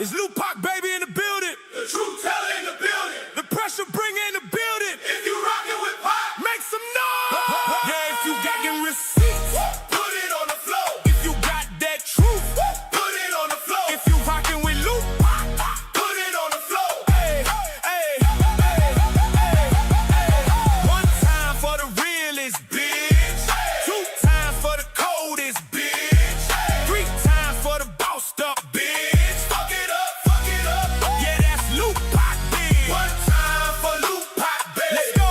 It's Lupac, baby, in the building. The truth teller in the building. The pressure bringer in the building. If you rockin' with Pop, Make some noise. Yeah, if you got them receipts, put it on the floor. if you got that truth, Put it on the floor. if you rockin' with Lupac, Put it on the floor. hey, hey, hey, hey, hey. One time for the realest, bitch. Two times for the coldest, bitch. Three times for the bossed up, bitch. Fuck it up, fuck it up. Yeah, that's Lupac, bitch. One time for Lupac, baby. Let's go.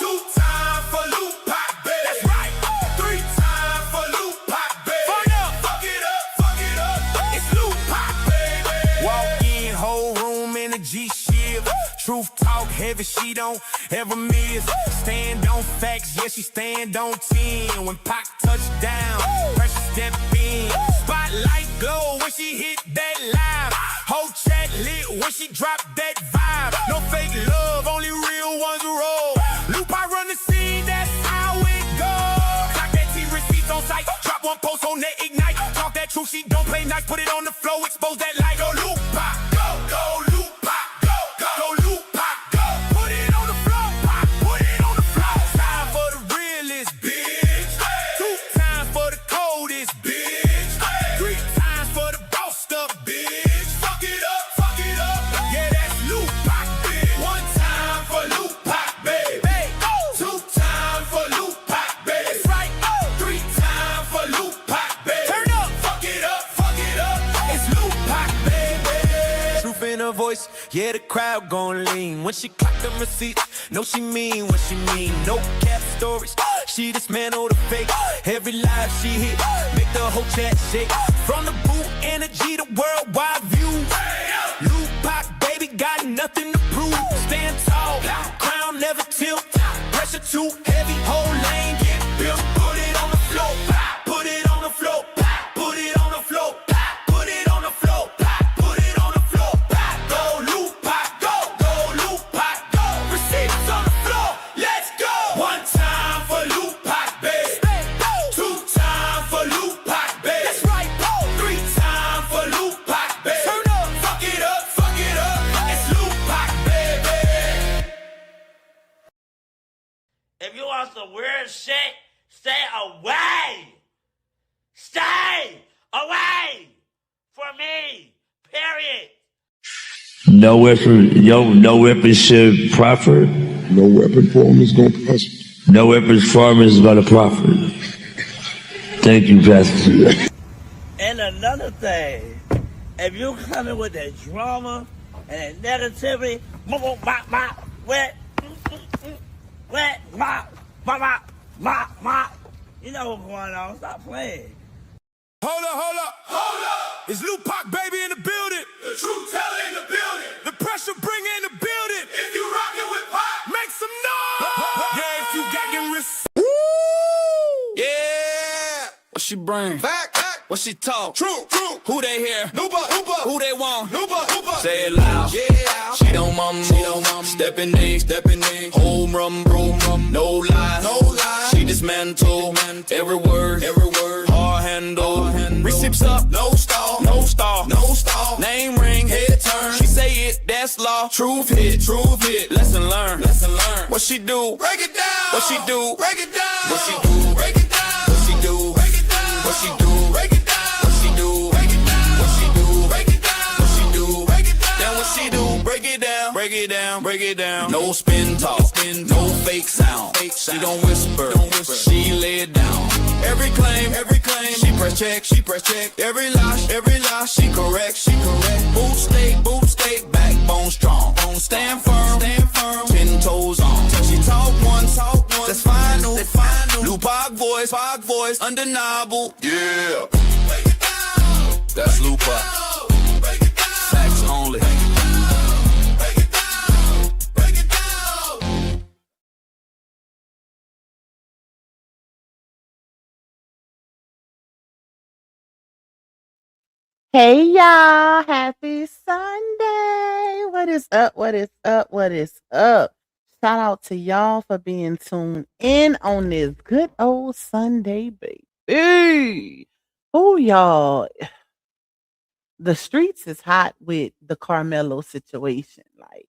Two times for Lupac, baby. That's right. Three times for Lupac, baby. Fire up. Fuck it up, fuck it up. It's Lupac, Baby. walk in, whole room in a G-shiv. Truth talk heavy, she don't ever miss. Stand on facts, yeah, she stand on 10. When Pac touch down, pressure step in. Spotlight glow when she hit that live. Whole chat lit when she drop that vibe. No fake love, only real ones roll. Lupac run the scene, that's how it goes. Clock that T receipts on site, drop one post on that ignite. Talk that truth, she don't play nice, put it on the floor, expose that light. Go Lupac, Go, go, Lupac, go, go, go Lupac, go. Put it on the floor, Pac, put it on the floor. Time for the realest, bitch. two times for the coldest, Bitch. three times for the bossed up, Bitch. Fuck it up, fuck it up. yeah, that's Lupac, Bitch. One time for Lupac, baby. hey, oh, Two times for Lupac, baby. that's right, oh, Three times for Lupac, baby. turn up, Fuck it up, fuck it up. it's Lupac, baby. Truth in her voice, yeah, the crowd gon' lean. When she clock them receipts, know she mean what she mean. No cap stories, she dismantle the fake. Every live she hit, make the whole chat shake. From the boot energy to worldwide view. Lupac, baby, got nothing to prove. Stand tall, crown never tilt. Pressure too heavy, whole lane get built. Put it on the floor, put it on the floor, put it on the floor, put it on the floor, put it on the floor. Go Lupac, go, go Lupac, go. Receipts on the floor, let's go. One time for Lupac, baby. Two times for Lupac, baby. That's right, oh, Three times for Lupac, baby. turn up. Fuck it up, fuck it up. It's Lupac, baby. If you want some weird shit, stay away. Stay away from me. Period. No weapon should profit. No weapon form is going to prosper. No weapon farm is gonna profit. Thank you, Pastor. And another thing, if you coming with that drama and that negativity, wet, you know what's going on. Stop playing. Hold up, hold up. Hold up. It's Lupac, baby, in the building. The truth teller in the building. The pressure bringer in the building. If you rockin' with Pop, Make some noise. Yeah, if you got them receipts. Yeah. What she bring? back, What she talk? true, true. Who they hear? Lupa, Who they want? Lupa. Say it loud. Yeah. She don't move. Stepping in. Home run, no lies. No lies. She dismantle. Every word. Hard handle. Receipts up. No stall. No star. No stall. Name ring. Head turn. She say it. That's law. Truth hit. Lesson learned. What she do? Break it down. What she do? Break it down. What she do? Break it down. What she do? Break it down. What she do? Break it down. What she do? Break it down. What she do? Break it down. What she do? Break it down. Then what she do? Break it down. No spin talk. No fake sound. She don't whisper. She lay it down. Every claim. She press check. Every lie. She correct. Boot state. Backbone strong. Stand firm. 10 toes on. She talk one. That's final. Lupac voice. Undeniable. Yeah. Break it down. That's Lupac. Break it down. Facts only. Break it down. Break it down. Hey y'all, happy Sunday. What is up? Shout out to y'all for being tuned in on this good old Sunday, baby. Oh, y'all. the streets is hot with the Carmelo situation. Like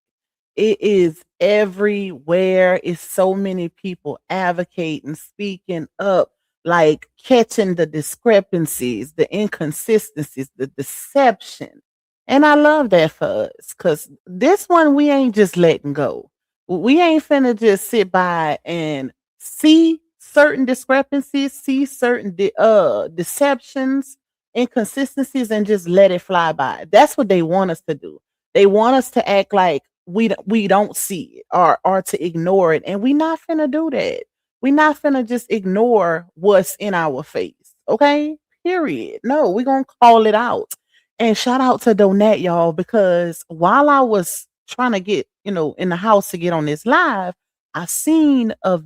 it is everywhere. It's so many people advocating, speaking up, like catching the discrepancies, the inconsistencies, the deception. And I love that for us because this one we ain't just letting go. We ain't finna just sit by and see certain discrepancies, see certain deceptions, inconsistencies, and just let it fly by. That's what they want us to do. They want us to act like we don't see it or to ignore it, and we not finna do that. We not finna just ignore what's in our face. Okay, period. No, we gonna call it out. And shout out to Donat, y'all, because while I was trying to get in the house to get on this live, I seen a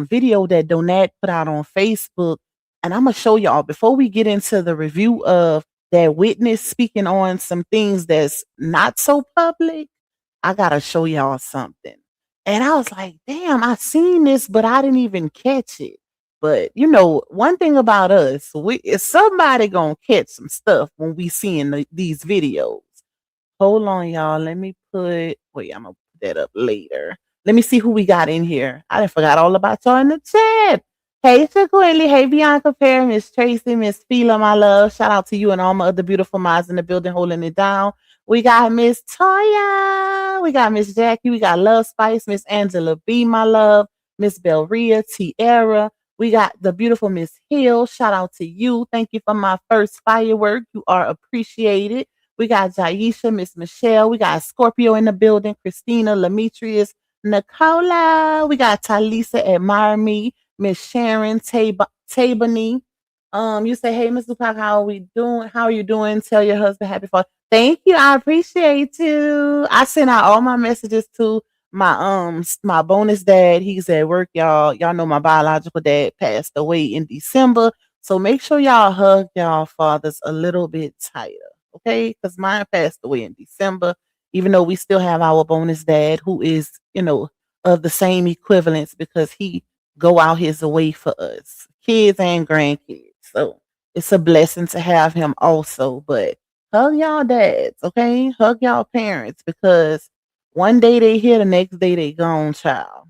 video that Donat put out on Facebook, and I'm gonna show y'all before we get into the review of that witness speaking on some things that's not so public. I gotta show y'all something. And I was like, damn, I seen this, but I didn't even catch it. But one thing about us, we is somebody gonna catch some stuff when we seeing these videos. Hold on, y'all. Let me wait, I'm gonna put that up later. Let me see who we got in here. I done forgot all about y'all in the chat. Hey, Shaquille. Hey, Bianca Perry, Miss Tracy, Miss Fila, my love. Shout out to you and all my other beautiful minds in the building holding it down. We got Miss Toya. We got Miss Jackie. We got Love Spice, Miss Angela B, my love. Miss Belria, Tierra. We got the beautiful Miss Hill. Shout out to you. Thank you for my first firework. You are appreciated. We got Jaisha, Miss Michelle. We got Scorpio in the building. Christina, Lametrius, Nicola. We got Talisa, Admire Me. Miss Sharon, Tabany. You say, hey, Miss Tupac, how are we doing? How are you doing? Tell your husband happy Father. Thank you. I appreciate you. I sent out all my messages to my bonus dad. He's at work, y'all. Y'all know my biological dad passed away in December. So make sure y'all hug y'all fathers a little bit tighter. Okay? Because mine passed away in December, even though we still have our bonus dad who is, of the same equivalence because he go out his way for us, kids and grandkids. So it's a blessing to have him also. But hug y'all dads, okay? Hug y'all parents because one day they here, the next day they gone, child.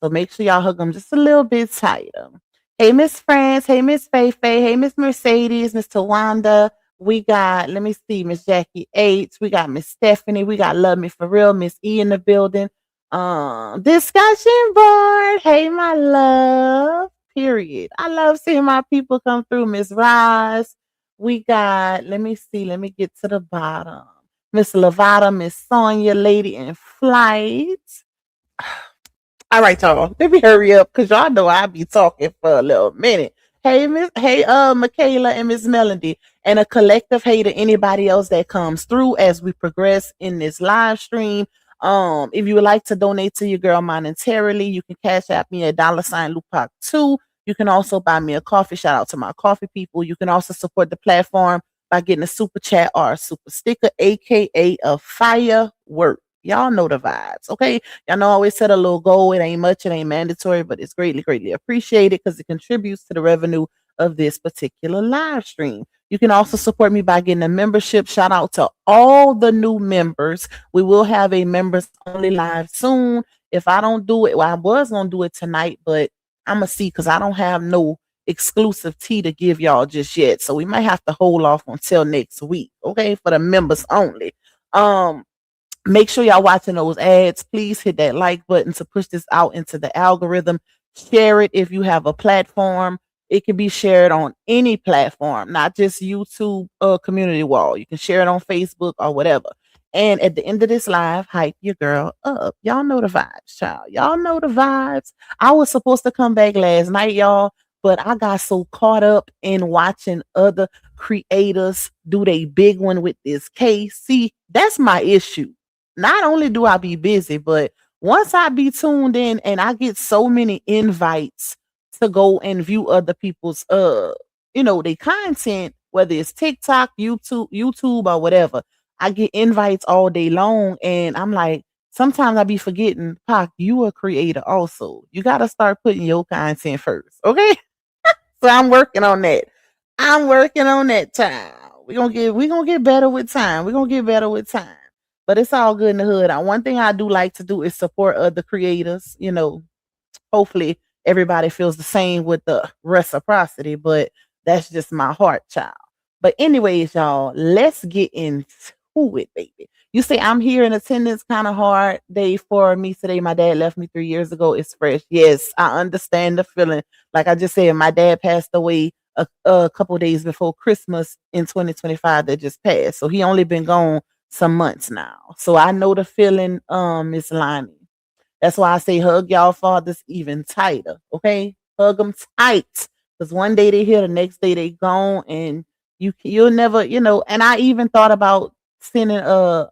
So make sure y'all hug them just a little bit tighter. Hey, Miss France. Hey, Miss Faye Faye. Hey, Miss Mercedes. Miss Tawanda. We got, let me see, Miss Jackie H. We got Miss Stephanie. We got Love Me For Real. Miss E in the building. Discussion board. Hey, my love. Period. I love seeing my people come through. Miss Roz. We got, let me see, let me get to the bottom. Miss Lavada, Miss Sonia, Lady in Flight. All right, y'all. Let me hurry up because y'all know I be talking for a little minute. Hey, Michaela and Miss Melody, and a collective hey to anybody else that comes through as we progress in this live stream. If you would like to donate to your girl monetarily, you can cash out me at $Lupac2. You can also buy me a coffee. Shout out to my coffee people. You can also support the platform by getting a super chat or a super sticker, aka a firework. Y'all know the vibes, okay? Y'all know I always set a little goal. It ain't much, it ain't mandatory, but it's greatly, greatly appreciated because it contributes to the revenue of this particular live stream. You can also support me by getting a membership. Shout out to all the new members. We will have a members only live soon. If I don't do it, well, I was gonna do it tonight, but I'm gonna see because I don't have no exclusive tea to give y'all just yet. So we might have to hold off until next week, okay? For the members only. Make sure y'all watching those ads. Please hit that like button to push this out into the algorithm. Share it if you have a platform. It can be shared on any platform, not just YouTube community wall. You can share it on Facebook or whatever. And at the end of this live, hype your girl up. Y'all know the vibes, child. Y'all know the vibes. I was supposed to come back last night, y'all, but I got so caught up in watching other creators do they big one with this case. See, that's my issue. Not only do I be busy, but once I be tuned in and I get so many invites to go and view other people's they content, whether it's TikTok, YouTube or whatever, I get invites all day long and I'm like, sometimes I be forgetting, Pac, you a creator also. You gotta start putting your content first, okay? So I'm working on that. I'm working on that, child. We gonna get better with time. We're gonna get better with time. But it's all good in the hood. One thing I do like to do is support other creators. Hopefully everybody feels the same with the reciprocity, but that's just my heart, child. But anyways, y'all, let's get into it, baby. You say I'm here in attendance, kind of hard day for me today. My dad left me 3 years ago. It's fresh. Yes, I understand the feeling. Like I just said, my dad passed away a couple days before Christmas in 2025 that just passed. So he only been gone some months now. So I know the feeling, Miss Lonnie. That's why I say hug y'all fathers even tighter. Okay, hug them tight, because one day they here, the next day they gone, and you'll never, And I even thought about sending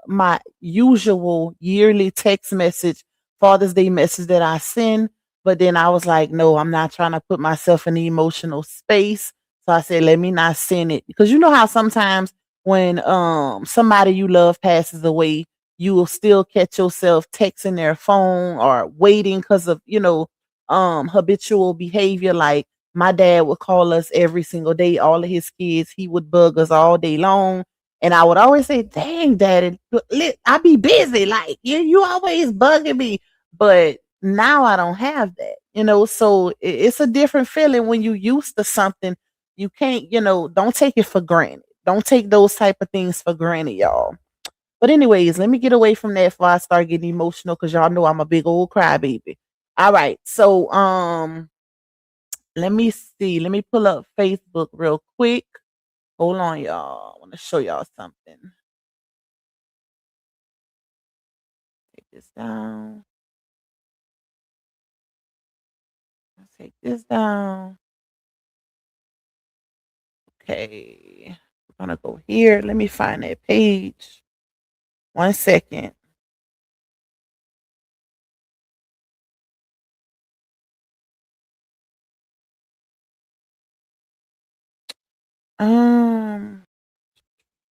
my usual yearly text message, Father's Day message that I send, but then I was like, no, I'm not trying to put myself in the emotional space. So I said, let me not send it, because you know how sometimes when somebody you love passes away, you will still catch yourself texting their phone or waiting because of habitual behavior. Like my dad would call us every single day, all of his kids, he would bug us all day long, and I would always say, dang daddy, I be busy, like you always bugging me. But now I don't have that, so it's a different feeling when you used to something. You can't, don't take it for granted. Don't take those type of things for granted, y'all. But anyways, let me get away from that before I start getting emotional, because y'all know I'm a big old crybaby. All right. So let me see. Let me pull up Facebook real quick. Hold on, y'all. I want to show y'all something. Take this down. Let's take this down. Okay. We're gonna go here. Let me find that page. 1 second.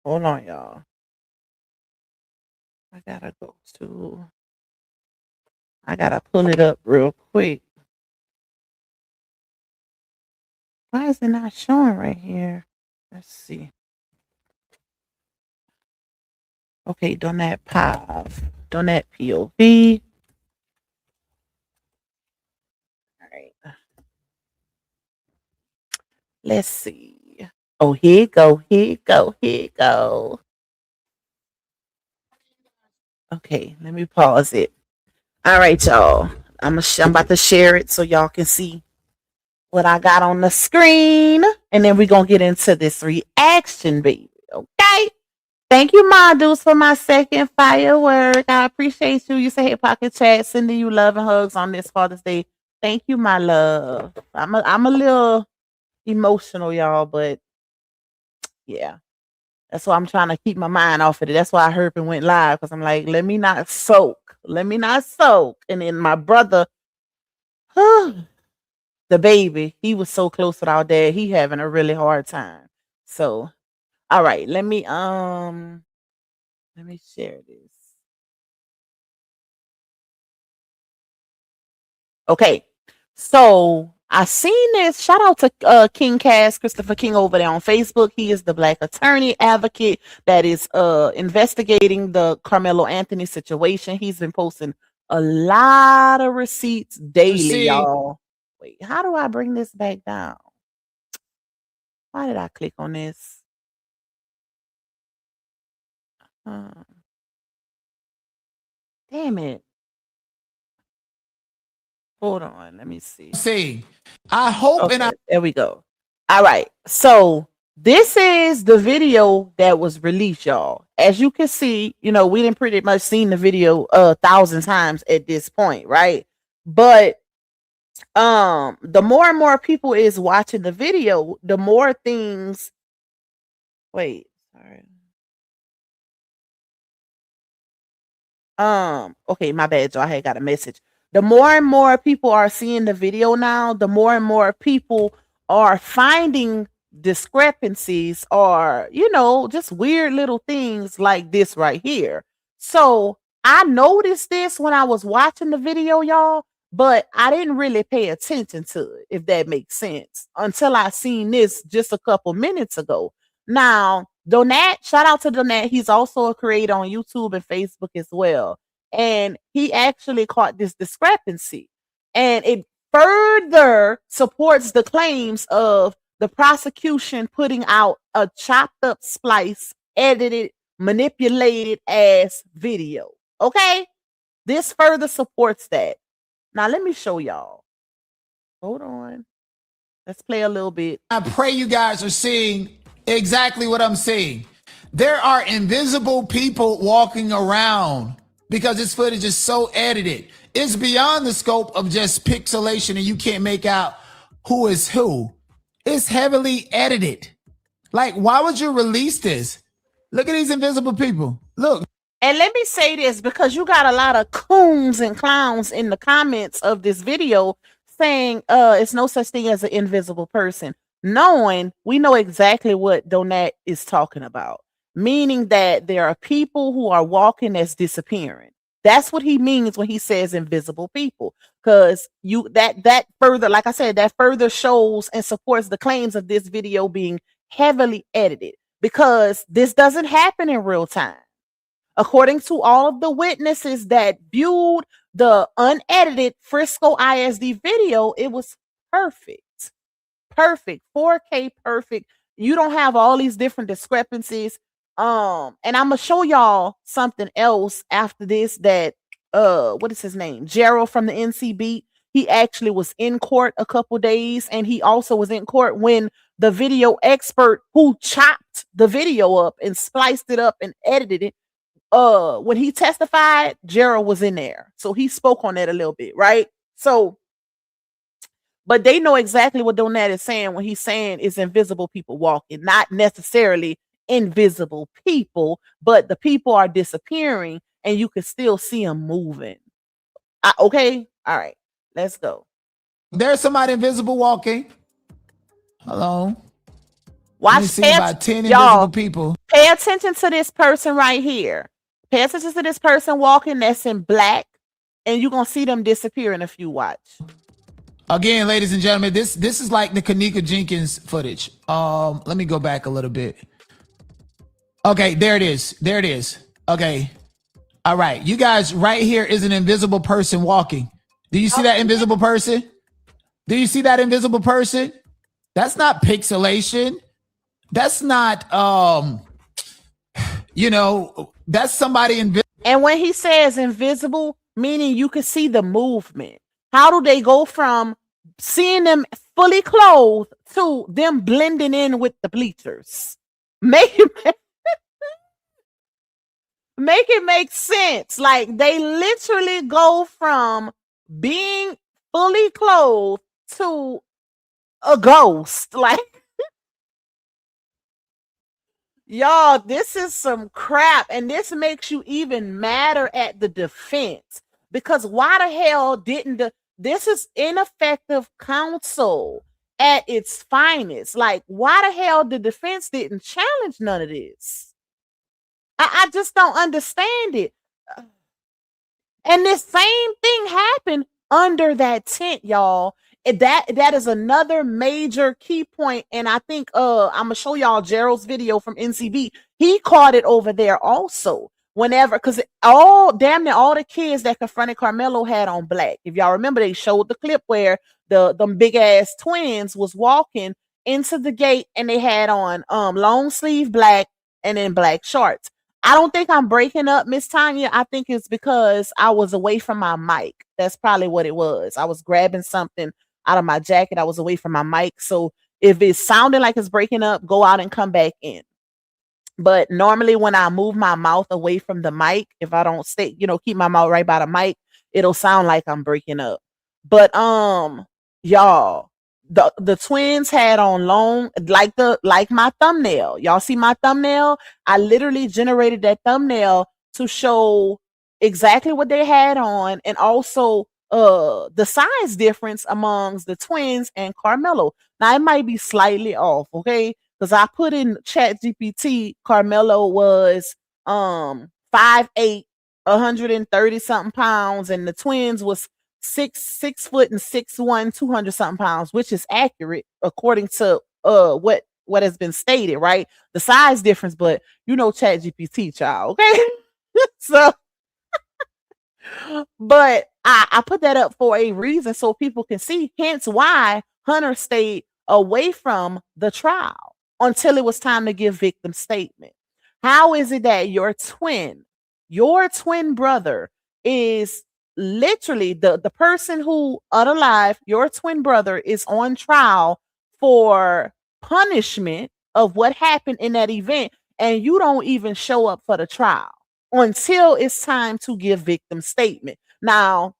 Hold on, y'all. I gotta pull it up real quick. Why is it not showing right here? Let's see. Okay, donate POV. Donate POV. All right. Let's see. Oh, here you go. Here you go. Here you go. Okay, let me pause it. All right, y'all. I'm about to share it so y'all can see what I got on the screen. And then we're going to get into this reaction, baby. Okay? Thank you, Modus, for my second firework. I appreciate you. You say, hey, Pocket Chat, sending you love and hugs on this Father's Day. Thank you, my love. I'm a little emotional, y'all, but yeah. That's why I'm trying to keep my mind off of it. That's why I heard and went live, because I'm like, let me not soak. Let me not soak. And then my brother, the baby, he was so close with our dad. He having a really hard time. So, all right, let me share this. Okay. So I seen this. Shout out to King Cass, Christopher King over there on Facebook. He is the Black attorney advocate that is investigating the Carmelo Anthony situation. He's been posting a lot of receipts daily, y'all. Wait, how do I bring this back down? Why did I click on this? Damn it. Hold on, let me see. I hope Okay, there we go. All right. So this is the video that was released, y'all. As you can see, we didn't pretty much seen the video 1,000 times at this point, right? But the more and more people is watching the video, the more things. Wait, sorry. Okay, my bad, y'all. I had got a message. The more and more people are seeing the video now, the more and more people are finding discrepancies or, just weird little things like this right here. So I noticed this when I was watching the video, y'all, but I didn't really pay attention to it, if that makes sense, until I seen this just a couple minutes ago. Now, Donat, shout out to Donat. He's also a creator on YouTube and Facebook as well. And he actually caught this discrepancy. And it further supports the claims of the prosecution putting out a chopped up splice, edited, manipulated ass video. Okay? This further supports that. Now let me show y'all. Hold on. Let's play a little bit. I pray you guys are seeing exactly what I'm seeing. There are invisible people walking around because this footage is so edited. It's beyond the scope of just pixelation and you can't make out who is who. It's heavily edited. Like, why would you release this? Look at these invisible people. Look. And let me say this, because you got a lot of coons and clowns in the comments of this video saying it's no such thing as an invisible person, knowing we know exactly what Donat is talking about, meaning that there are people who are walking as disappearing. That's what he means when he says invisible people, because that further, like I said, that further shows and supports the claims of this video being heavily edited, because this doesn't happen in real time. According to all of the witnesses that viewed the unedited Frisco ISD video, it was perfect. Perfect. 4K perfect. You don't have all these different discrepancies. And I'm gonna show y'all something else after this that what is his name? Gerald from the NCB. He actually was in court a couple days, and he also was in court when the video expert who chopped the video up and spliced it up and edited it, when he testified, Gerald was in there. So he spoke on that a little bit, right? So, but they know exactly what Donat is saying when he's saying it's invisible people walking, not necessarily invisible people, but the people are disappearing and you can still see them moving. Okay? All right. Let's go. There's somebody invisible walking. Hello. Watch, see about 10 y'all, invisible people. Pay attention to this person right here. Pay attention to this person walking that's in black, and you're going to see them disappear in a few. Watch. Again, ladies and gentlemen, this is like the Kanika Jenkins footage. Let me go back a little bit. Okay, there it is. There it is. Okay. All right. You guys, right here is an invisible person walking. Do you see that invisible person? Do you see that invisible person? That's not pixelation. That's not, that's somebody invisible. And when he says invisible, meaning you can see the movement. How do they go from seeing them fully clothed to them blending in with the bleachers? Make it make sense. Like, they literally go from being fully clothed to a ghost. Like, y'all, this is some crap, and this makes you even madder at the defense, because why the hell didn't this is ineffective counsel at its finest. Like, why the hell the defense didn't challenge none of this? I just don't understand it. And this same thing happened under that tent, y'all. That is another major key point. And I think I'm gonna show y'all Gerald's video from NCB. He caught it over there also. Whenever, because damn near all the kids that confronted Carmelo had on black. If y'all remember, they showed the clip where them big ass twins was walking into the gate and they had on long sleeve black and then black shorts. I don't think I'm breaking up, Miss Tanya. I think it's because I was away from my mic. That's probably what it was. I was grabbing something out of my jacket. I was away from my mic. So if it's sounding like it's breaking up, go out and come back in. But normally when I move my mouth away from the mic, if I don't stay, keep my mouth right by the mic, it'll sound like I'm breaking up. But y'all, the twins had on long, like my thumbnail. Y'all see my thumbnail? I literally generated that thumbnail to show exactly what they had on, and also the size difference amongst the twins and Carmelo. Now it might be slightly off, okay? Because I put in ChatGPT, Carmelo was 5'8", 130 something pounds, and the twins was 6 foot and 6'1", 200 something pounds, which is accurate according to what what has been stated, right? The size difference, but you know, Chat GPT, child, okay? So, but I put that up for a reason so people can see, hence why Hunter stayed away from the trial until it was time to give victim statement. How is it that your twin brother is literally the person who unalive your twin brother is on trial for punishment of what happened in that event, and you don't even show up for the trial until it's time to give victim statement? Now,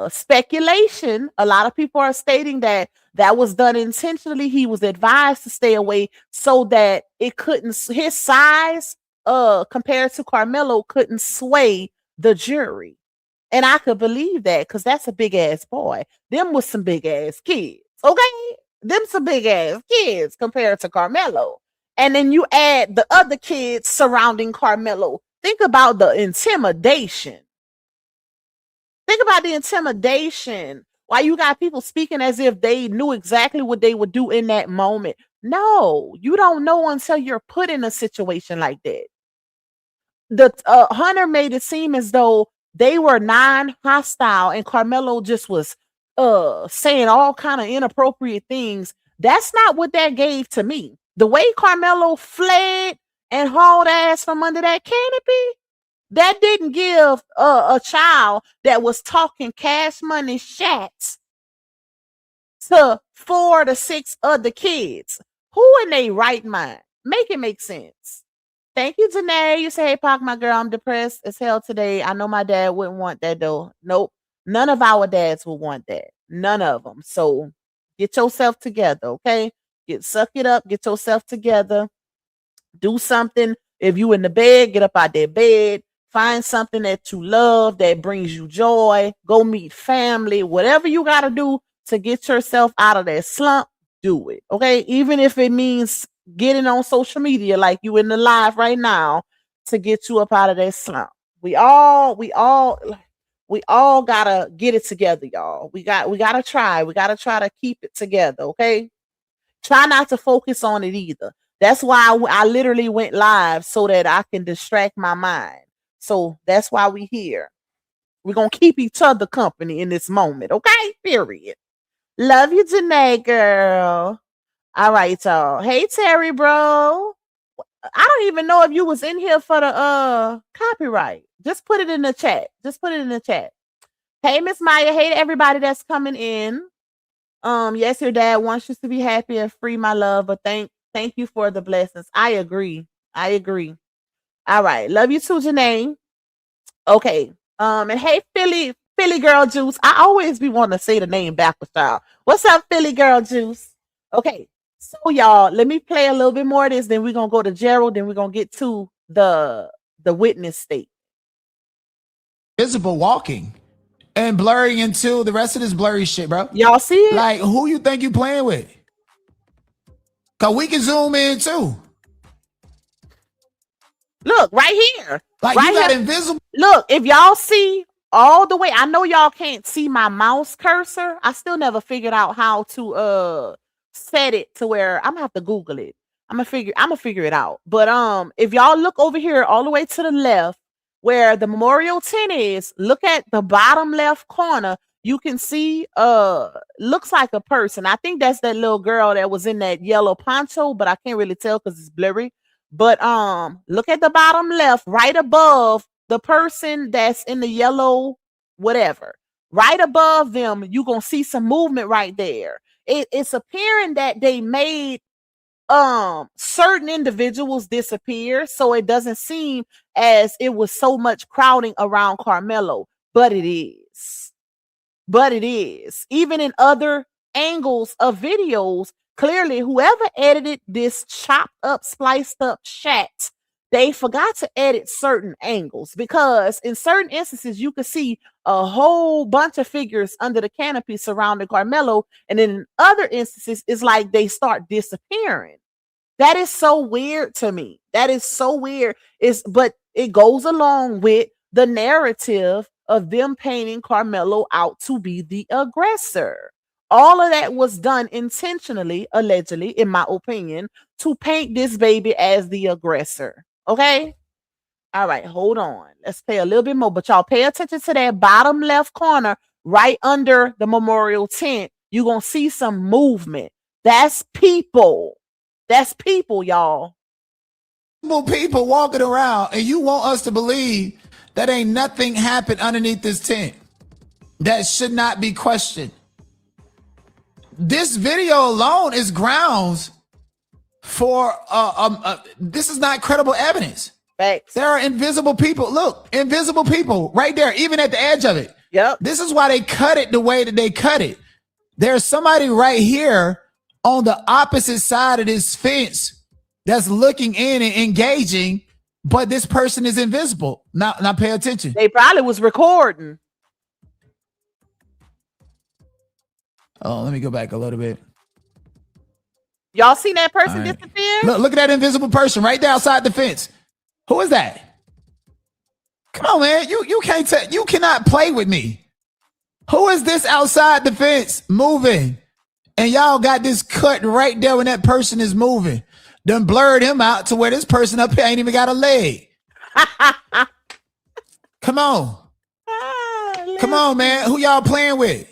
speculation, a lot of people are stating that that was done intentionally. He was advised to stay away so that it couldn't, his size compared to Carmelo couldn't sway the jury. And I could believe that, because that's a big ass boy. Them was some big ass kids, okay? Them some big ass kids compared to Carmelo. And then you add the other kids surrounding Carmelo. Think about the intimidation. Think about the intimidation. Why you got people speaking as if they knew exactly what they would do in that moment. No, you don't know until you're put in a situation like that. The Hunter made it seem as though they were non-hostile and Carmelo just was saying all kind of inappropriate things. That's not what that gave to me. The way Carmelo fled and hauled ass from under that canopy, that didn't give a child that was talking cash money chats to 4 to 6 other kids. Who in their right mind? Make it make sense. Thank you, Janae. You say, hey, Pac, my girl, I'm depressed as hell today. I know my dad wouldn't want that, though. Nope. None of our dads would want that. None of them. So get yourself together, okay? Suck it up. Get yourself together. Do something. If you in the bed, get up out that bed. Find something that you love, that brings you joy. Go meet family. Whatever you got to do to get yourself out of that slump, do it, okay? Even if it means getting on social media like you in the live right now to get you up out of that slump. We all gotta get it together, y'all. We gotta try. We gotta try to keep it together, okay? Try not to focus on it either. That's why I literally went live, so that I can distract my mind. So that's why we here. We're gonna keep each other company in this moment, okay? Period. Love you, Janae, girl. All right, y'all. Hey, Terry, bro. I don't even know if you was in here for the copyright. Just put it in the chat. Just put it in the chat. Hey, Miss Maya. Hey to everybody that's coming in. Yes, your dad wants you to be happy and free, my love, but thank you for the blessings. I agree. All right. Love you too, Janae. Okay. And hey, Philly Girl Juice. I always be wanting to say the name backwards, y'all. What's up, Philly Girl Juice? Okay. So, y'all, let me play a little bit more of this. Then we're going to go to Gerald. Then we're going to get to the witness state. Visible walking and blurring into the rest of this blurry shit, bro. Y'all see it? Like, who you think you playing with? Because we can zoom in, too. Look, right here. Like, right you got here. invisible. Look, if y'all see all the way, I know y'all can't see my mouse cursor. I still never figured out how to set it to where I'm gonna have to Google it. I'm gonna figure it out. But if y'all look over here all the way to the left where the memorial tent is, look at the bottom left corner. You can see looks like a person. I think that's that little girl that was in that yellow poncho, but I can't really tell because it's blurry. But look at the bottom left, right above the person that's in the yellow whatever. Right above them, you're gonna see some movement right there. It's appearing that they made certain individuals disappear, so it doesn't seem as it was so much crowding around Carmelo, but it is. Even in other angles of videos, clearly whoever edited this chopped up, spliced up chat, they forgot to edit certain angles, because in certain instances you could see a whole bunch of figures under the canopy surrounding Carmelo, and in other instances it's like they start disappearing. That is so weird to me. That is so weird. But it goes along with the narrative of them painting Carmelo out to be the aggressor. All of that was done intentionally, allegedly, in my opinion, to paint this baby as the aggressor. Okay? All right, hold on. Let's pay a little bit more, but y'all pay attention to that bottom left corner right under the memorial tent. You're going to see some movement. That's people. That's people, y'all. People walking around, and you want us to believe that ain't nothing happened underneath this tent. That should not be questioned. This video alone is grounds for this is not credible evidence. Facts. There are invisible people. Look, invisible people right there, even at the edge of it. Yep. This is why they cut it the way that they cut it. There's somebody right here on the opposite side of this fence that's looking in and engaging, but this person is invisible. Now pay attention. They probably was recording. Oh, let me go back a little bit. Y'all seen that person disappear? Look at that invisible person right there outside the fence. Who is that? Come on, man. You can't tell. You cannot play with me. Who is this outside the fence moving? And y'all got this cut right there when that person is moving. Done blurred him out to where this person up here ain't even got a leg. Come on. Come on, man. Who y'all playing with?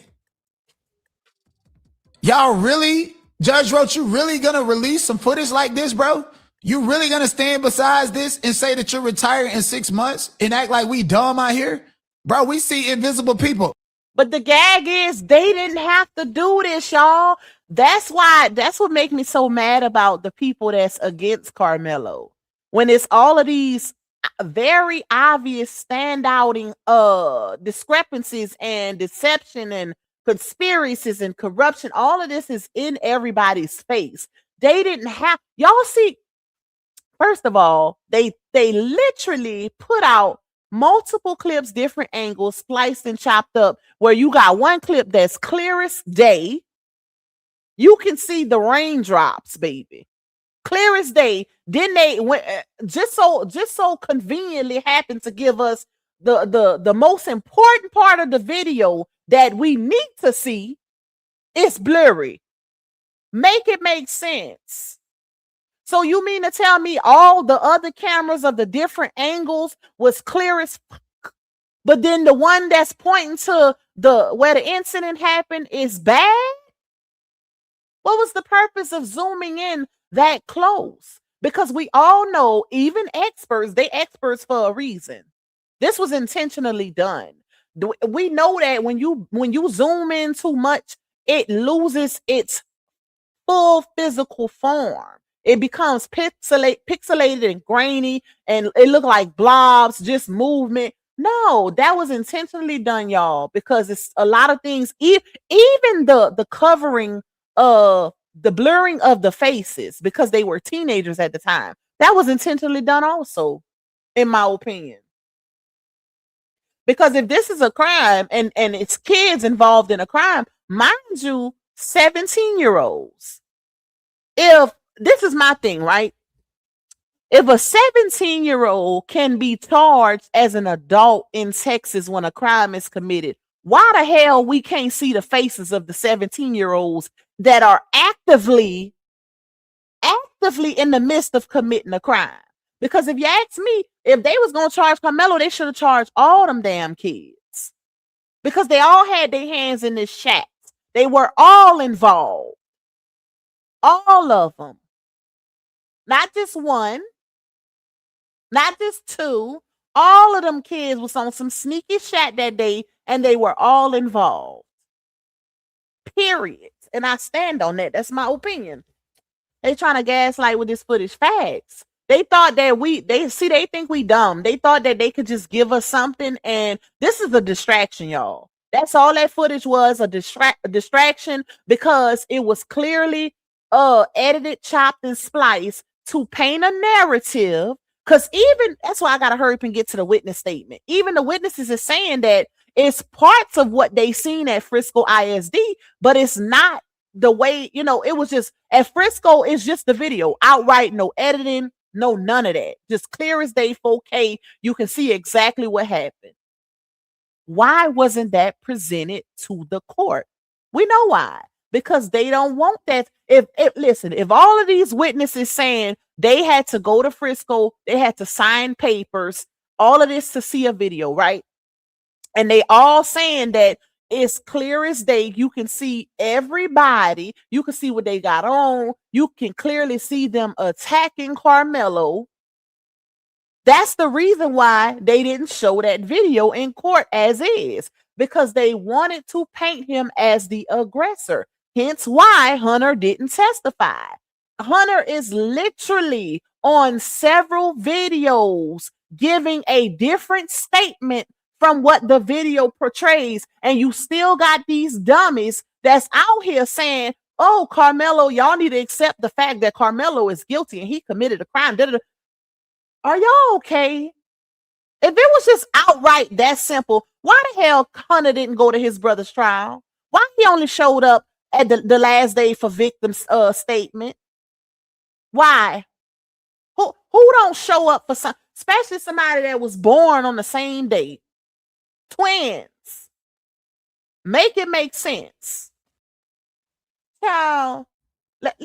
Y'all really, Judge Roach, you really gonna release some footage like this, bro? You really gonna stand besides this and say that you're retiring in 6 months and act like we dumb out here? Bro, we see invisible people. But the gag is they didn't have to do this, y'all. That's what makes me so mad about the people that's against Carmelo. When it's all of these very obvious standouting discrepancies and deception and conspiracies and corruption, all of this is in everybody's face. They didn't have, y'all see, first of all, they literally put out multiple clips, different angles, spliced and chopped up, where you got one clip that's clear as day. You can see the raindrops, baby. Clear as day. Then they went just so conveniently happened to give us the most important part of the video that we need to see. It's blurry. Make it make sense. So you mean to tell me all the other cameras of the different angles was clear as fuck, but then the one that's pointing to where the incident happened is bad? What was the purpose of zooming in that close? Because we all know, even experts, they experts for a reason. This was intentionally done. We know that when you zoom in too much, it loses its full physical form. It becomes pixelated and grainy, and it looked like blobs, just movement. No, that was intentionally done, y'all, because it's a lot of things. Even the covering of the blurring of the faces, because they were teenagers at the time, that was intentionally done also, in my opinion. Because if this is a crime and it's kids involved in a crime, mind you, 17-year-olds. If this is my thing, right? If a 17-year-old can be charged as an adult in Texas when a crime is committed, why the hell we can't see the faces of the 17-year-olds that are actively in the midst of committing a crime? Because if you ask me, if they was going to charge Carmelo, they should have charged all them damn kids. Because they all had their hands in this shack. They were all involved. All of them. Not just one. Not just two. All of them kids was on some sneaky shit that day, and they were all involved. Period. And I stand on that. That's my opinion. They trying to gaslight with this footage. Facts. They thought that they think we dumb. They thought that they could just give us something, and this is a distraction, y'all. That's all that footage was, a distraction, because it was clearly edited, chopped, and spliced to paint a narrative. Because even, that's why I gotta hurry up and get to the witness statement. Even the witnesses is saying that it's parts of what they seen at Frisco ISD, but it's not the way, it was just, at Frisco, it's just the video, outright, no editing, no none of that. Just clear as day, 4K, you can see exactly what happened. Why wasn't that presented to the court? We know why. Because they don't want that. If all of these witnesses saying they had to go to Frisco, they had to sign papers, all of this to see a video, right? And they all saying that it's clear as day. You can see everybody. You can see what they got on. You can clearly see them attacking Carmelo. That's the reason why they didn't show that video in court as is, because they wanted to paint him as the aggressor. Hence why Hunter didn't testify. Hunter is literally on several videos giving a different statement from what the video portrays. And you still got these dummies that's out here saying, oh, Carmelo, y'all need to accept the fact that Carmelo is guilty and he committed a crime. Are y'all okay? If it was just outright that simple, why the hell Hunter didn't go to his brother's trial? Why he only showed up at the last day for victim's statement? Why? Who don't show up for some, especially somebody that was born on the same day? Twins. Make it make sense. Child, let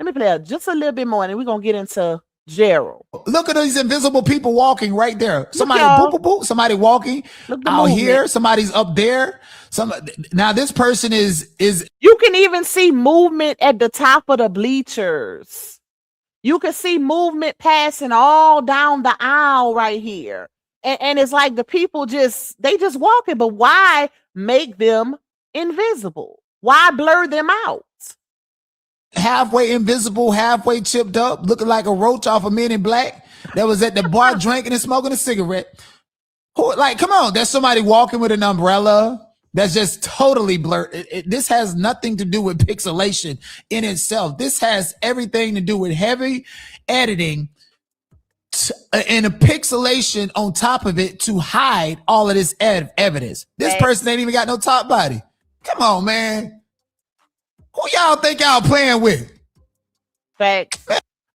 me play out just a little bit more and we're going to get into Gerald. Look at these invisible people walking right there. Somebody y'all. boop, boop, boop, somebody walking out here. Somebody's up there. Now this person is you can even see movement at the top of the bleachers. You can see movement passing all down the aisle right here. And it's like the people just walking, but why make them invisible? Why blur them out? halfway invisible, halfway chipped up, looking like a roach off of Men in Black that was at the bar drinking and smoking a cigarette. Like, come on, there's somebody walking with an umbrella that's just totally blurred. This has nothing to do with pixelation in itself. This has everything to do with heavy editing and a pixelation on top of it to hide all of this evidence. This person ain't even got no top body. Come on, man. Who y'all think y'all playing with? Facts.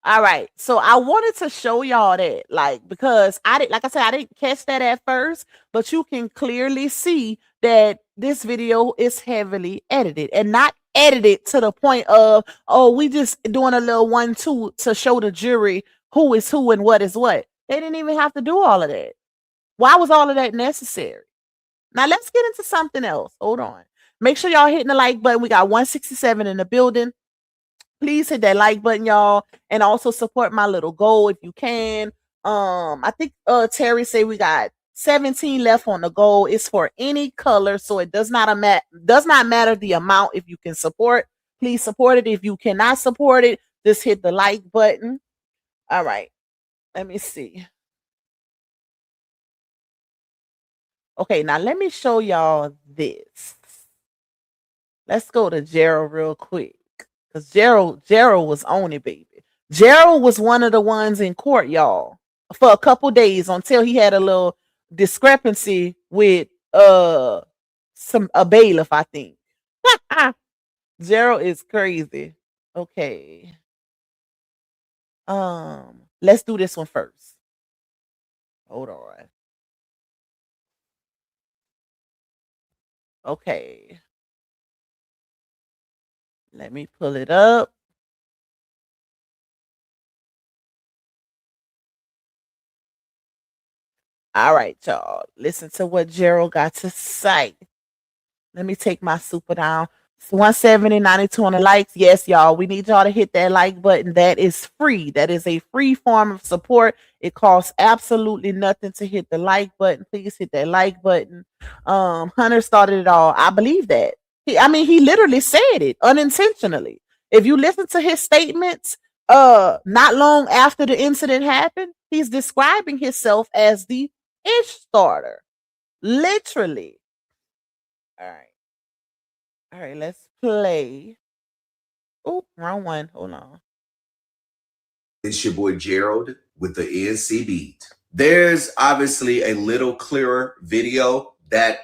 All right. So I wanted to show y'all that, like, because I didn't catch that at first, but you can clearly see that this video is heavily edited and not edited to the point of, oh, we just doing a little 1-2 to show the jury who is who and what is what. They didn't even have to do all of that. Why was all of that necessary? Now let's get into something else. Hold on. Make sure y'all hitting the like button. We got 167 in the building. Please hit that like button, y'all, and also support my little goal if you can. I think Terry said we got 17 left on the goal. It's for any color, so it does not matter the amount. If you can support, please support it. If you cannot support it, just hit the like button. All right, let me see. Okay, now let me show y'all this. Let's go to Gerald real quick. Because Gerald was on it, baby. Gerald was one of the ones in court, y'all, for a couple days until he had a little discrepancy with a bailiff, I think. Gerald is crazy. Okay. Let's do this one first. Hold on. Okay. Let me pull it up. All right, y'all. Listen to what Gerald got to say. Let me take my super down. It's 170, 92 on the likes. Yes, y'all. We need y'all to hit that like button. That is free. That is a free form of support. It costs absolutely nothing to hit the like button. Please hit that like button. Hunter started it all. I believe that. He literally said it unintentionally. If you listen to his statements, not long after the incident happened, he's describing himself as the ish starter. Literally. All right, let's play. Oh, wrong one. Hold on. It's your boy Gerald with the NC Beat. There's obviously a little clearer video that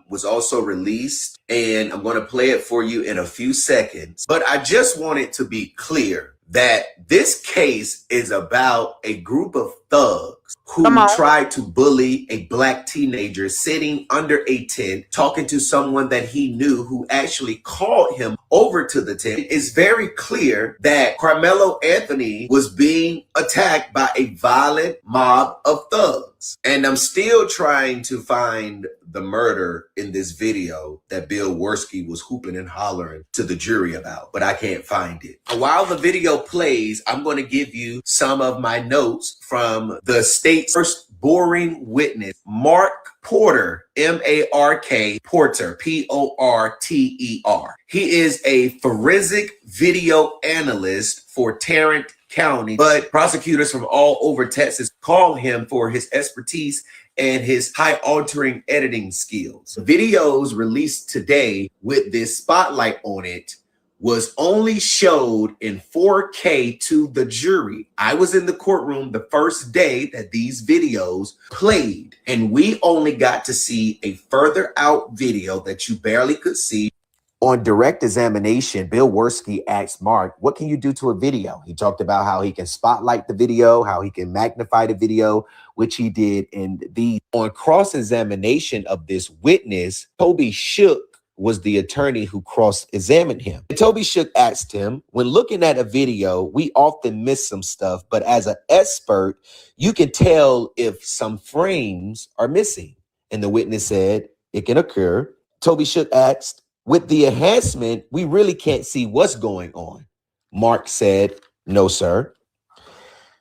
was also released, and I'm going to play it for you in a few seconds. But I just want it to be clear that this case is about a group of thugs Come who on. tried to bully a black teenager sitting under a tent, talking to someone that he knew who actually called him over to the tent. It's very clear that Carmelo Anthony was being attacked by a violent mob of thugs. And I'm still trying to find the murder in this video that Bill Worski was hooping and hollering to the jury about, but I can't find it. While the video plays, I'm going to give you some of my notes from the state's first boring witness, Mark Porter, M-A-R-K, Porter, P-O-R-T-E-R. He is a forensic video analyst for Tarrant County, but prosecutors from all over Texas call him for his expertise and his high-altering editing skills. Videos released today with this spotlight on it was only showed in 4K to the jury. I was in the courtroom the first day that these videos played, and we only got to see a further out video that you barely could see. On direct examination, Bill Worski asked Mark, what can you do to a video? He talked about how he can spotlight the video, how he can magnify the video, which he did in the. On cross-examination of this witness, Toby Shook was the attorney who cross-examined him. And Toby Shook asked him, when looking at a video, we often miss some stuff, but as an expert, you can tell if some frames are missing. And the witness said, it can occur. Toby Shook asked, with the enhancement, we really can't see what's going on. Mark said, no, sir.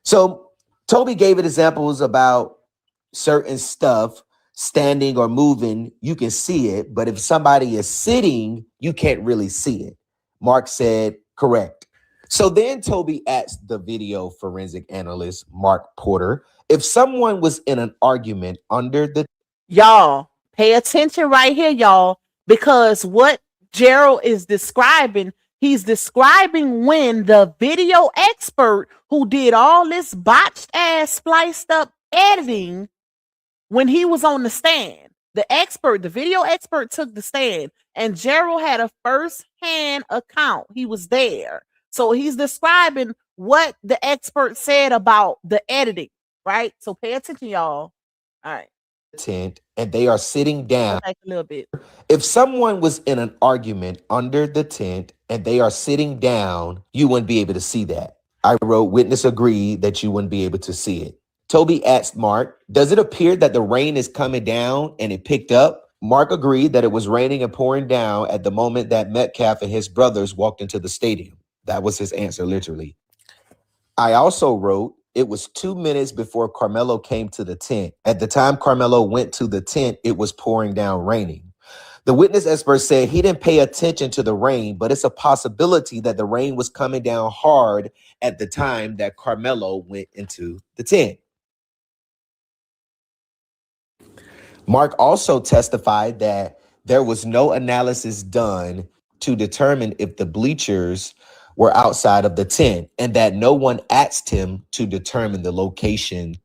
So Toby gave it examples about certain stuff, standing or moving, you can see it. But if somebody is sitting, you can't really see it. Mark said, correct. So then Toby asked the video forensic analyst, Mark Porter, if someone was in an argument under the. Y'all, pay attention right here, y'all, because what Gerald is describing, he's describing when the video expert who did all this botched ass spliced up editing, when he was on the stand, the video expert took the stand, and Gerald had a first-hand account. He was there. So he's describing what the expert said about the editing, right? So pay attention, y'all. All right. Tent, and they are sitting down. Back a little bit. If someone was in an argument under the tent and they are sitting down, you wouldn't be able to see that. I wrote, witness agreed that you wouldn't be able to see it. Toby asked Mark, does it appear that the rain is coming down and it picked up? Mark agreed that it was raining and pouring down at the moment that Metcalf and his brothers walked into the stadium. That was his answer, literally. I also wrote, it was 2 minutes before Carmelo came to the tent. At the time Carmelo went to the tent, it was pouring down, raining. The witness expert said he didn't pay attention to the rain, but it's a possibility that the rain was coming down hard at the time that Carmelo went into the tent. Mark also testified that there was no analysis done to determine if the bleachers were outside of the tent and that no one asked him to determine the location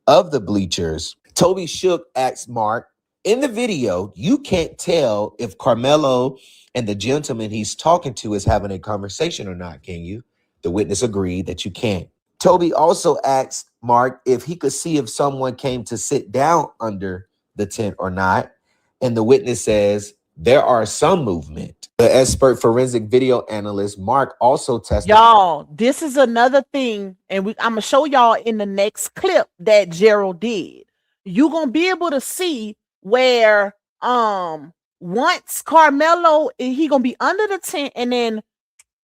of the bleachers. Toby Shook asked Mark, in the video, you can't tell if Carmelo and the gentleman he's talking to is having a conversation or not, can you? The witness agreed that you can't. Toby also asked Mark if he could see if someone came to sit down under the tent or not. And the witness says, there are some movement. The expert forensic video analyst, Mark, also testified. Y'all, this is another thing, and I'm going to show y'all in the next clip that Gerald did. You're going to be able to see where once Carmelo, he going to be under the tent, and then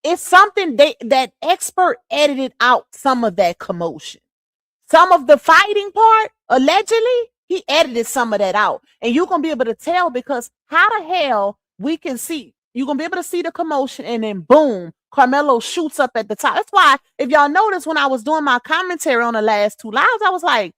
it's something that expert edited out some of that commotion. Some of the fighting part, allegedly, he edited some of that out. And you're going to be able to tell because how the hell we can see, you're going to be able to see the commotion and then boom, Carmelo shoots up at the top. That's why, if y'all notice, when I was doing my commentary on the last two lives, I was like,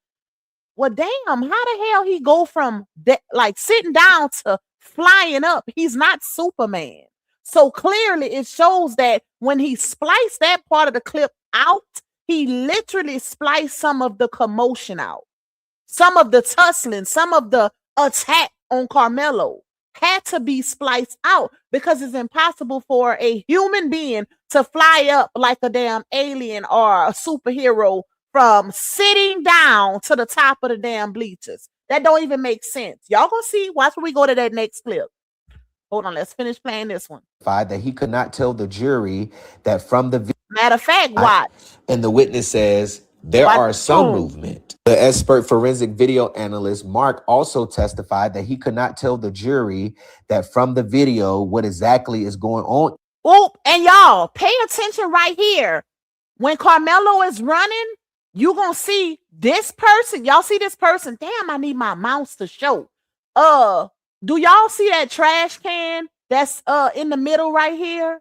well, damn, how the hell he go from that, like sitting down to flying up? He's not Superman. So clearly it shows that when he spliced that part of the clip out, he literally spliced some of the commotion out. Some of the tussling, some of the attack on Carmelo had to be spliced out because it's impossible for a human being to fly up like a damn alien or a superhero from sitting down to the top of the damn bleachers. That don't even make sense. Y'all gonna see. Watch when we go to that next clip. Hold on, let's finish playing this one. That he could not tell the jury that from the Matter of fact, watch. and the witness says there Watch are the some tone. movement. The expert forensic video analyst Mark also testified that he could not tell the jury that from the video what exactly is going on. Oop, and y'all pay attention right here. When Carmelo is running, you gonna see this person. Y'all see this person? Damn, I need my mouse to show. Do y'all see that trash can that's in the middle right here?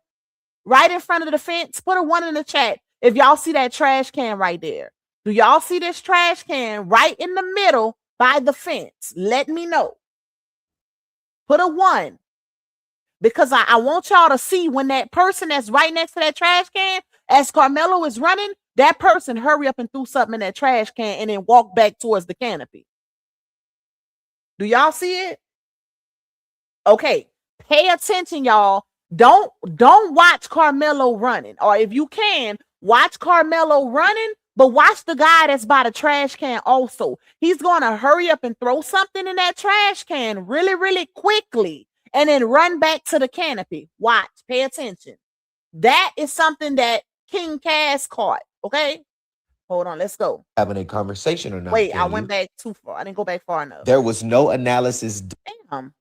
Right in front of the fence? Put a 1 in the chat if y'all see that trash can right there. Do y'all see this trash can right in the middle by the fence? Let me know. Put a 1. Because I want y'all to see when that person that's right next to that trash can, as Carmelo is running, that person hurry up and threw something in that trash can and then walk back towards the canopy. Do y'all see it? Okay, pay attention, y'all. Don't watch Carmelo running. Or if you can, watch Carmelo running, but watch the guy that's by the trash can also. He's going to hurry up and throw something in that trash can really, really quickly and then run back to the canopy. Watch, pay attention. That is something that King Cass caught, okay? Hold on, let's go. Having a conversation or not. Wait, I went back too far. I didn't go back far enough. There was no analysis Damn.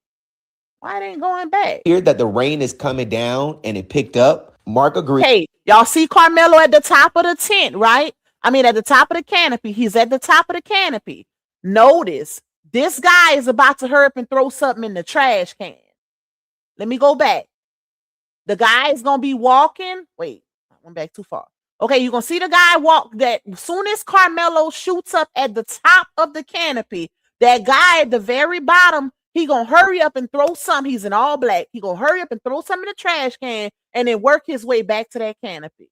Why it ain't going back? here that the rain is coming down and it picked up. Mark agreed. Hey, y'all see Carmelo at the top of the tent, right? I mean, at the top of the canopy. He's at the top of the canopy. Notice, this guy is about to hurry up and throw something in the trash can. Let me go back. The guy is going to be walking. Wait, I went back too far. Okay, you're going to see the guy walk that as soon as Carmelo shoots up at the top of the canopy, that guy at the very bottom, he going to hurry up and throw some. He's in all black. He going to hurry up and throw some in the trash can and then work his way back to that canopy.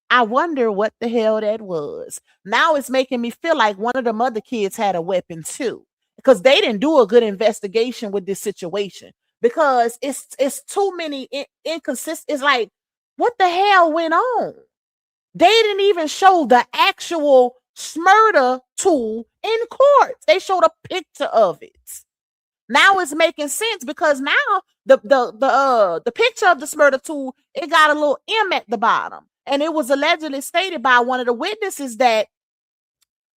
I wonder what the hell that was. Now it's making me feel like one of them other kids had a weapon too, because they didn't do a good investigation with this situation, because it's too many inconsistent. It's like, what the hell went on? They didn't even show the actual smurder tool in court. They showed a picture of it. Now it's making sense, because now the picture of the smurder tool, it got a little M at the bottom. And it was allegedly stated by one of the witnesses that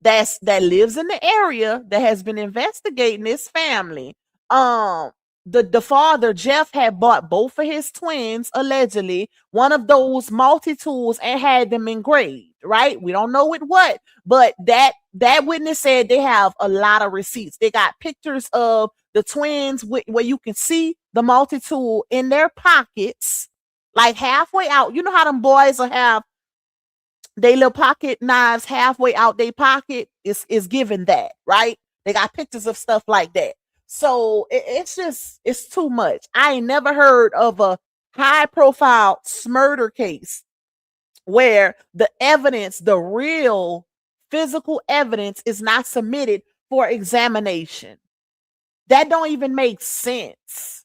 lives in the area that has been investigating this family. The father, Jeff, had bought both of his twins, allegedly, one of those multi-tools and had them engraved, right? We don't know with what, but that witness said they have a lot of receipts. They got pictures of the twins where you can see the multi-tool in their pockets, like halfway out. You know how them boys will have they little pocket knives halfway out their pocket? Is given that, right? They got pictures of stuff like that. So it's too much. I ain't never heard of a high profile murder case where the evidence, the real physical evidence, is not submitted for examination. That don't even make sense.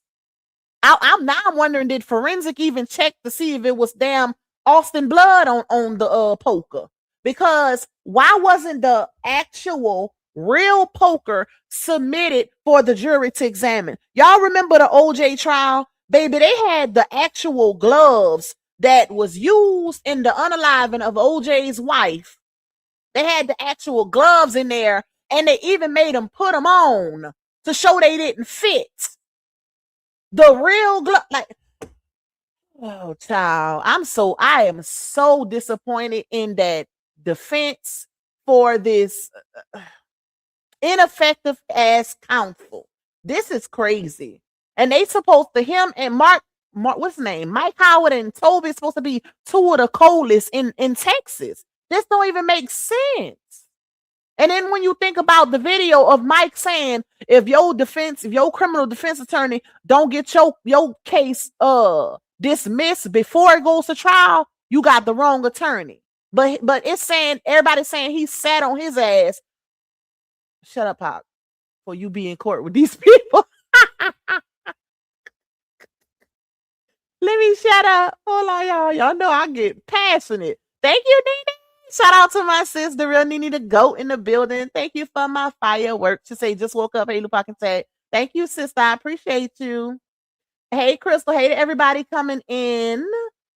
I'm wondering, did forensic even check to see if it was damn Austin blood on the poker? Because why wasn't the actual real poker submitted for the jury to examine? Y'all remember the OJ trial? Baby, they had the actual gloves that was used in the unaliving of OJ's wife. They had the actual gloves in there, and they even made them put them on to show they didn't fit. The real glove, like, oh, child, I am so disappointed in that defense for this ineffective ass counsel. This is crazy. And they supposed to, him and Mark, what's his name? Mike Howard and Toby is supposed to be two of the coldest in Texas. This don't even make sense. And then when you think about the video of Mike saying, if your criminal defense attorney don't get your case dismissed before it goes to trial, you got the wrong attorney. But it's saying, everybody's saying he sat on his ass. Shut up, Pop, for you be in court with these people. Let me shut up. Hold on, y'all. Y'all know I get passionate. Thank you, Nene. Shout out to my sis, the real Nene the goat in the building. Thank you for my fireworks. She say, just woke up. Hey, Lupac and say, thank you, sister. I appreciate you. Hey, Crystal. Hey to everybody coming in.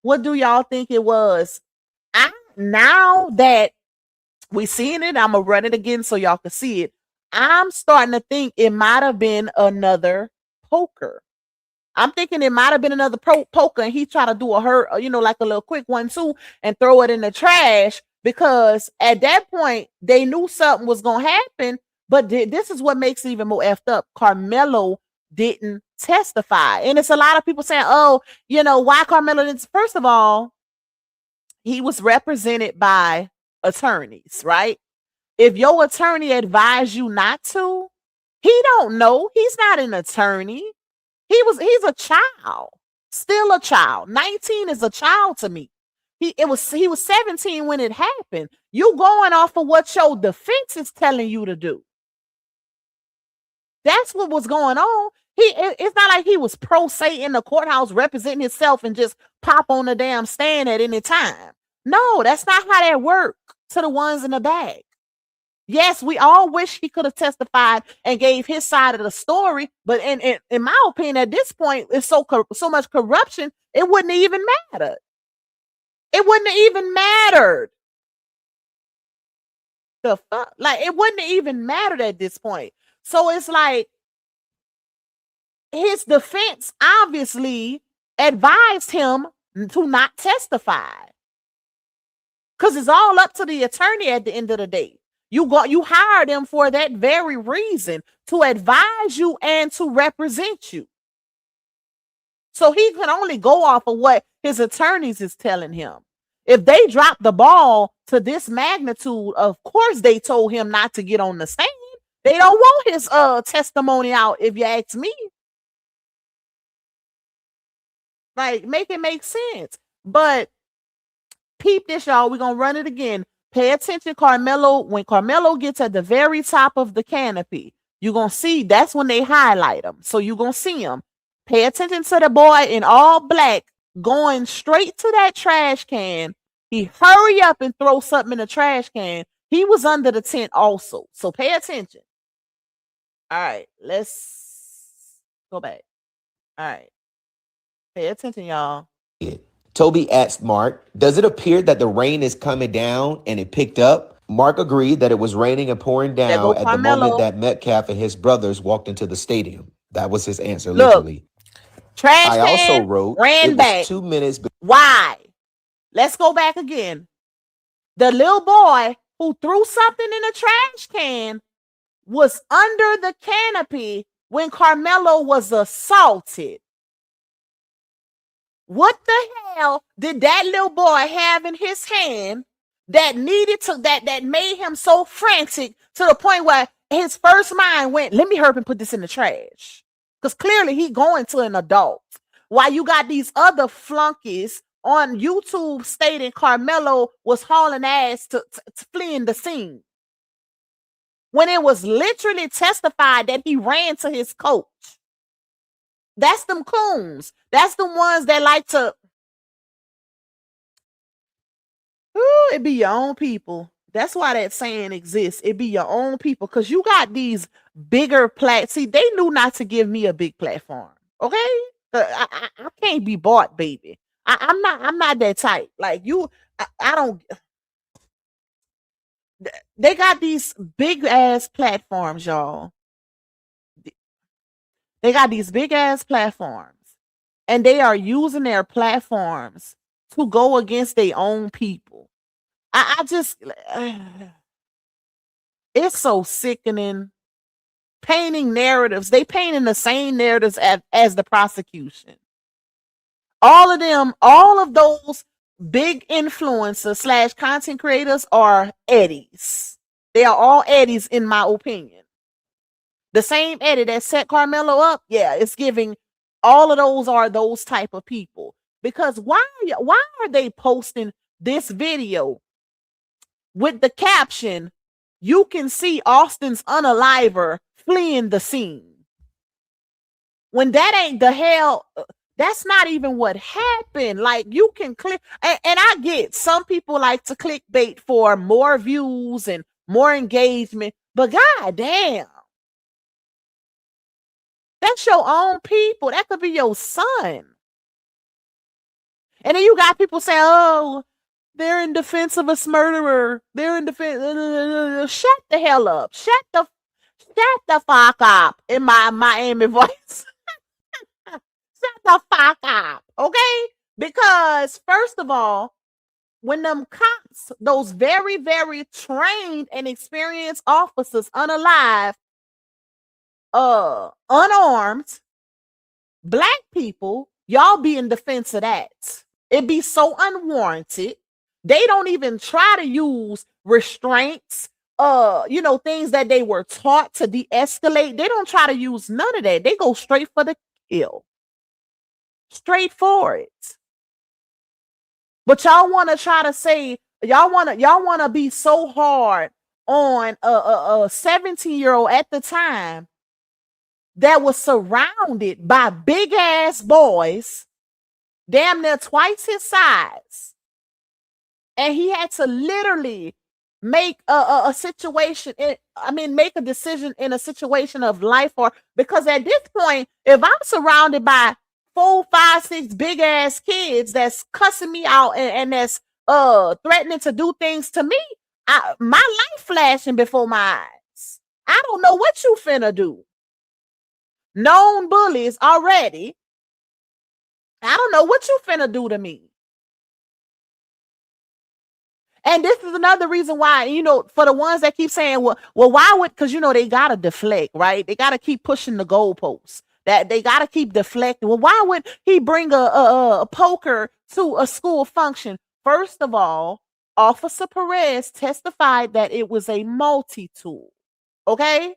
What do y'all think it was? Now that we seeing it, I'm going to run it again so y'all can see it. I'm starting to think it might have been another poker. I'm thinking it might have been another poker and he tried to do like a little quick 1-2 and throw it in the trash, because at that point they knew something was going to happen. But this is what makes it even more effed up. Carmelo didn't testify. And it's a lot of people saying, oh, why Carmelo didn't? First of all, he was represented by attorneys, right? If your attorney advised you not to, he don't know. He's not an attorney. He's a child, still a child. 19 is a child to me. He was 17 when it happened. You going off of what your defense is telling you to do. That's what was going on. It's not like he was pro se in the courthouse representing himself and just pop on the damn stand at any time. No, that's not how that worked to the ones in the back. Yes, we all wish he could have testified and gave his side of the story, but in my opinion, at this point, it's so much corruption, it wouldn't even matter. It wouldn't have even mattered. The fuck, like it wouldn't have even mattered at this point. So it's like his defense obviously advised him to not testify, because it's all up to the attorney at the end of the day. You hired him for that very reason, to advise you and to represent you. So he can only go off of what his attorneys is telling him. If they drop the ball to this magnitude, of course they told him not to get on the stand. They don't want his testimony out, if you ask me. Like, make it make sense. But peep this, y'all. We're going to run it again. Pay attention, Carmelo. When Carmelo gets at the very top of the canopy, you're going to see that's when they highlight him. So you're going to see him. Pay attention to the boy in all black going straight to that trash can. He hurry up and throw something in the trash can. He was under the tent also. So pay attention. All right, let's go back. All right. Pay attention, y'all. Toby asked Mark, does it appear that the rain is coming down and it picked up? Mark agreed that it was raining and pouring down at the moment that Metcalf and his brothers walked into the stadium. That was his answer, literally. Trash can also wrote, ran back. 2 minutes. Why? Let's go back again. The little boy who threw something in the trash can was under the canopy when Carmelo was assaulted. What the hell did that little boy have in his hand that that made him so frantic to the point where his first mind went, let me hurry up and put this in the trash? Because clearly he going to an adult. While you got these other flunkies on YouTube stating Carmelo was hauling ass to fleeing the scene, when it was literally testified that he ran to his coach. That's them coons. That's the ones that like to. Ooh, it be your own people. That's why that saying exists. It be your own people, because you got these bigger See, they knew not to give me a big platform. Okay, I can't be bought, baby. I'm not that type. Like you, I don't. They got these big ass platforms, y'all. They got these big ass platforms, and they are using their platforms to go against their own people. I just, it's so sickening. Painting narratives. They painting the same narratives as the prosecution. All of them, all of those big influencers / content creators are Eddies. They are all Eddies, in my opinion. The same Eddie that set Carmelo up, yeah, it's giving. All of those are those type of people. Because why are they posting this video with the caption, you can see Austin's unaliver fleeing the scene? When that ain't the hell, That's not even what happened. Like, you can click, and I get some people like to clickbait for more views and more engagement, but god damn, that's your own people. That could be your son. And then you got people saying, oh, they're in defense of a murderer. They're in defense. Shut the hell up. Shut the fuck up in my Miami voice. Shut the fuck up. Okay? Because first of all, when them cops, those very, very trained and experienced officers, unalive, unarmed, black people, y'all be in defense of that. It be so unwarranted. They don't even try to use restraints, things that they were taught to de-escalate. They don't try to use none of that. They go straight for the kill. Straight for it. But y'all want to try to say, y'all want to be so hard on a 17-year-old at the time that was surrounded by big ass boys, damn near twice his size. And he had to literally make a situation, make a decision in a situation of life, or because at this point, if I'm surrounded by 4, 5, 6 big ass kids that's cussing me out and that's threatening to do things to me, my life flashing before my eyes. I don't know what you finna do. Known bullies already. I don't know what you finna do to me. And this is another reason why, for the ones that keep saying, well, why would, because, they got to deflect, right? They got to keep pushing the goalposts. That they got to keep deflecting. Well, why would he bring a poker to a school function? First of all, Officer Perez testified that it was a multi-tool. Okay?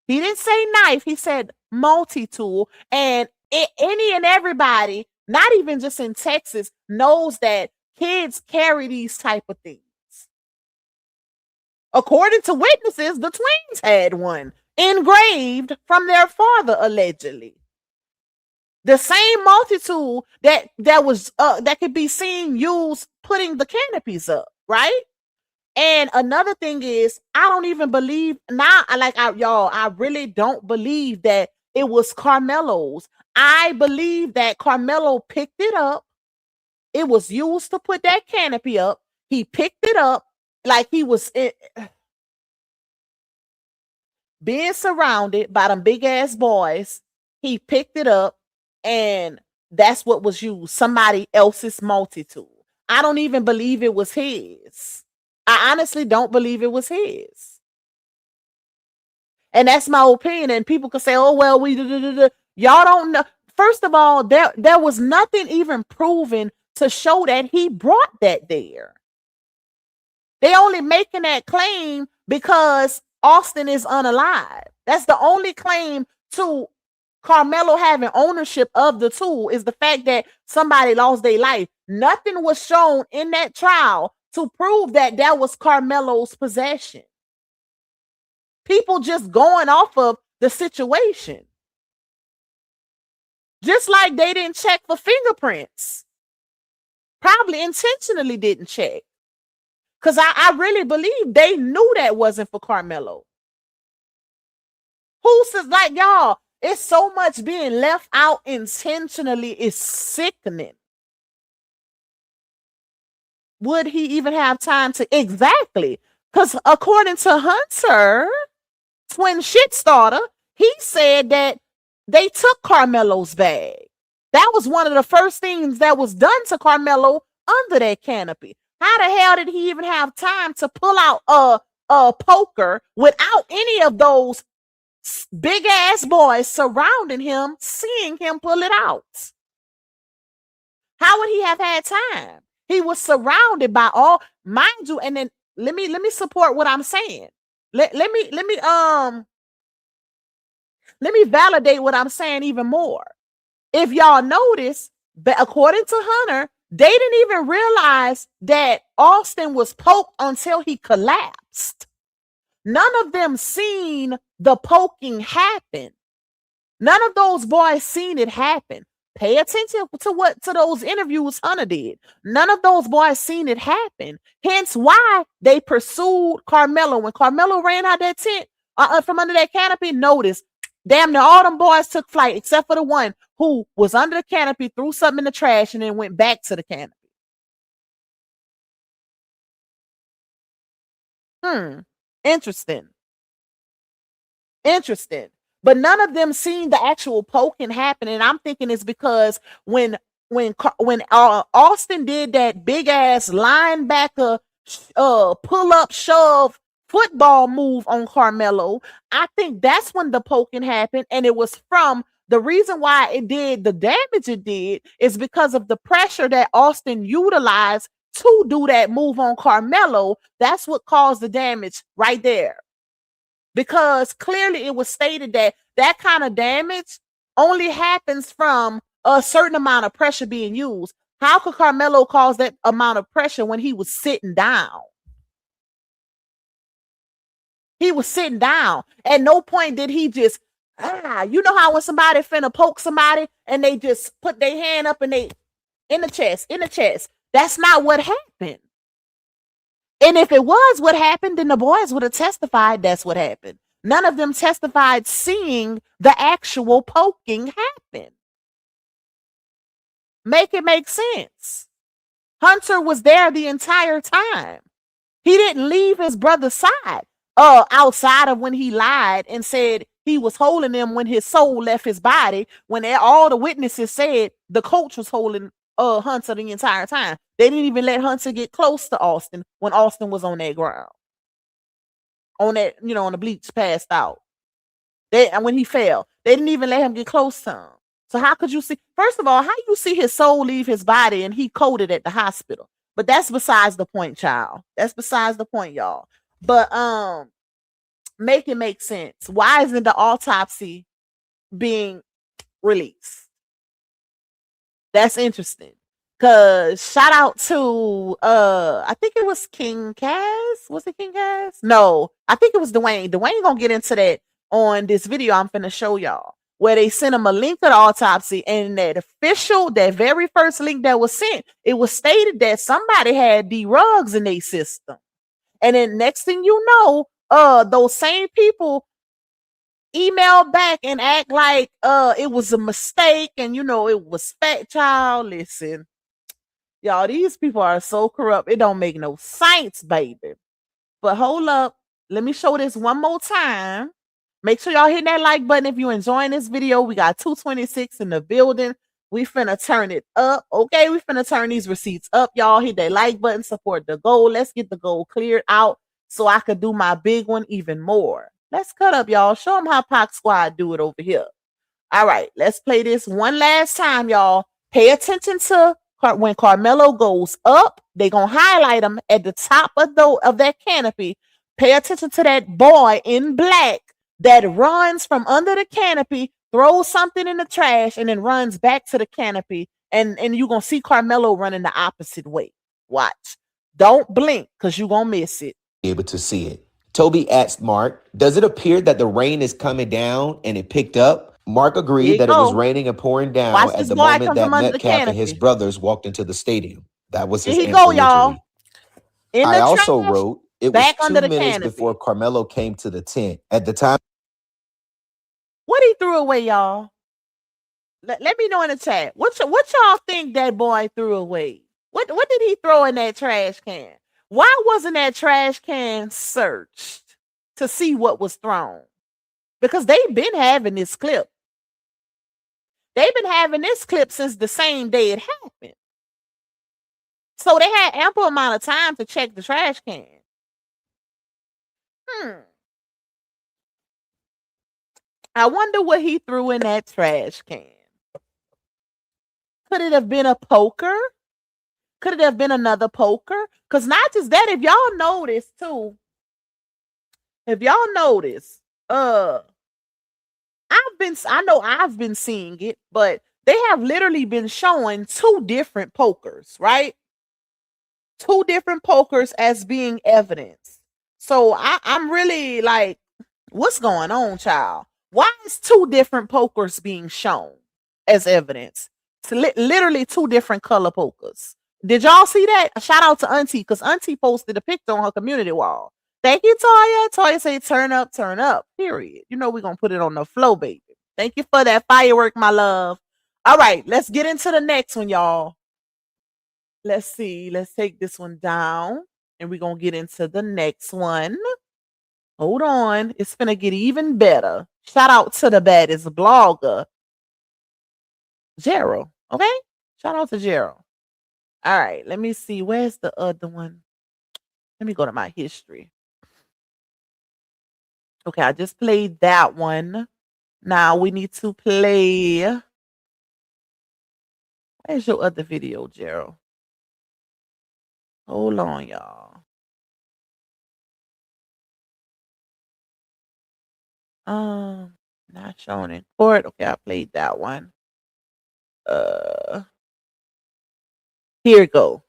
He didn't say knife. He said multi-tool. And any and everybody, not even just in Texas, knows that kids carry these type of things. According to witnesses, the twins had one engraved from their father, allegedly. The same multi-tool that was that could be seen used putting the canopies up, right? And another thing is, I don't even believe now. I really don't believe that it was Carmelo's. I believe that Carmelo picked it up. It was used to put that canopy up. He picked it up like he was being surrounded by them big ass boys. He picked it up, and that's what was used. Somebody else's multi-tool. I don't even believe it was his. I honestly don't believe it was his. And that's my opinion. And people can say, oh, well, y'all don't know. First of all, there was nothing even proven to show that he brought that there. They only making that claim because Austin is unalive. That's the only claim to Carmelo having ownership of the tool, is the fact that somebody lost their life. Nothing was shown in that trial to prove that that was Carmelo's possession. People just going off of the situation. Just like they didn't check for fingerprints. Probably intentionally didn't check. Because I really believe they knew that wasn't for Carmelo. Who says, like, y'all, it's so much being left out intentionally is sickening. Would he even have time to? Exactly. Because according to Hunter, twin shit starter, he said that they took Carmelo's bag. That was one of the first things that was done to Carmelo under that canopy. How the hell did he even have time to pull out a poker without any of those big ass boys surrounding him, seeing him pull it out? How would he have had time? He was surrounded by all, mind you, and then let me support what I'm saying. Let me validate what I'm saying even more. If y'all notice, but according to Hunter, they didn't even realize that Austin was poked until he collapsed. None of them seen the poking happen. None of those boys seen it happen. Pay attention to those interviews Hunter did. None of those boys seen it happen. Hence why they pursued Carmelo. When Carmelo ran out that tent from under that canopy, notice damn near all them boys took flight except for the one who was under the canopy, threw something in the trash, and then went back to the canopy. Interesting. Interesting. But none of them seen the actual poking happen, and I'm thinking it's because when Austin did that big ass linebacker pull up shove football move on Carmelo, I think that's when the poking happened, and it was from the reason why it did the damage it did is because of the pressure that Austin utilized to do that move on Carmelo. That's what caused the damage right there. Because clearly it was stated that that kind of damage only happens from a certain amount of pressure being used. How could Carmelo cause that amount of pressure when he was sitting down? He was sitting down. At no point did he just, you know how when somebody finna poke somebody and they just put their hand up and they, in the chest. That's not what happened. And if it was what happened, then the boys would have testified that's what happened. None of them testified seeing the actual poking happen. Make it make sense. Hunter was there the entire time. He didn't leave his brother's side. Outside of when he lied and said he was holding him when his soul left his body, when all the witnesses said the coach was holding Hunter the entire time. They didn't even let Hunter get close to Austin when Austin was on that ground. On that, on the bleach, passed out. When he fell, they didn't even let him get close to him. So how could you see? First of all, how you see his soul leave his body and he coded at the hospital? But that's besides the point, child. That's besides the point, y'all. But make it make sense. Why isn't the autopsy being released? That's interesting. Cause shout out to I think it was King Kaz. Was it King Kaz? No, I think it was Dwayne. Dwayne gonna get into that on this video I'm finna show y'all, where they sent him a link to the autopsy, and that very first link that was sent, it was stated that somebody had the rugs in their system. And then next thing you know, those same people email back and act like it was a mistake and it was fat. Child, listen, y'all, these people are so corrupt, it don't make no sense, baby. But hold up, let me show this one more time. Make sure y'all hit that like button if you're enjoying this video. We got 226 in the building. We finna turn it up. Okay, we finna turn these receipts up. Y'all hit that like button, support the goal. Let's get the goal cleared out so I could do my big one even more. Let's cut up, y'all. Show them how Pac Squad do it over here. All right, let's play this one last time, y'all. Pay attention to when Carmelo goes up. They gonna highlight him at the top of that canopy. Pay attention to that boy in black that runs from under the canopy, throws something in the trash, and then runs back to the canopy. And you're gonna see Carmelo running the opposite way. Watch. Don't blink, because you're gonna miss it. Able to see it. Toby asked Mark, does it appear that the rain is coming down and it picked up? Mark agreed that it was raining and pouring down at the moment that Metcalf and his brothers walked into the stadium. That was his answer, y'all. I also wrote, it was 2 minutes before Carmelo came to the tent. At the time. What he threw away, y'all? Let me know in the chat. What y'all think that boy threw away? What did he throw in that trash can? Why wasn't that trash can searched to see what was thrown? Because they've been having this clip. They've been having this clip since the same day it happened. So they had ample amount of time to check the trash can. I wonder what he threw in that trash can. Could it have been a poker? Could it have been another poker? Because not just that, if y'all notice too, I know I've been seeing it, but they have literally been showing 2 different pokers, right? 2 different pokers as being evidence. So I'm really like, what's going on, child? Why is 2 different pokers being shown as evidence? It's literally 2 different color polkas. Did y'all see that? A shout out to Auntie, because Auntie posted a picture on her community wall. Thank you, Toya. Toya say turn up, period. You know we're going to put it on the flow, baby. Thank you for that firework, my love. All right, let's get into the next one, y'all. Let's see. Let's take this one down, and we're going to get into the next one. Hold on. It's going to get even better. Shout out to the baddest blogger, Gerald. Okay? Shout out to Gerald. All right. Let me see. Where's the other one? Let me go to my history. Okay. I just played that one. Now we need to play. Where's your other video, Gerald? Hold on, y'all. Not shown in court. Okay, I played that one. Here it go.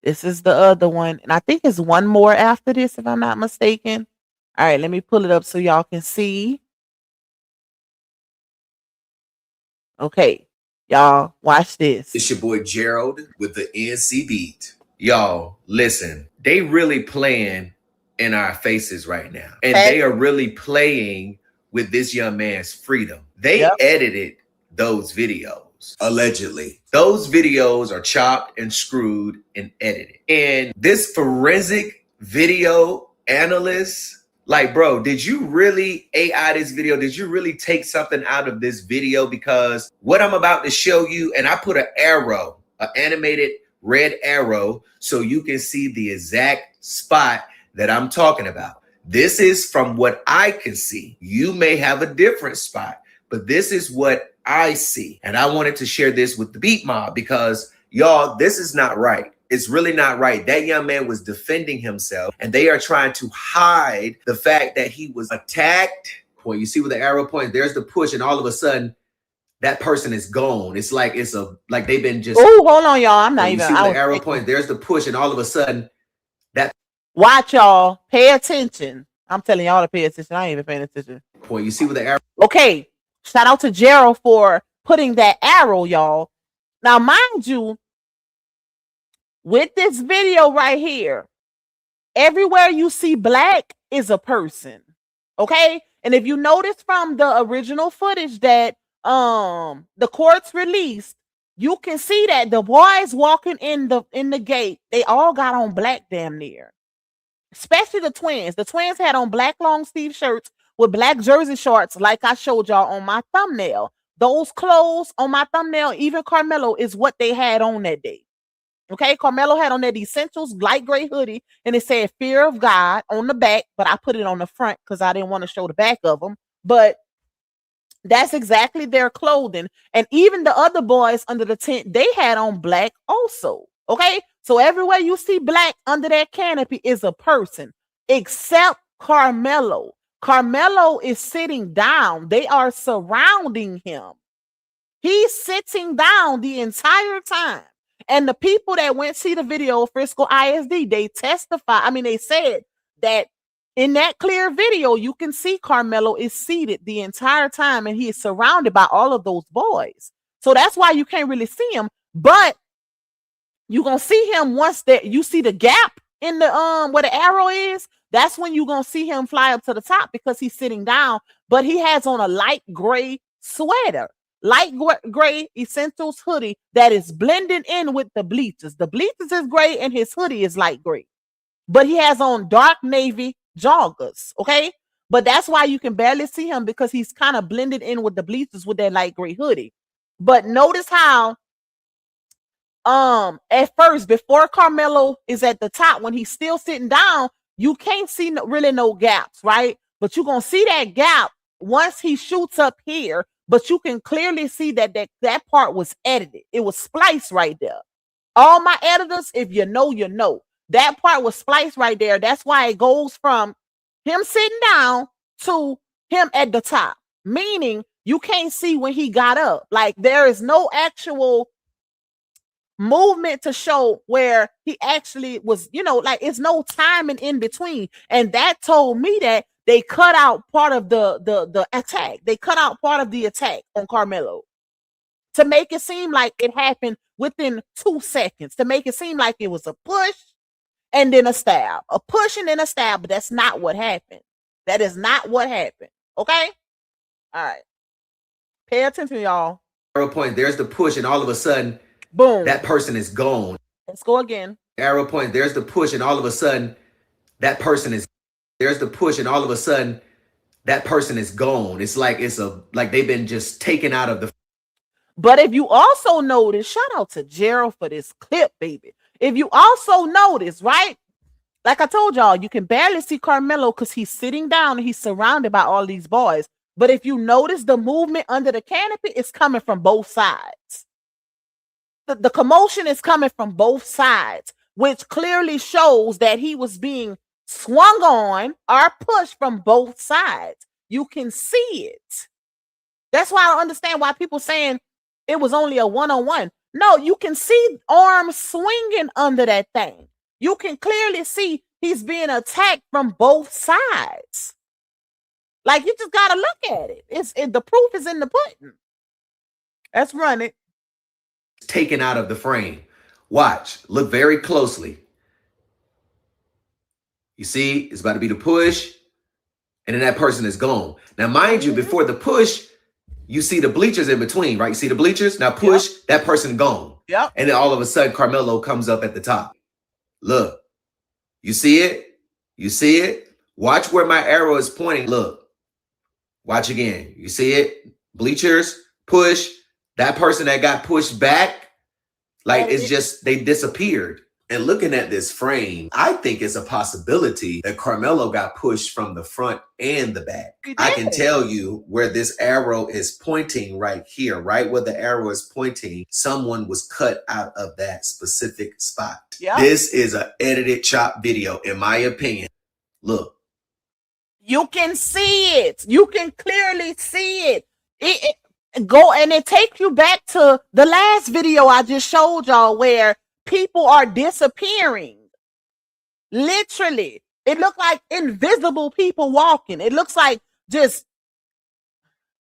This is the other one, and I think it's one more after this, if I'm not mistaken. All right, let me pull it up so y'all can see. Okay, y'all, watch this. It's your boy Gerald with the NC Beat. Y'all, listen, they really playing in our faces right now. And they are really playing with this young man's freedom. They edited those videos, allegedly. Those videos are chopped and screwed and edited. And this forensic video analyst, like, bro, did you really AI this video? Did you really take something out of this video? Because what I'm about to show you, and I put an arrow, an animated red arrow, so you can see the exact spot that I'm talking about. This is from what I can see. You may have a different spot, but this is what I see. And I wanted to share this with the Beat Mob because, y'all, this is not right. It's really not right. That young man was defending himself, and they are trying to hide the fact that he was attacked. Boy, you see where the arrow points, there's the push, and all of a sudden, that person is gone. It's like like they've been just. Oh, hold on, y'all. I'm not even. You see where the arrow points, there's the push, and all of a sudden, that. Watch, y'all. Pay attention. I'm telling y'all to pay attention. I ain't even paying attention. Boy, you see where the arrow. Okay. Shout out to Gerald for putting that arrow, y'all. Now, mind you, with this video right here, everywhere you see black is a person. Okay? And if you notice from the original footage that the courts released, you can see that the boys walking in the gate, they all got on black damn near. Especially the twins. The twins had on black long sleeve shirts with black jersey shorts, like I showed y'all on my thumbnail. Those clothes on my thumbnail, even Carmelo, is what they had on that day. Okay, Carmelo had on that Essentials light gray hoodie, and it said Fear of God on the back, but I put it on the front because I didn't want to show the back of them. But that's exactly their clothing. And even the other boys under the tent, they had on black also. Okay, so everywhere you see black under that canopy is a person, except Carmelo. Carmelo is sitting down. They are surrounding him. He's sitting down the entire time. And the people that went see the video of Frisco ISD, they they said that in that clear video, you can see Carmelo is seated the entire time, and he is surrounded by all of those boys. So that's why you can't really see him. But you're going to see him once that you see the gap in the where the arrow is. That's when you're going to see him fly up to the top because he's sitting down. But he has on a light gray sweater. Light gray Essentials hoodie that is blending in with the bleachers. The bleachers is gray and his hoodie is light gray. But he has on dark navy joggers, okay? But that's why you can barely see him because he's kind of blended in with the bleachers with that light gray hoodie. But notice how at first, before Carmelo is at the top, when he's still sitting down, you can't see really no gaps, right? But you're going to see that gap once he shoots up here. But you can clearly see that part was edited. It was spliced right there. All my editors, if you know, you know. That part was spliced right there. That's why it goes from him sitting down to him at the top. Meaning you can't see when he got up. Like there is no actual movement to show where he actually was, like it's no timing in between. And that told me that they cut out part of the attack. They cut out part of the attack on Carmelo. to make it seem like it happened within 2 seconds, to make it seem like it was a push and then a stab, a push and then a stab, but that's not what happened. That is not what happened. Okay? All right. Pay attention, y'all. Arrow point, there's the push, and all of a sudden, boom, that person is gone. Let's go again. Arrow point, there's the push, and all of a sudden, that person is, there's the push, and all of a sudden, that person is gone. It's like they've been just taken out of the. But if you also notice, shout out to Gerald for this clip, baby. If you also notice, right? Like I told y'all, you can barely see Carmelo because he's sitting down and he's surrounded by all these boys. But if you notice the movement under the canopy, it's coming from both sides. The commotion is coming from both sides, which clearly shows that he was being swung on or pushed from both sides. You can see it. That's why I don't understand why people saying it was only a one-on-one. No, you can see arms swinging under that thing. You can clearly see he's being attacked from both sides. Like, you just gotta look at it. The proof is in the pudding. Let's run it. Taken out of the frame. Watch. Look very closely. You see, it's about to be the push, and then that person is gone. Now, mind you, before the push, you see the bleachers in between, right? You see the bleachers? Now push, that person gone. Yep. And then all of a sudden, Carmelo comes up at the top. Look. You see it? You see it? Watch where my arrow is pointing. Look. Watch again. You see it? Bleachers, push. That person that got pushed back, like it's just, they disappeared. And looking at this frame, I think it's a possibility that Carmelo got pushed from the front and the back. I can tell you where this arrow is pointing right here, right where the arrow is pointing, someone was cut out of that specific spot. Yep. This is an edited chop video, in my opinion. Look. You can see it. You can clearly see it. It takes you back to the last video I just showed y'all where people are disappearing. Literally. It looked like invisible people walking. It looks like just,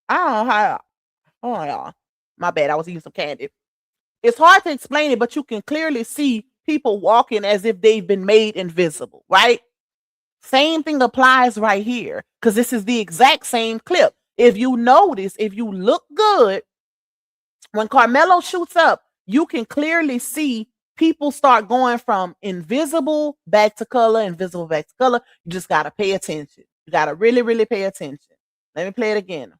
I don't know how. Oh, y'all. My bad. I was eating some candy. It's hard to explain it, but you can clearly see people walking as if they've been made invisible, right? Same thing applies right here because this is the exact same clip. If you notice, if you look good, when Carmelo shoots up, you can clearly see people start going from invisible back to color, invisible back to color. You just got to pay attention. You got to really, really pay attention. Let me play it again.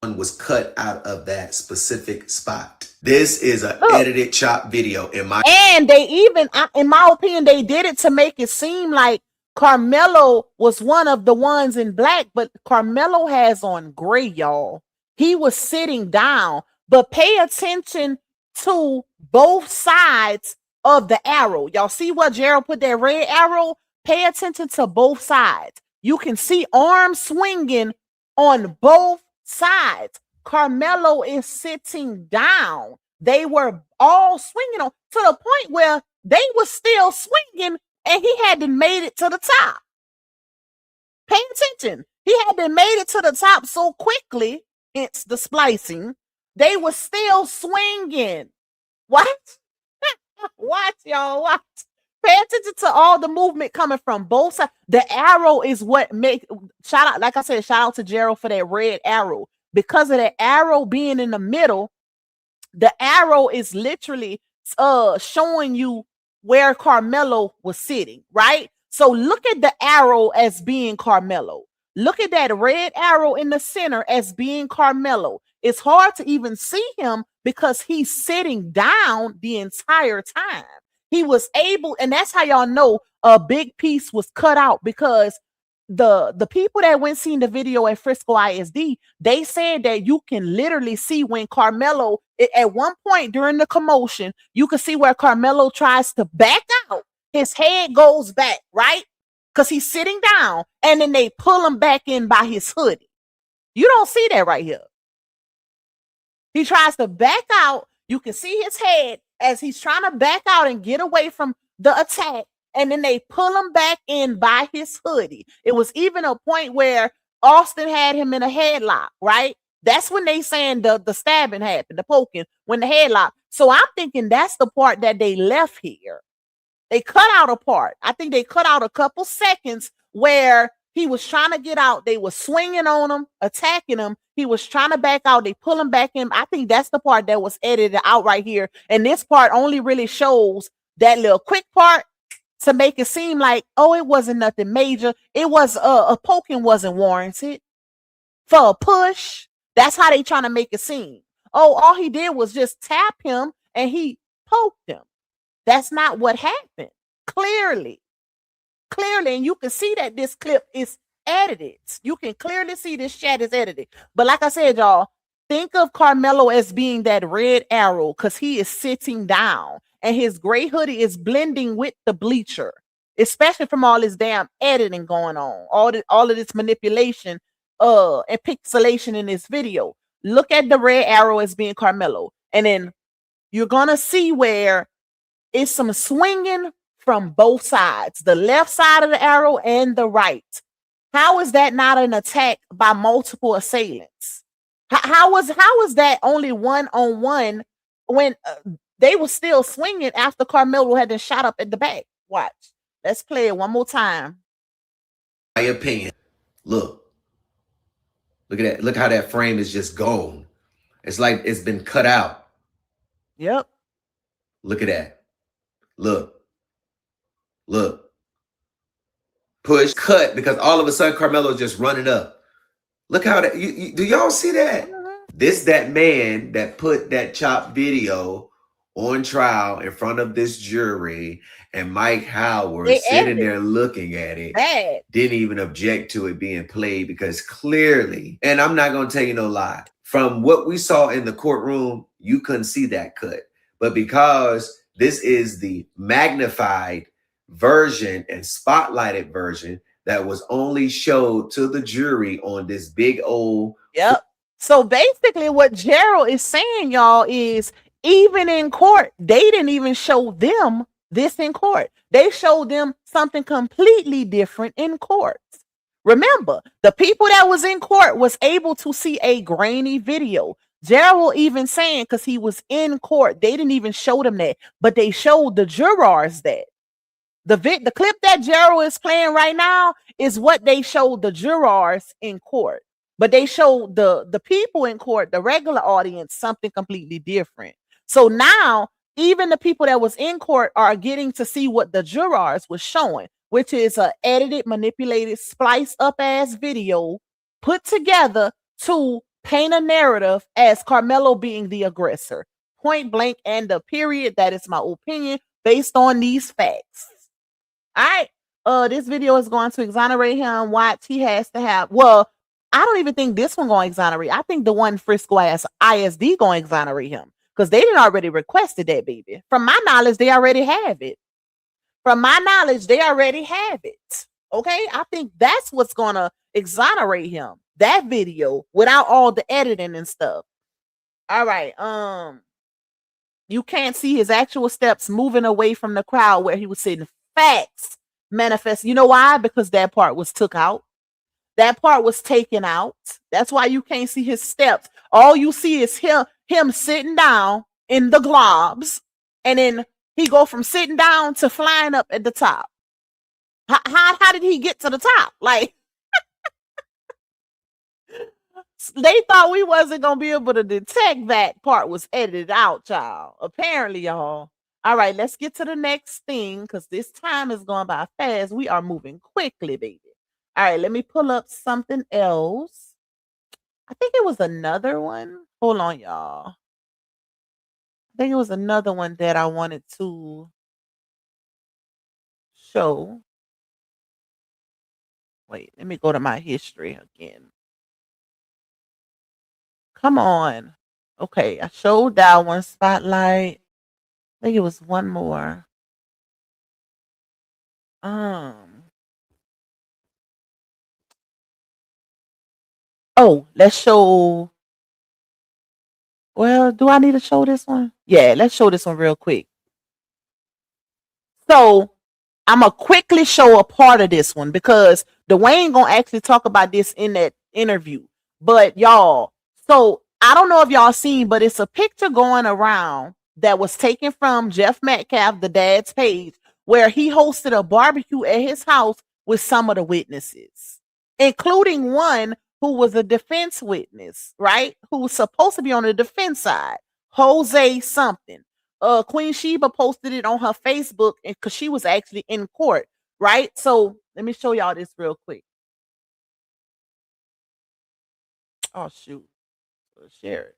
One was cut out of that specific spot. This is an edited chop video and they even, in my opinion, they did it to make it seem like Carmelo was one of the ones in black, but Carmelo has on gray, y'all. He was sitting down, but pay attention to both sides of the arrow. Y'all see what Gerald put that red arrow? Pay attention to both sides. You can see arms swinging on both sides. Carmelo is sitting down. They were all swinging on to the point where they were still swinging and he hadn't made it to the top. Pay attention. He hadn't made it to the top so quickly. It's the splicing. They were still swinging. What? Watch, y'all. Watch. Pay attention to all the movement coming from both sides. The arrow is what make, shout out, like I said, shout out to Gerald for that red arrow. Because of the arrow being in the middle, the arrow is literally showing you where Carmelo was sitting, right? So look at the arrow as being Carmelo. Look at that red arrow in the center as being Carmelo. It's hard to even see him because he's sitting down the entire time. He was able, and that's how y'all know a big piece was cut out, because the people that went seen the video at Frisco ISD, they said that you can literally see when Carmelo, at one point during the commotion, you can see where Carmelo tries to back out. His head goes back, right? Because he's sitting down, and then they pull him back in by his hoodie. You don't see that right here. He tries to back out. You can see his head as he's trying to back out and get away from the attack. And then they pull him back in by his hoodie. It was even a point where Austin had him in a headlock, right? That's when they saying the stabbing happened, the poking, when the headlock. So I'm thinking that's the part that they left here. They cut out a part. I think they cut out a couple seconds where he was trying to get out. They were swinging on him, attacking him. He was trying to back out. They pull him back in. I think that's the part that was edited out right here. And this part only really shows that little quick part to make it seem like, oh, it wasn't nothing major. It was a poking wasn't warranted for a push. That's how they trying to make it seem. Oh, all he did was just tap him and he poked him. That's not what happened. Clearly. And you can see that this clip is edited. You can clearly see this chat is edited. But like I said, y'all, think of Carmelo as being that red arrow because he is sitting down and his gray hoodie is blending with the bleacher, especially from all this damn editing going on, all of this manipulation and pixelation in this video. Look at the red arrow as being Carmelo. And then you're going to see where it's some swinging from both sides, the left side of the arrow and the right. How is that not an attack by multiple assailants? How is that only one-on-one when they were still swinging after Carmelo had been shot up at the back? Watch. Let's play it one more time. My opinion. Look at that. Look how that frame is just gone. It's like it's been cut out. Yep. Look at that. Look. Push, cut, because all of a sudden Carmelo's just running up. Look how that, do y'all see that? That man that put that chopped video on trial in front of this jury and Mike Howard sitting there looking at it, didn't even object to it being played because clearly, and I'm not going to tell you no lie, from what we saw in the courtroom, you couldn't see that cut. But because this is the magnified version and spotlighted version that was only showed to the jury on this big old. Yep. So basically what Gerald is saying, y'all, is even in court, they didn't even show them this in court. They showed them something completely different in court. Remember, the people that was in court was able to see a grainy video. Gerald even saying, because he was in court, they didn't even show them that, but they showed the jurors that. The clip that Gerald is playing right now is what they showed the jurors in court. But they showed the people in court, the regular audience, something completely different. So now, even the people that was in court are getting to see what the jurors was showing, which is a edited, manipulated, spliced up ass video put together to paint a narrative as Carmelo being the aggressor. Point blank and the period. That is my opinion based on these facts. All right. This video is going to exonerate him. Watch. He has to have. Well, I don't even think this one going to exonerate. I think the one Frisco ISD going to exonerate him because they didn't already requested that, baby. From my knowledge, they already have it. Okay. I think that's what's going to exonerate him. That video without all the editing and stuff. All right. You can't see his actual steps moving away from the crowd where he was sitting. Facts manifest. You know why? Because that part was took out. That part was taken out. That's why you can't see his steps. All you see is him sitting down in the globs, and then he go from sitting down to flying up at the top. How did he get to the top? Like they thought we wasn't gonna be able to detect that part was edited out, y'all. Apparently, y'all. All right, let's get to the next thing because this time is going by fast. We are moving quickly, baby. All right, let me pull up something else. I think it was another one. Hold on, y'all. I think it was another one that I wanted to show. Wait, let me go to my history again. Come on. Okay, I showed that one spotlight. I think it was one more. Oh, let's show. Well, do I need to show this one? Yeah, let's show this one real quick. So I'm gonna quickly show a part of this one because Dwayne gonna actually talk about this in that interview. But y'all, So I don't know if y'all seen, but it's a picture going around that was taken from Jeff Metcalf, the dad's page, where he hosted a barbecue at his house with some of the witnesses, including one who was a defense witness, right? Who was supposed to be on the defense side, Jose something. Queen Sheba posted it on her Facebook because she was actually in court, right? So let me show y'all this real quick. Oh shoot, share it.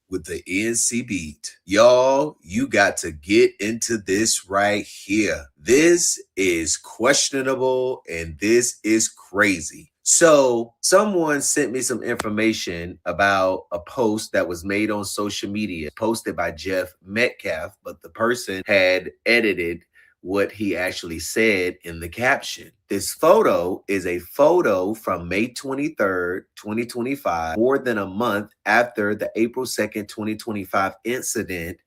With the NC beat. Y'all, you got to get into this right here. This is questionable and this is crazy. So someone sent me some information about a post that was made on social media, posted by Jeff Metcalf, but the person had edited what he actually said in the caption. This photo is a photo from May 23rd, 2025, more than a month after the April 2nd, 2025 incident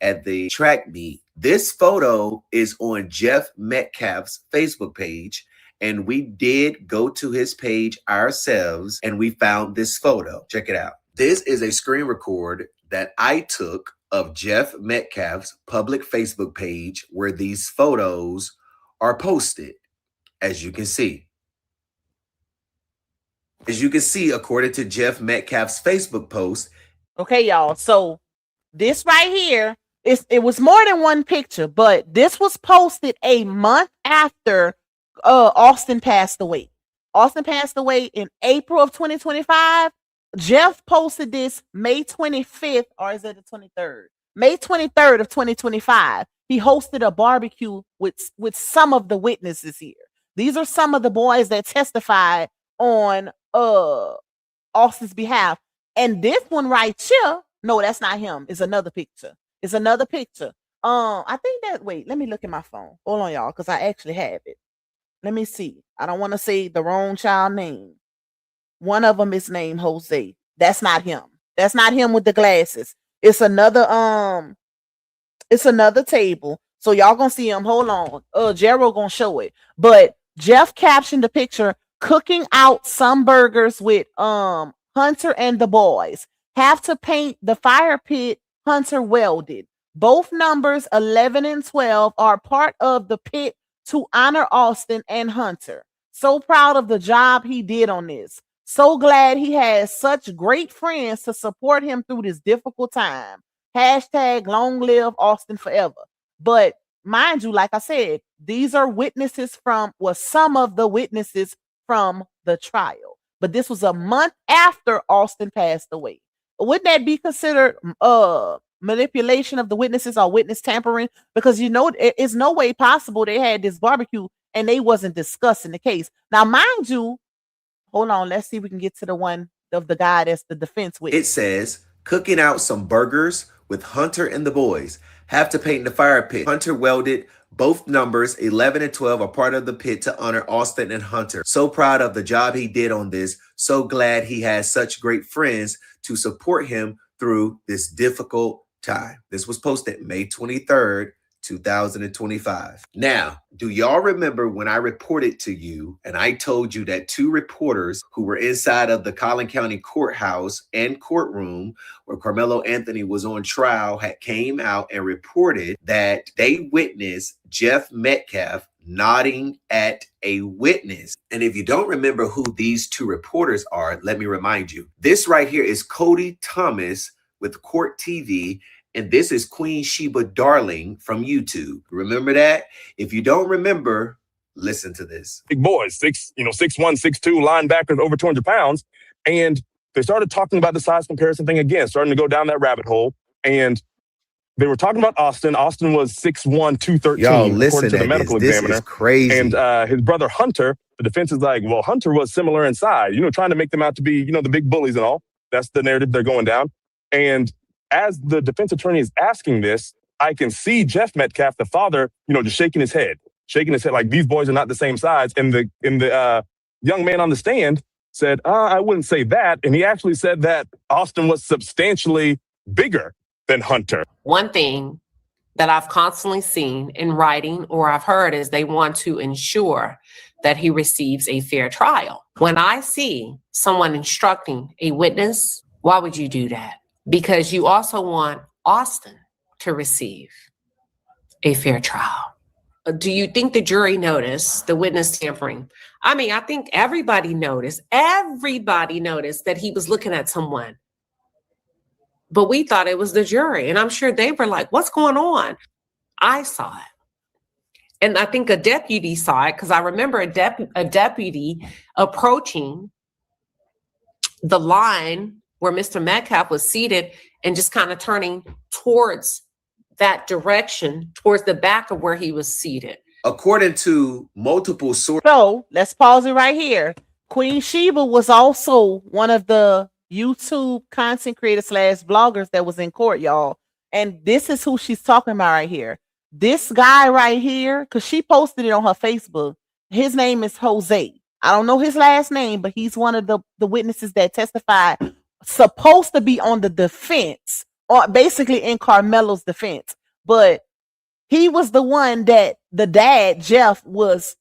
at the track meet. This photo is on Jeff Metcalf's Facebook page, and we did go to his page ourselves and we found this photo. Check it out. This is a screen record that I took of Jeff Metcalf's public Facebook page where these photos are posted, as you can see. As you can see, according to Jeff Metcalf's Facebook post. Okay, y'all. So this right here, it was more than one picture, but this was posted a month after Austin passed away. Austin passed away in April of 2025. Jeff posted this May 25th, or is it the 23rd? May 23rd of 2025. He hosted a barbecue with some of the witnesses here. These are some of the boys that testified on Austin's behalf. And this one right here, no, that's not him. It's another picture. It's another picture. I think that, wait, let me look at my phone. Hold on, y'all, because I actually have it. Let me see. I don't want to say the wrong child name. One of them is named Jose. That's not him. That's not him with the glasses. It's another table. So y'all gonna see him. Hold on. Gerald gonna show it. But Jeff captioned the picture, cooking out some burgers with Hunter and the boys. Have to paint the fire pit Hunter welded. Both numbers 11 and 12 are part of the pit to honor Austin and Hunter. So proud of the job he did on this. So glad he has such great friends to support him through this difficult time. Hashtag long live Austin forever. But mind you, like I said, these are witnesses from, well, some of the witnesses from the trial. But this was a month after Austin passed away. Wouldn't that be considered manipulation of the witnesses or witness tampering? Because, you know, it's no way possible they had this barbecue and they wasn't discussing the case. Now, mind you, hold on, let's see if we can get to the one of the guy that's the defense witness. It says, cooking out some burgers with Hunter and the boys. Have to paint the fire pit. Hunter welded. Both numbers 11 and 12 are part of the pit to honor Austin and Hunter. So proud of the job he did on this. So glad he has such great friends to support him through this difficult time. This was posted May 23rd, 2025. Now, do y'all remember when I reported to you and I told you that two reporters who were inside of the Collin County courthouse and courtroom where Carmelo Anthony was on trial had came out and reported that they witnessed Jeff Metcalf nodding at a witness? And if you don't remember who these two reporters are, let me remind you. This right here is Cody Thomas with Court TV. And this is Queen Sheba Darling from YouTube. Remember that? If you don't remember, listen to this. Big boys, 6'1", 6'2", linebackers, over 200 pounds. And they started talking about the size comparison thing again, starting to go down that rabbit hole. And they were talking about Austin. Austin was 6'1", 213, Y'all, listen according to the medical examiner. This is crazy. And his brother Hunter, the defense is like, well, Hunter was similar in size, trying to make them out to be, the big bullies and all. That's the narrative they're going down. And as the defense attorney is asking this, I can see Jeff Metcalf, the father, just shaking his head like these boys are not the same size. And the young man on the stand said, I wouldn't say that. And he actually said that Austin was substantially bigger than Hunter. One thing that I've constantly seen in writing or I've heard is they want to ensure that he receives a fair trial. When I see someone instructing a witness, why would you do that? Because you also want Austin to receive a fair trial. Do you think the jury noticed the witness tampering? I mean, I think everybody noticed that he was looking at someone. But we thought it was the jury. And I'm sure they were like, what's going on? I saw it. And I think a deputy saw it because I remember a deputy approaching the line where Mr. Metcalf was seated and just kind of turning towards that direction, towards the back of where he was seated. According to multiple sources. So let's pause it right here. Queen Sheba was also one of the YouTube content creators / bloggers that was in court, y'all. And this is who she's talking about right here. This guy right here, because she posted it on her Facebook. His name is Jose. I don't know his last name, but he's one of the witnesses that testified, supposed to be on the defense, or basically in Carmelo's defense. But he was the one that the dad, Jeff, was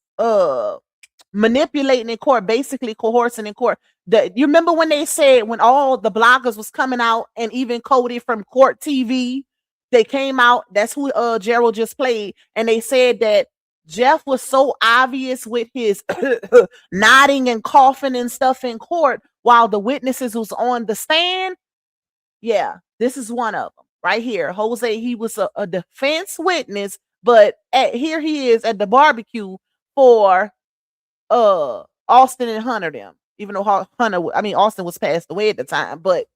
manipulating in court, basically coercing in court. You remember when they said, when all the bloggers was coming out, and even Cody from Court TV, they came out, that's who Gerald just played, and they said that Jeff was so obvious with his nodding and coughing and stuff in court while the witnesses was on the stand. Yeah, this is one of them right here. Jose, he was a defense witness, but here he is at the barbecue for Austin and Hunter them. Even though Austin was passed away at the time, but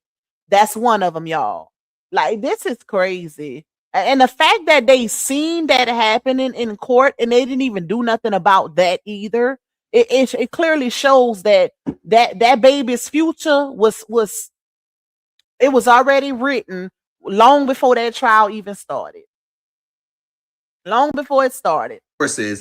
that's one of them, y'all. Like, this is crazy. And the fact that they seen that happening in court and they didn't even do nothing about that either, it clearly shows that baby's future was already written long before that trial even started. Long before it started.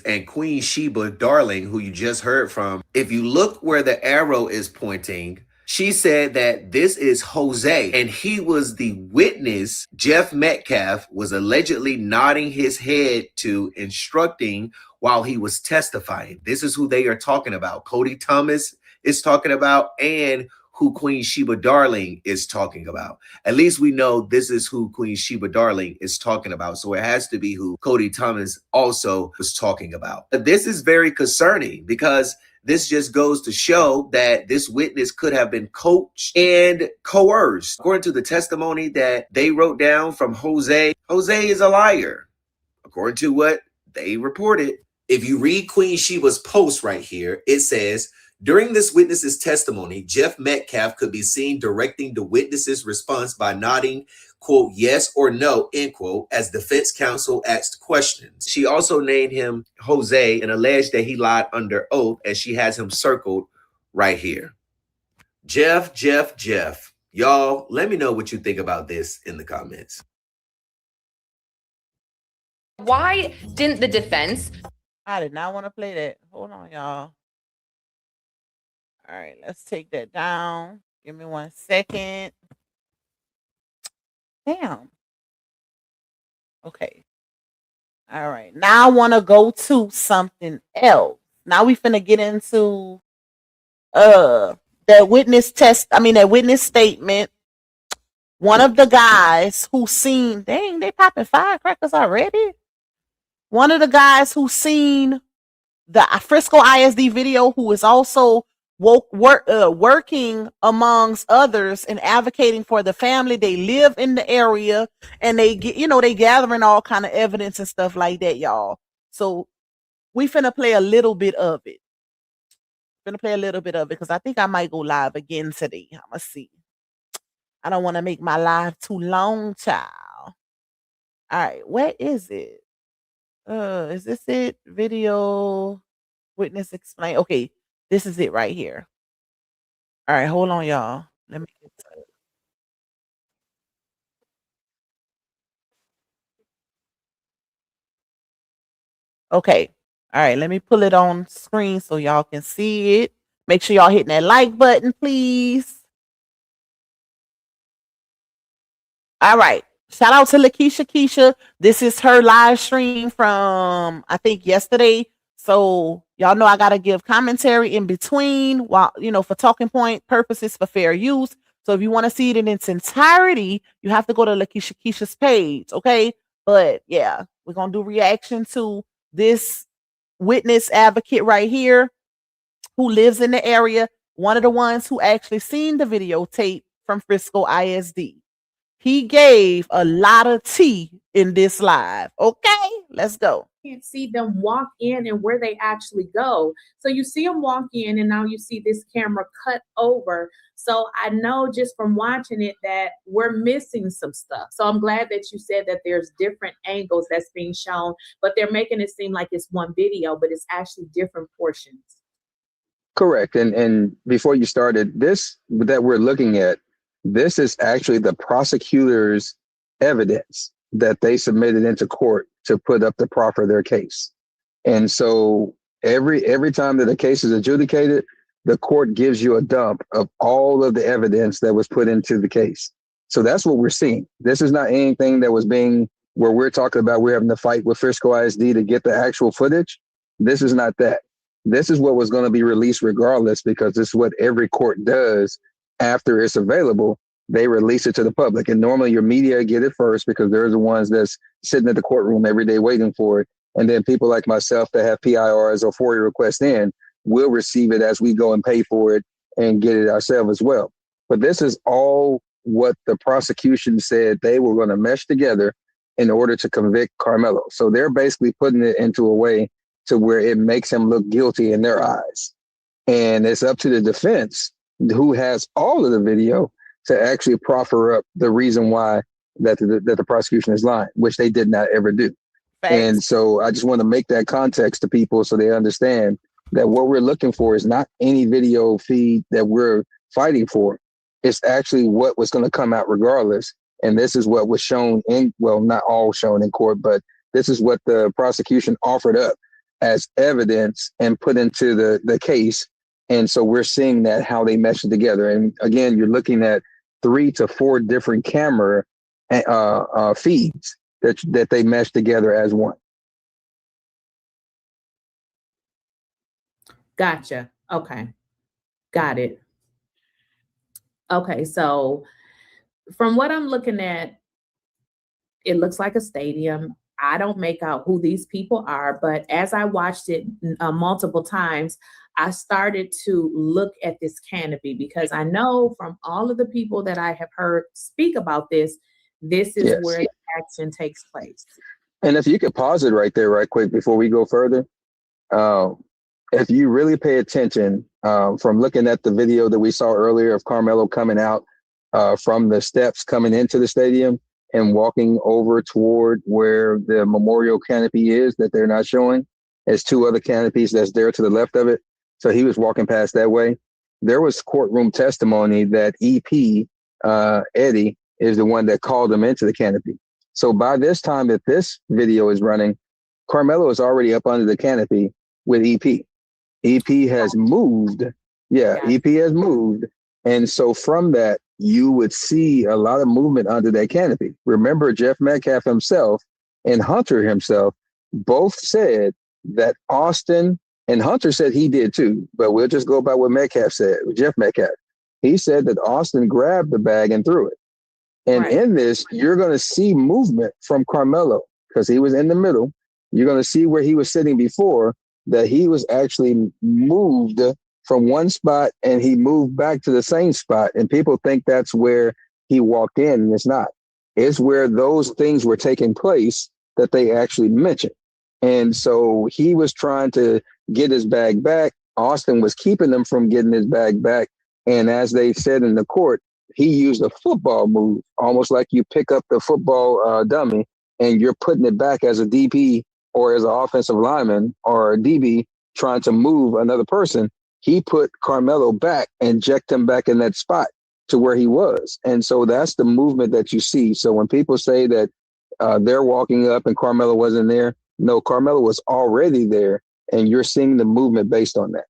And Queen Sheba Darling, who you just heard from, if you look where the arrow is pointing, she said that this is Jose, and he was the witness Jeff Metcalf was allegedly nodding his head to, instructing while he was testifying. This is who they are talking about. Cody Thomas is talking about, and who Queen Sheba Darling is talking about. At least we know this is who Queen Sheba Darling is talking about. So it has to be who Cody Thomas also was talking about. This is very concerning because this just goes to show that this witness could have been coached and coerced. According to the testimony that they wrote down from Jose, Jose is a liar, according to what they reported. If you read Queen Sheba's post right here, it says, during this witness's testimony, Jeff Metcalf could be seen directing the witness's response by nodding, quote, yes or no, end quote, as defense counsel asked questions. She also named him Jose and alleged that he lied under oath, as she has him circled right here. Jeff. Y'all, let me know what you think about this in the comments. Why didn't the defense? I did not want to play that. Hold on, y'all. All right, let's take that down. Give me 1 second. Damn. Okay. All right. Now I want to go to something else. Now we finna get into that witness statement. One of the guys who seen, dang, they popping firecrackers already. One of the guys who seen the Frisco ISD video, who is also working amongst others and advocating for the family. They live in the area and they gathering all kind of evidence and stuff like that, y'all. So we finna play a little bit of it. Because I think I might go live again today. I'm gonna see. I don't want to make my live too long, child. All right, where is it? Is this it? Video witness explain. Okay, this is it right here. All right, hold on, y'all. Let me get to it. Okay. All right, let me pull it on screen so y'all can see it. Make sure y'all hitting that like button, please. All right. Shout out to Lakeisha Keisha. This is her live stream from I think yesterday. So y'all know I gotta give commentary in between while for talking point purposes for fair use. So if you want to see it in its entirety, you have to go to Lakeisha Keisha's page, okay? But yeah, we're gonna do reaction to this witness advocate right here who lives in the area, one of the ones who actually seen the videotape from Frisco ISD. He gave a lot of tea in this live. Okay, let's go. Can't see them walk in and where they actually go. So you see them walk in, and now you see this camera cut over. So I know just from watching it that we're missing some stuff. So I'm glad that you said that there's different angles that's being shown, but they're making it seem like it's one video, but it's actually different portions. Correct. And before you started, this that we're looking at, this is actually the prosecutor's evidence that they submitted into court to put up to proffer their case. And so every time that a case is adjudicated, the court gives you a dump of all of the evidence that was put into the case. So that's what we're seeing. This is not anything that was being where we're talking about we're having to fight with Frisco ISD to get the actual footage. This is not that. This is what was going to be released regardless, because this is what every court does after it's available. They release it to the public. And normally your media get it first because they're the ones that's sitting at the courtroom every day waiting for it. And then people like myself that have PIRs or FOIA requests in will receive it as we go and pay for it and get it ourselves as well. But this is all what the prosecution said they were going to mesh together in order to convict Carmelo. So they're basically putting it into a way to where it makes him look guilty in their eyes. And it's up to the defense, who has all of the video, to actually proffer up the reason why that the prosecution is lying, which they did not ever do. Thanks. And so I just want to make that context to people so they understand that what we're looking for is not any video feed that we're fighting for. It's actually what was going to come out regardless. And this is what was shown in, well, not all shown in court, but this is what the prosecution offered up as evidence and put into the case. And so we're seeing that how they mesh it together. And again, you're looking at 3 to 4 different camera feeds that they mesh together as one. Gotcha. Okay. Got it. Okay. So from what I'm looking at, it looks like a stadium. I don't make out who these people are, but as I watched it multiple times, I started to look at this canopy because I know from all of the people that I have heard speak about this, this is where the action takes place. And if you could pause it right there, right quick, before we go further. If you really pay attention from looking at the video that we saw earlier of Carmelo coming out from the steps coming into the stadium and walking over toward where the memorial canopy is that they're not showing, there's 2 other canopies that's there to the left of it. So he was walking past that way. There was courtroom testimony that EP, Eddie, is the one that called him into the canopy. So by this time that this video is running, Carmelo is already up under the canopy with EP. EP has moved. Yeah, EP has moved. And so from that, you would see a lot of movement under that canopy. Remember, Jeff Metcalf himself and Hunter himself both said that Austin, and Hunter said he did too, but we'll just go by what Metcalf said, Jeff Metcalf. He said that Austin grabbed the bag and threw it. And in this, you're going to see movement from Carmelo because he was in the middle. You're going to see where he was sitting before, that he was actually moved from one spot and he moved back to the same spot. And people think that's where he walked in, and it's not. It's where those things were taking place that they actually mentioned. And so he was trying to get his bag back. Austin was keeping him from getting his bag back. And as they said in the court, he used a football move, almost like you pick up the football dummy and you're putting it back as a DP or as an offensive lineman or a DB trying to move another person. He put Carmelo back and jacked him back in that spot to where he was. And so that's the movement that you see. So when people say that they're walking up and Carmelo wasn't there, no, Carmelo was already there, and you're seeing the movement based on that.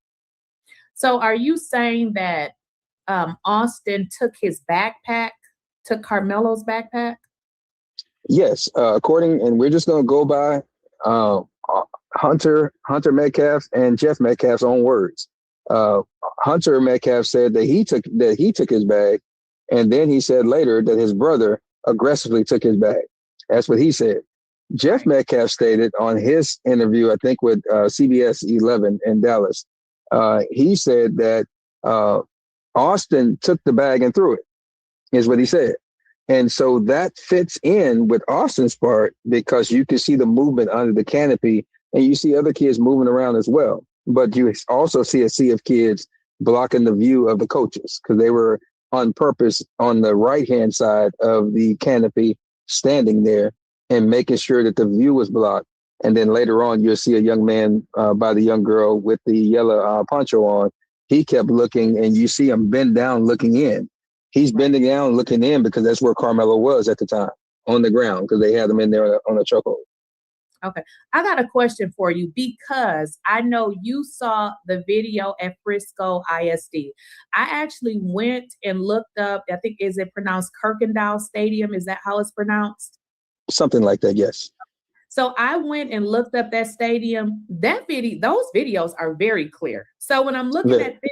So are you saying that Austin took his backpack, took Carmelo's backpack? Yes, according, and we're just going to go by uh, Hunter Metcalf and Jeff Metcalf's own words. Hunter Metcalf said that he took his bag, and then he said later that his brother aggressively took his bag. That's what he said. Jeff Metcalf stated on his interview, I think with CBS 11 in Dallas, he said that Austin took the bag and threw it, is what he said. And so that fits in with Austin's part because you can see the movement under the canopy and you see other kids moving around as well. But you also see a sea of kids blocking the view of the coaches because they were on purpose on the right-hand side of the canopy standing there and making sure that the view was blocked. And then later on, you'll see a young man by the young girl with the yellow poncho on. He kept looking and you see him bend down looking in. He's bending down looking in because that's where Carmelo was at the time on the ground because they had him in there on a chokehold. Okay. I got a question for you because I know you saw the video at Frisco ISD. I actually went and looked up, I think, is it pronounced Kirkendall Stadium? Is that how it's pronounced? Something like that, yes. So I went and looked up that stadium. Those videos are very clear. So when I'm looking at this,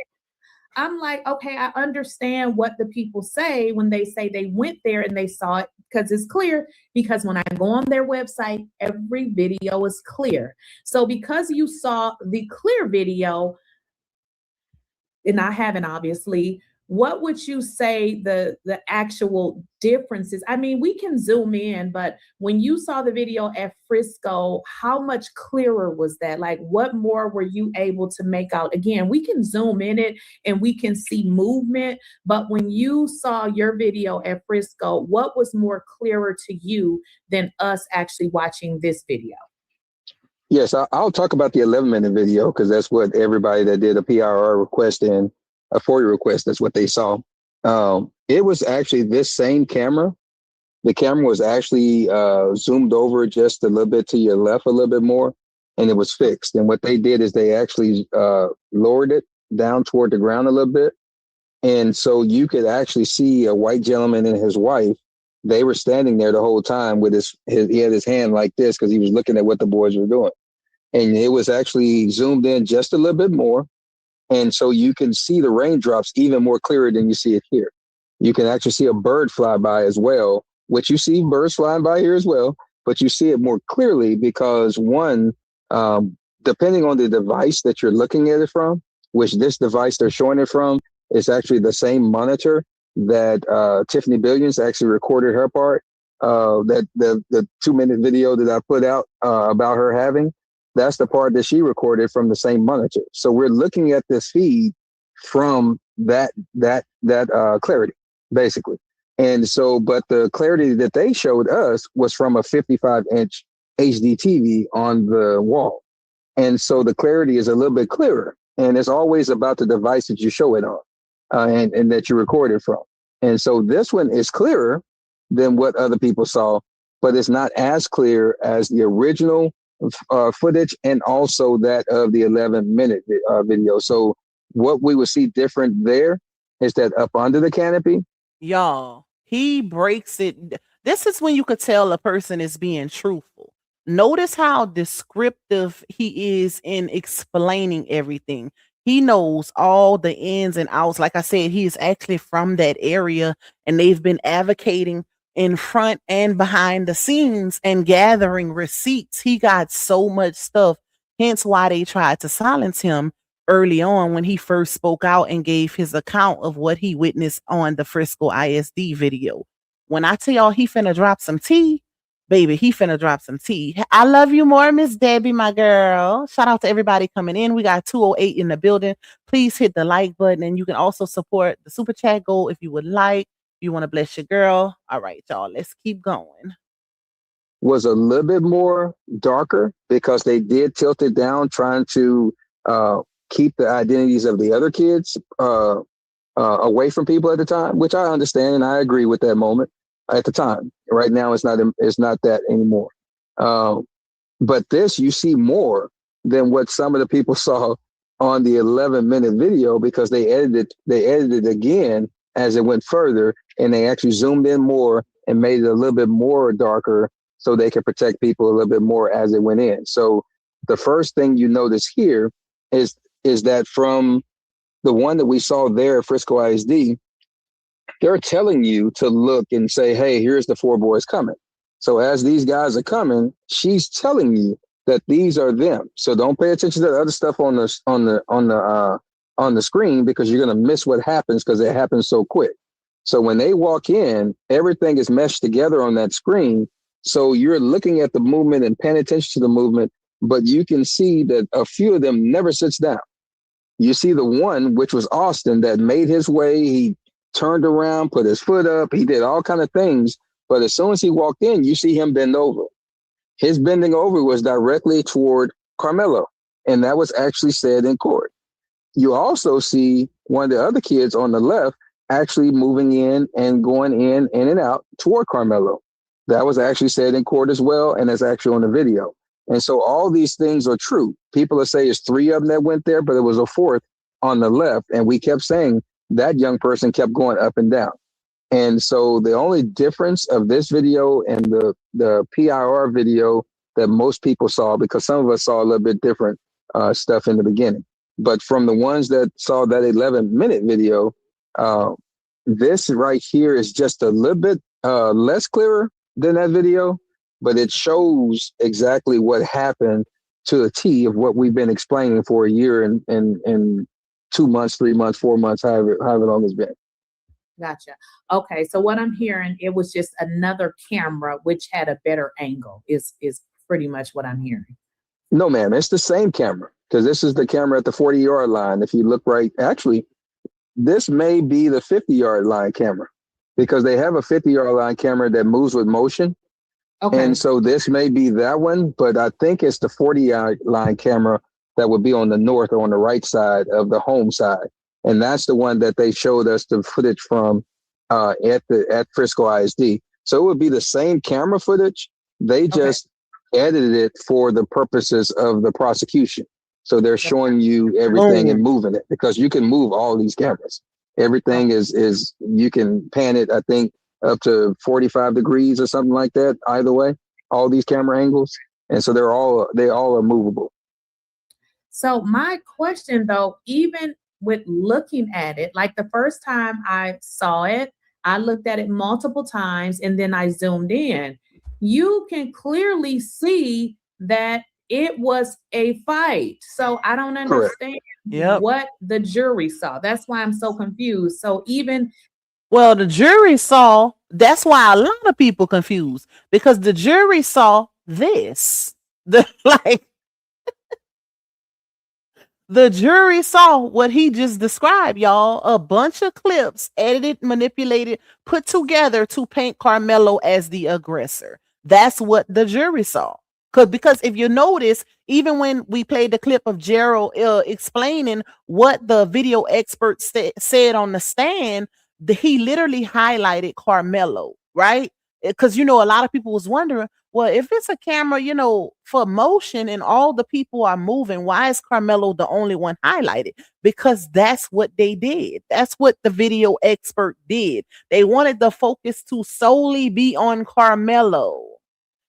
I'm like, okay, I understand what the people say when they say they went there and they saw it because it's clear. Because when I go on their website, every video is clear. So because you saw the clear video, and I haven't obviously, what would you say the actual differences? I mean, we can zoom in, but when you saw the video at Frisco, how much clearer was that? Like, what more were you able to make out? Again, we can zoom in it and we can see movement, but when you saw your video at Frisco, what was more clearer to you than us actually watching this video? Yes, I'll talk about the 11-minute video because that's what everybody that did a PRR request and a FOIA request, that's what they saw. It was actually this same camera. The camera was actually zoomed over just a little bit to your left a little bit more, and it was fixed. And what they did is they actually lowered it down toward the ground a little bit. And so you could actually see a white gentleman and his wife. They were standing there the whole time with he had his hand like this because he was looking at what the boys were doing. And it was actually zoomed in just a little bit more. And so you can see the raindrops even more clearer than you see it here. You can actually see a bird fly by as well, which you see birds flying by here as well, but you see it more clearly because one, depending on the device that you're looking at it from, which this device they're showing it from is actually the same monitor that Tiffany Billions actually recorded her part, that the 2-minute video that I put out about her having. That's the part that she recorded from the same monitor. So we're looking at this feed from that clarity, basically. And so, but the clarity that they showed us was from a 55-inch HD TV on the wall. And so the clarity is a little bit clearer. And it's always about the device that you show it on and that you record it from. And so this one is clearer than what other people saw, but it's not as clear as the original footage and also that of the 11-minute video. So what we would see different there is that up under the canopy, y'all, he breaks it. This is when you could tell a person is being truthful. Notice how descriptive he is in explaining everything. He knows all the ins and outs. Like I said, he is actually from that area and they've been advocating in front and behind the scenes and gathering receipts. He got so much stuff, hence why they tried to silence him early on when he first spoke out and gave his account of what he witnessed on the Frisco ISD video. When I tell y'all he finna drop some tea, baby, he finna drop some tea. I love you more, Miss Debbie, my girl. Shout out to everybody coming in. We got 208 in the building. Please hit the like button and you can also support the super chat goal if you would like. You want to bless your girl. All right, y'all, let's keep going. Was a little bit more darker because they did tilt it down trying to keep the identities of the other kids away from people at the time, which I understand and I agree with that moment at the time. Right now, it's not that anymore. But this, you see more than what some of the people saw on the 11-minute video because they edited again as it went further, and they actually zoomed in more and made it a little bit more darker so they could protect people a little bit more as it went in. So the first thing you notice here is that from the one that we saw there at Frisco ISD, they're telling you to look and say, hey, here's the 4 boys coming. So as these guys are coming, she's telling you that these are them. So don't pay attention to the other stuff on the screen, because you're going to miss what happens, because it happens so quick. So when they walk in, everything is meshed together on that screen. So you're looking at the movement and paying attention to the movement, but you can see that a few of them never sits down. You see the one, which was Austin, that made his way. He turned around, put his foot up. He did all kind of things. But as soon as he walked in, you see him bend over. His bending over was directly toward Carmelo. And that was actually said in court. You also see one of the other kids on the left actually moving in and going in and out toward Carmelo. That was actually said in court as well. And it's actually on the video. And so all these things are true. People will say it's 3 of them that went there, but it was a 4th on the left. And we kept saying that young person kept going up and down. And so the only difference of this video and the PIR video that most people saw, because some of us saw a little bit different stuff in the beginning, but from the ones that saw that 11-minute video, this right here is just a little bit less clearer than that video, but it shows exactly what happened to a T of what we've been explaining for a year and 2 months, 3 months, 4 months, however long it's been. Gotcha. Okay, so what I'm hearing, it was just another camera which had a better angle, is pretty much what I'm hearing. No, ma'am, it's the same camera, because this is the camera at the 40-yard line. If you look right, actually, this may be the 50-yard line camera, because they have a 50-yard line camera that moves with motion. Okay. And so this may be that one, but I think it's the 40-yard line camera that would be on the north or on the right side of the home side. And that's the one that they showed us the footage from at Frisco ISD. So it would be the same camera footage. They just edited it for the purposes of the prosecution. So they're showing you everything and moving it, because you can move all these cameras. Everything is you can pan it, I think, up to 45 degrees or something like that. Either way, all these camera angles. And so they all are movable. So my question though, even with looking at it, like the first time I saw it, I looked at it multiple times and then I zoomed in. You can clearly see that it was a fight. So I don't understand what the jury saw. That's why I'm so confused. So well, the jury saw, that's why a lot of people confused, because the jury saw this. The jury saw what he just described, y'all. A bunch of clips, edited, manipulated, put together to paint Carmelo as the aggressor. That's what the jury saw. Because if you notice, even when we played the clip of Gerald explaining what the video expert said on the stand, he literally highlighted Carmelo, right? Because, a lot of people was wondering, well, if it's a camera, for motion and all the people are moving, why is Carmelo the only one highlighted? Because that's what they did. That's what the video expert did. They wanted the focus to solely be on Carmelo.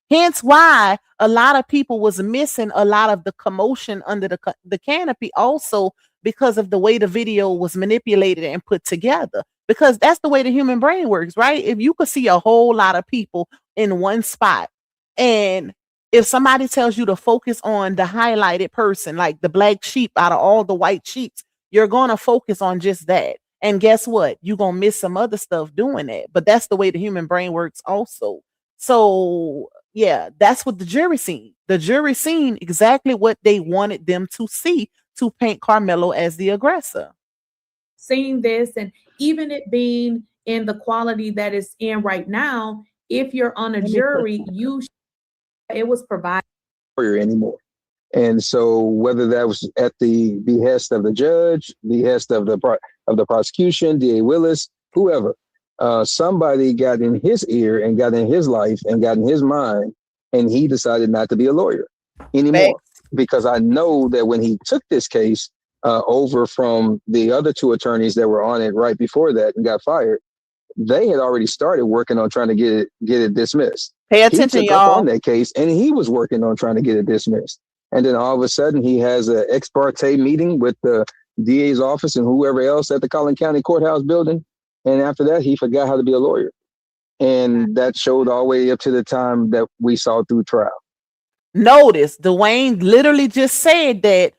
Hence why a lot of people was missing a lot of the commotion under the canopy, also because of the way the video was manipulated and put together. Because that's the way the human brain works, right? If you could see a whole lot of people in one spot, and if somebody tells you to focus on the highlighted person, like the black sheep out of all the white sheep, you're going to focus on just that. And guess what? You're going to miss some other stuff doing that. But that's the way the human brain works also. So, yeah, that's what the jury seen. The jury seen exactly what they wanted them to see to paint Carmelo as the aggressor. Seeing this, and even it being in the quality that it's in right now, if you're on a jury, it was provided anymore. And so whether that was at the behest of the judge, behest of the prosecution, DA Willis, whoever, somebody got in his ear and got in his life and got in his mind, and he decided not to be a lawyer anymore. Because I know that when he took this case over from the other 2 attorneys that were on it right before that and got fired, they had already started working on trying to get it dismissed. Pay He attention, took up on y'all. that case, and he was working on trying to get it dismissed. And then all of a sudden, he has an ex parte meeting with the DA's office and whoever else at the Collin County Courthouse building. And after that, he forgot how to be a lawyer. And that showed all the way up to the time that we saw through trial. Notice Dwayne literally just said that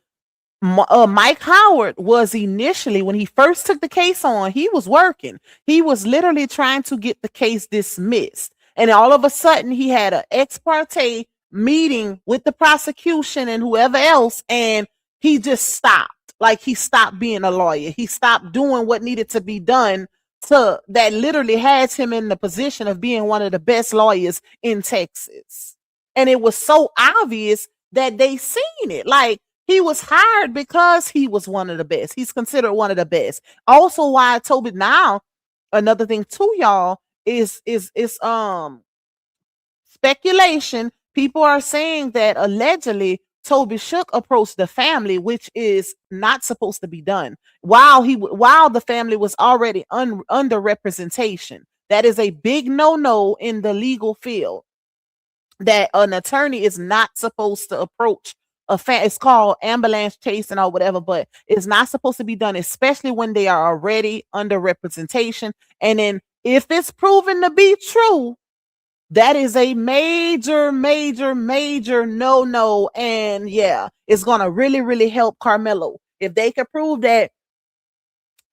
Mike Howard was initially, when he first took the case on, he was working. He was literally trying to get the case dismissed. And all of a sudden, he had an ex parte meeting with the prosecution and whoever else, and he just stopped. Like, he stopped being a lawyer. He stopped doing what needed to be done that literally has him in the position of being one of the best lawyers in Texas. And it was so obvious that they seen it. Like, he was hired because he was one of the best. He's considered one of the best. Also, why Toby, now another thing too, y'all, is speculation. People are saying that allegedly Toby Shook approached the family, which is not supposed to be done, while the family was already under representation. That is a big no-no in the legal field, that an attorney is not supposed to approach it's called ambulance chasing or whatever, but it's not supposed to be done, especially when they are already under representation. And then if it's proven to be true, that is a major no. And yeah, it's gonna really help Carmelo if they can prove that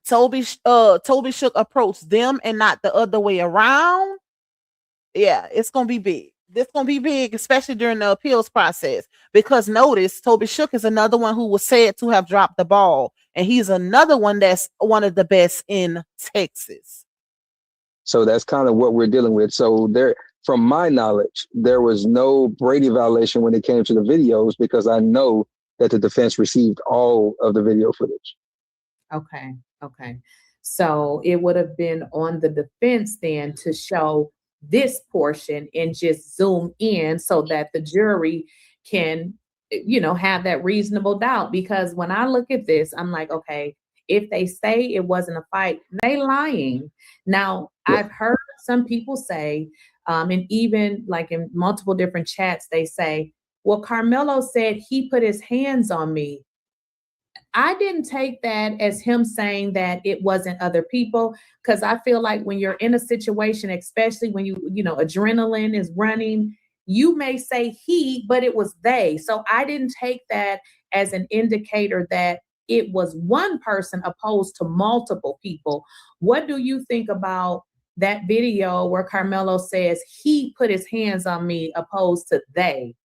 Toby Shook approached them and not the other way around. Yeah, it's gonna be big. This gonna be big, especially during the appeals process, because notice Toby Shook is another one who was said to have dropped the ball, and he's another one that's one of the best in Texas. So that's kind of what we're dealing with. So there, from my knowledge, there was no Brady violation when it came to the videos, because I know that the defense received all of the video footage. Okay. So it would have been on the defense then to show this portion and just zoom in so that the jury can, have that reasonable doubt. Because when I look at this, I'm like, okay, if they say it wasn't a fight, they lying. Now, yeah. I've heard some people say, and even like in multiple different chats, they say, well, Carmelo said he put his hands on me. I didn't take that as him saying that it wasn't other people, because I feel like when you're in a situation, especially when adrenaline is running, you may say he, but it was they. So I didn't take that as an indicator that it was one person opposed to multiple people. What do you think about that video where Carmelo says he put his hands on me opposed to they?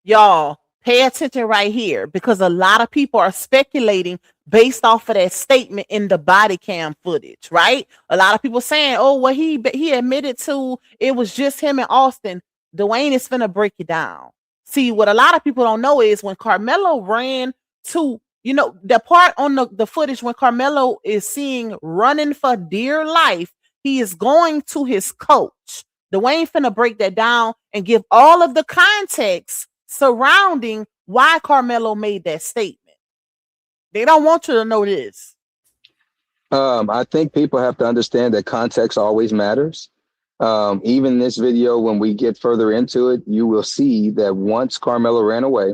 Y'all, pay attention right here, because a lot of people are speculating based off of that statement in the body cam footage, right? A lot of people saying, oh, well, he admitted to it was just him and Austin. Dwayne is finna break it down. See, what a lot of people don't know is when Carmelo ran to, the part on the footage when Carmelo is seeing running for dear life, he is going to his coach. Dwayne finna break that down and give all of the context surrounding why Carmelo made that statement. They don't want you to know this. I think people have to understand that context always matters. Even this video, when we get further into it, you will see that once Carmelo ran away,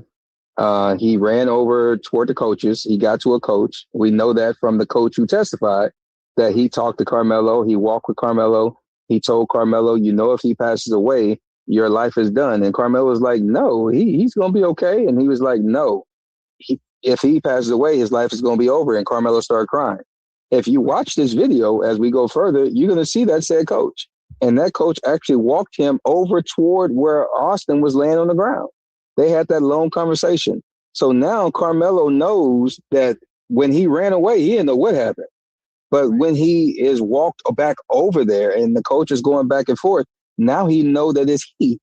he ran over toward the coaches. He got to a coach. We know that from the coach who testified that he talked to Carmelo. He walked with Carmelo. He told Carmelo, if he passes away, your life is done. And Carmelo was like, no, he's going to be okay. And he was like, no, if he passes away, his life is going to be over. And Carmelo started crying. If you watch this video, as we go further, you're going to see that said coach. And that coach actually walked him over toward where Austin was laying on the ground. They had that long conversation. So now Carmelo knows that when he ran away, he didn't know what happened. But when he is walked back over there and the coach is going back and forth, now he know that it's he,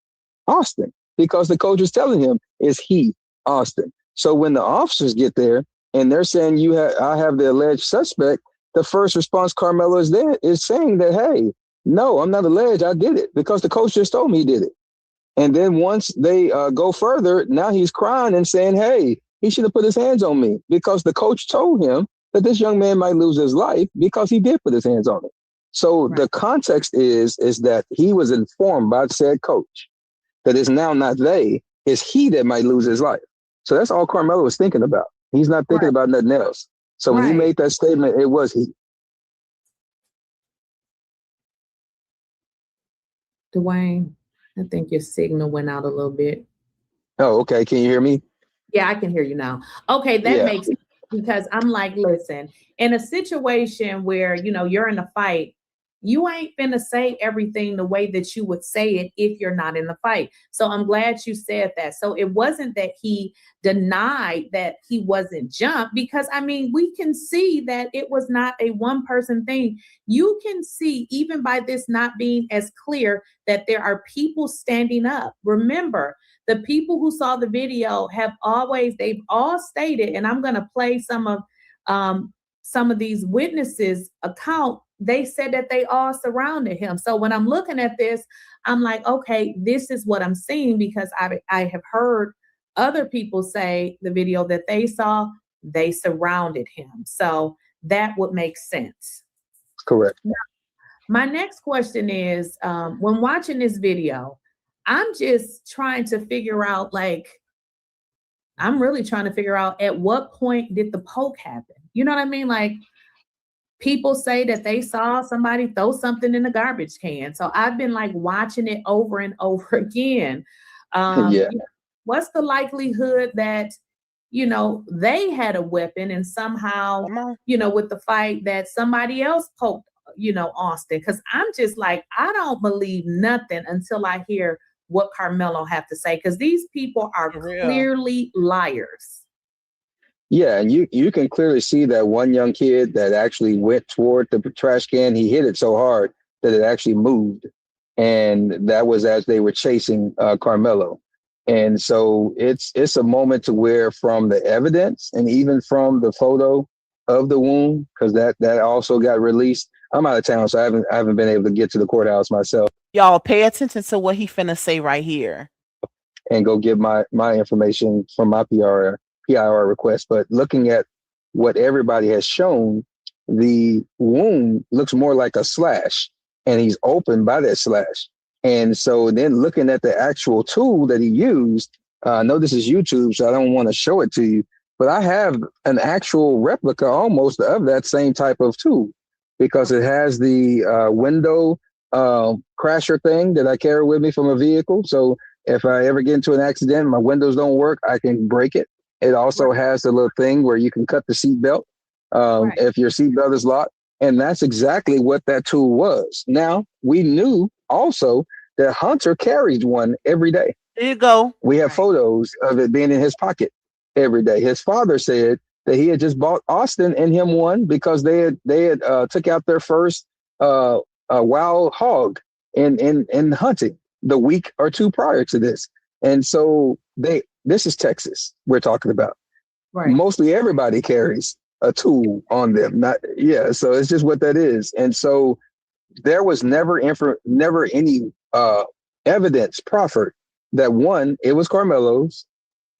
Austin, because the coach is telling him it's he, Austin. So when the officers get there and they're saying I have the alleged suspect, the first response Carmelo is saying that, hey, no, I'm not alleged. I did it because the coach just told me he did it. And then once they go further, now he's crying and saying, hey, he should have put his hands on me because the coach told him that this young man might lose his life because he did put his hands on him. So the context is that he was informed by said coach that it's now not they, it's he that might lose his life. So that's all Carmelo was thinking about. He's not thinking about nothing else. So when he made that statement, it was he. Dwayne, I think your signal went out a little bit. Oh, okay. Can you hear me? Yeah, I can hear you now. Okay, that makes sense, because I'm like, listen, in a situation where, you know, you're in a fight, you ain't finna say everything the way that you would say it if you're not in the fight. So I'm glad you said that. So it wasn't that he denied that he wasn't jumped, because I mean, we can see that it was not a one person thing. You can see, even by this not being as clear, that there are people standing up. Remember, the people who saw the video they've all stated, and I'm going to play some of these witnesses' account. They said that they all surrounded him. So when I'm looking at this, I'm like, okay, this is what I'm seeing, because I have heard other people say the video that they saw, they surrounded him. So that would make sense. Correct. Now, my next question is, when watching this video, I'm just trying to figure out, I'm really trying to figure out, at what point did the poke happen? You know what I mean? Like, people say that they saw somebody throw something in the garbage can. So I've been like watching it over and over again. What's the likelihood that, you know, they had a weapon and somehow, you know, with the fight, that somebody else poked, you know, Austin? Because I'm just like, I don't believe nothing until I hear what Carmelo have to say, because these people are clearly liars. Yeah, and you can clearly see that one young kid that actually went toward the trash can, he hit it so hard that it actually moved. And that was as they were chasing Carmelo. And so it's a moment to where, from the evidence and even from the photo of the wound, because that also got released. I'm out of town, so I haven't been able to get to the courthouse myself. Y'all pay attention to what he finna say right here. And go get my information from my PIR request. But looking at what everybody has shown, the wound looks more like a slash, and he's open by that slash. And so then looking at the actual tool that he used, I know this is YouTube, so I don't want to show it to you, but I have an actual replica almost of that same type of tool, because it has the window crasher thing that I carry with me from a vehicle. So if I ever get into an accident, my windows don't work, I can break it. It also has the little thing where you can cut the seatbelt if your seatbelt is locked. And that's exactly what that tool was. Now, we knew also that Hunter carried one every day. There you go. We have photos of it being in his pocket every day. His father said that he had just bought Austin and him one because they had took out their first wild hog in hunting the week or two prior to this. And so this is Texas we're talking about. Right. Mostly everybody carries a tool on them. So it's just what that is. And so there was never any evidence proffered that, one, it was Carmelo's,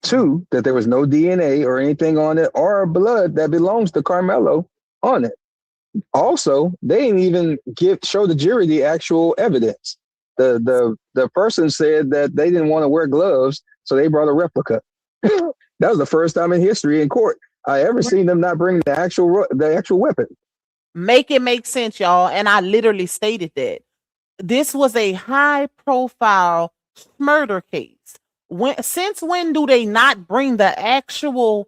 two, that there was no DNA or anything on it or blood that belongs to Carmelo on it. Also, they didn't even show the jury the actual evidence. The person said that they didn't want to wear gloves, so they brought a replica. That was the first time in history in court I ever seen them not bring the actual weapon. Make it make sense, y'all. And I literally stated that this was a high profile murder case. Since when do they not bring the actual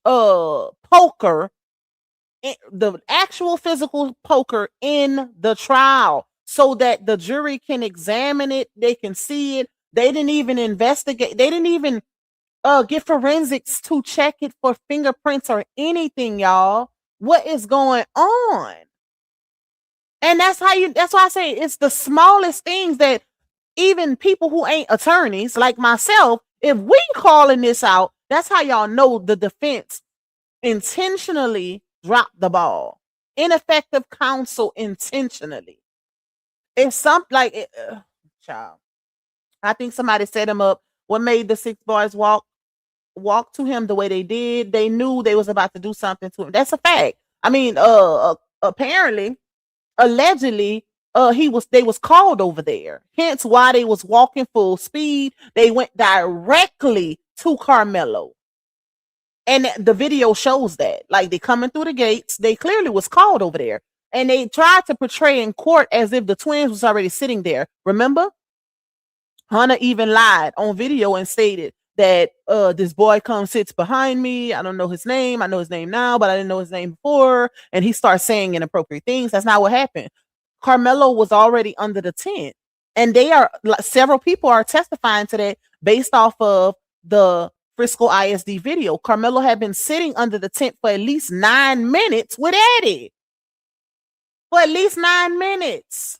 poker, the actual physical poker, in the trial so that the jury can examine it, they can see it? They didn't even investigate. They didn't even get forensics to check it for fingerprints or anything, y'all. What is going on? And that's why I say it's the smallest things that even people who ain't attorneys like myself, if we calling this out, that's how y'all know the defense intentionally dropped the ball. Ineffective counsel intentionally. It's something child. I think somebody set him up. What made the 6 boys walk to him the way they did? They knew they was about to do something to him. That's a fact. I mean, apparently, allegedly they was called over there. Hence why they was walking full speed. They went directly to Carmelo. And the video shows that. Like, they coming through the gates. They clearly was called over there. And they tried to portray in court as if the twins was already sitting there. Remember? Hunter even lied on video and stated that this boy sits behind me. I don't know his name. I know his name now, but I didn't know his name before. And he starts saying inappropriate things. That's not what happened. Carmelo was already under the tent. And several people are testifying to that based off of the Frisco ISD video. Carmelo had been sitting under the tent for at least 9 minutes with Eddie. For at least 9 minutes.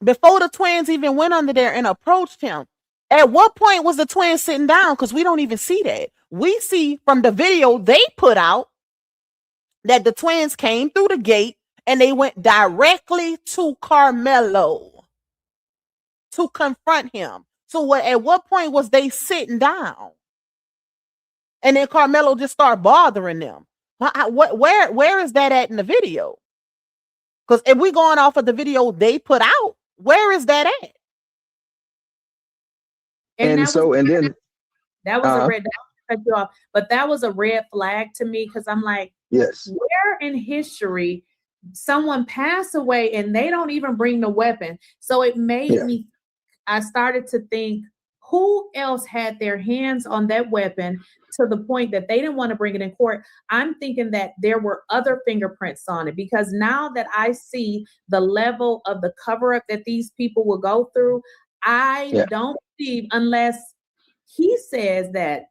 Before the twins even went under there and approached him. At what point was the twins sitting down? Because we don't even see that. We see from the video they put out that the twins came through the gate and they went directly to Carmelo to confront him. So at what point was they sitting down? And then Carmelo just started bothering them. Where is that at in the video? Because if we're going off of the video they put out, where is that at? And then that was a red. Cut you off, but that was a red flag to me because I'm like, yes, where in history someone passed away and they don't even bring the weapon? So it made me. I started to think, who else had their hands on that weapon to the point that they didn't want to bring it in court? I'm thinking that there were other fingerprints on it, because now that I see the level of the cover up that these people will go through, I don't believe, unless he says that,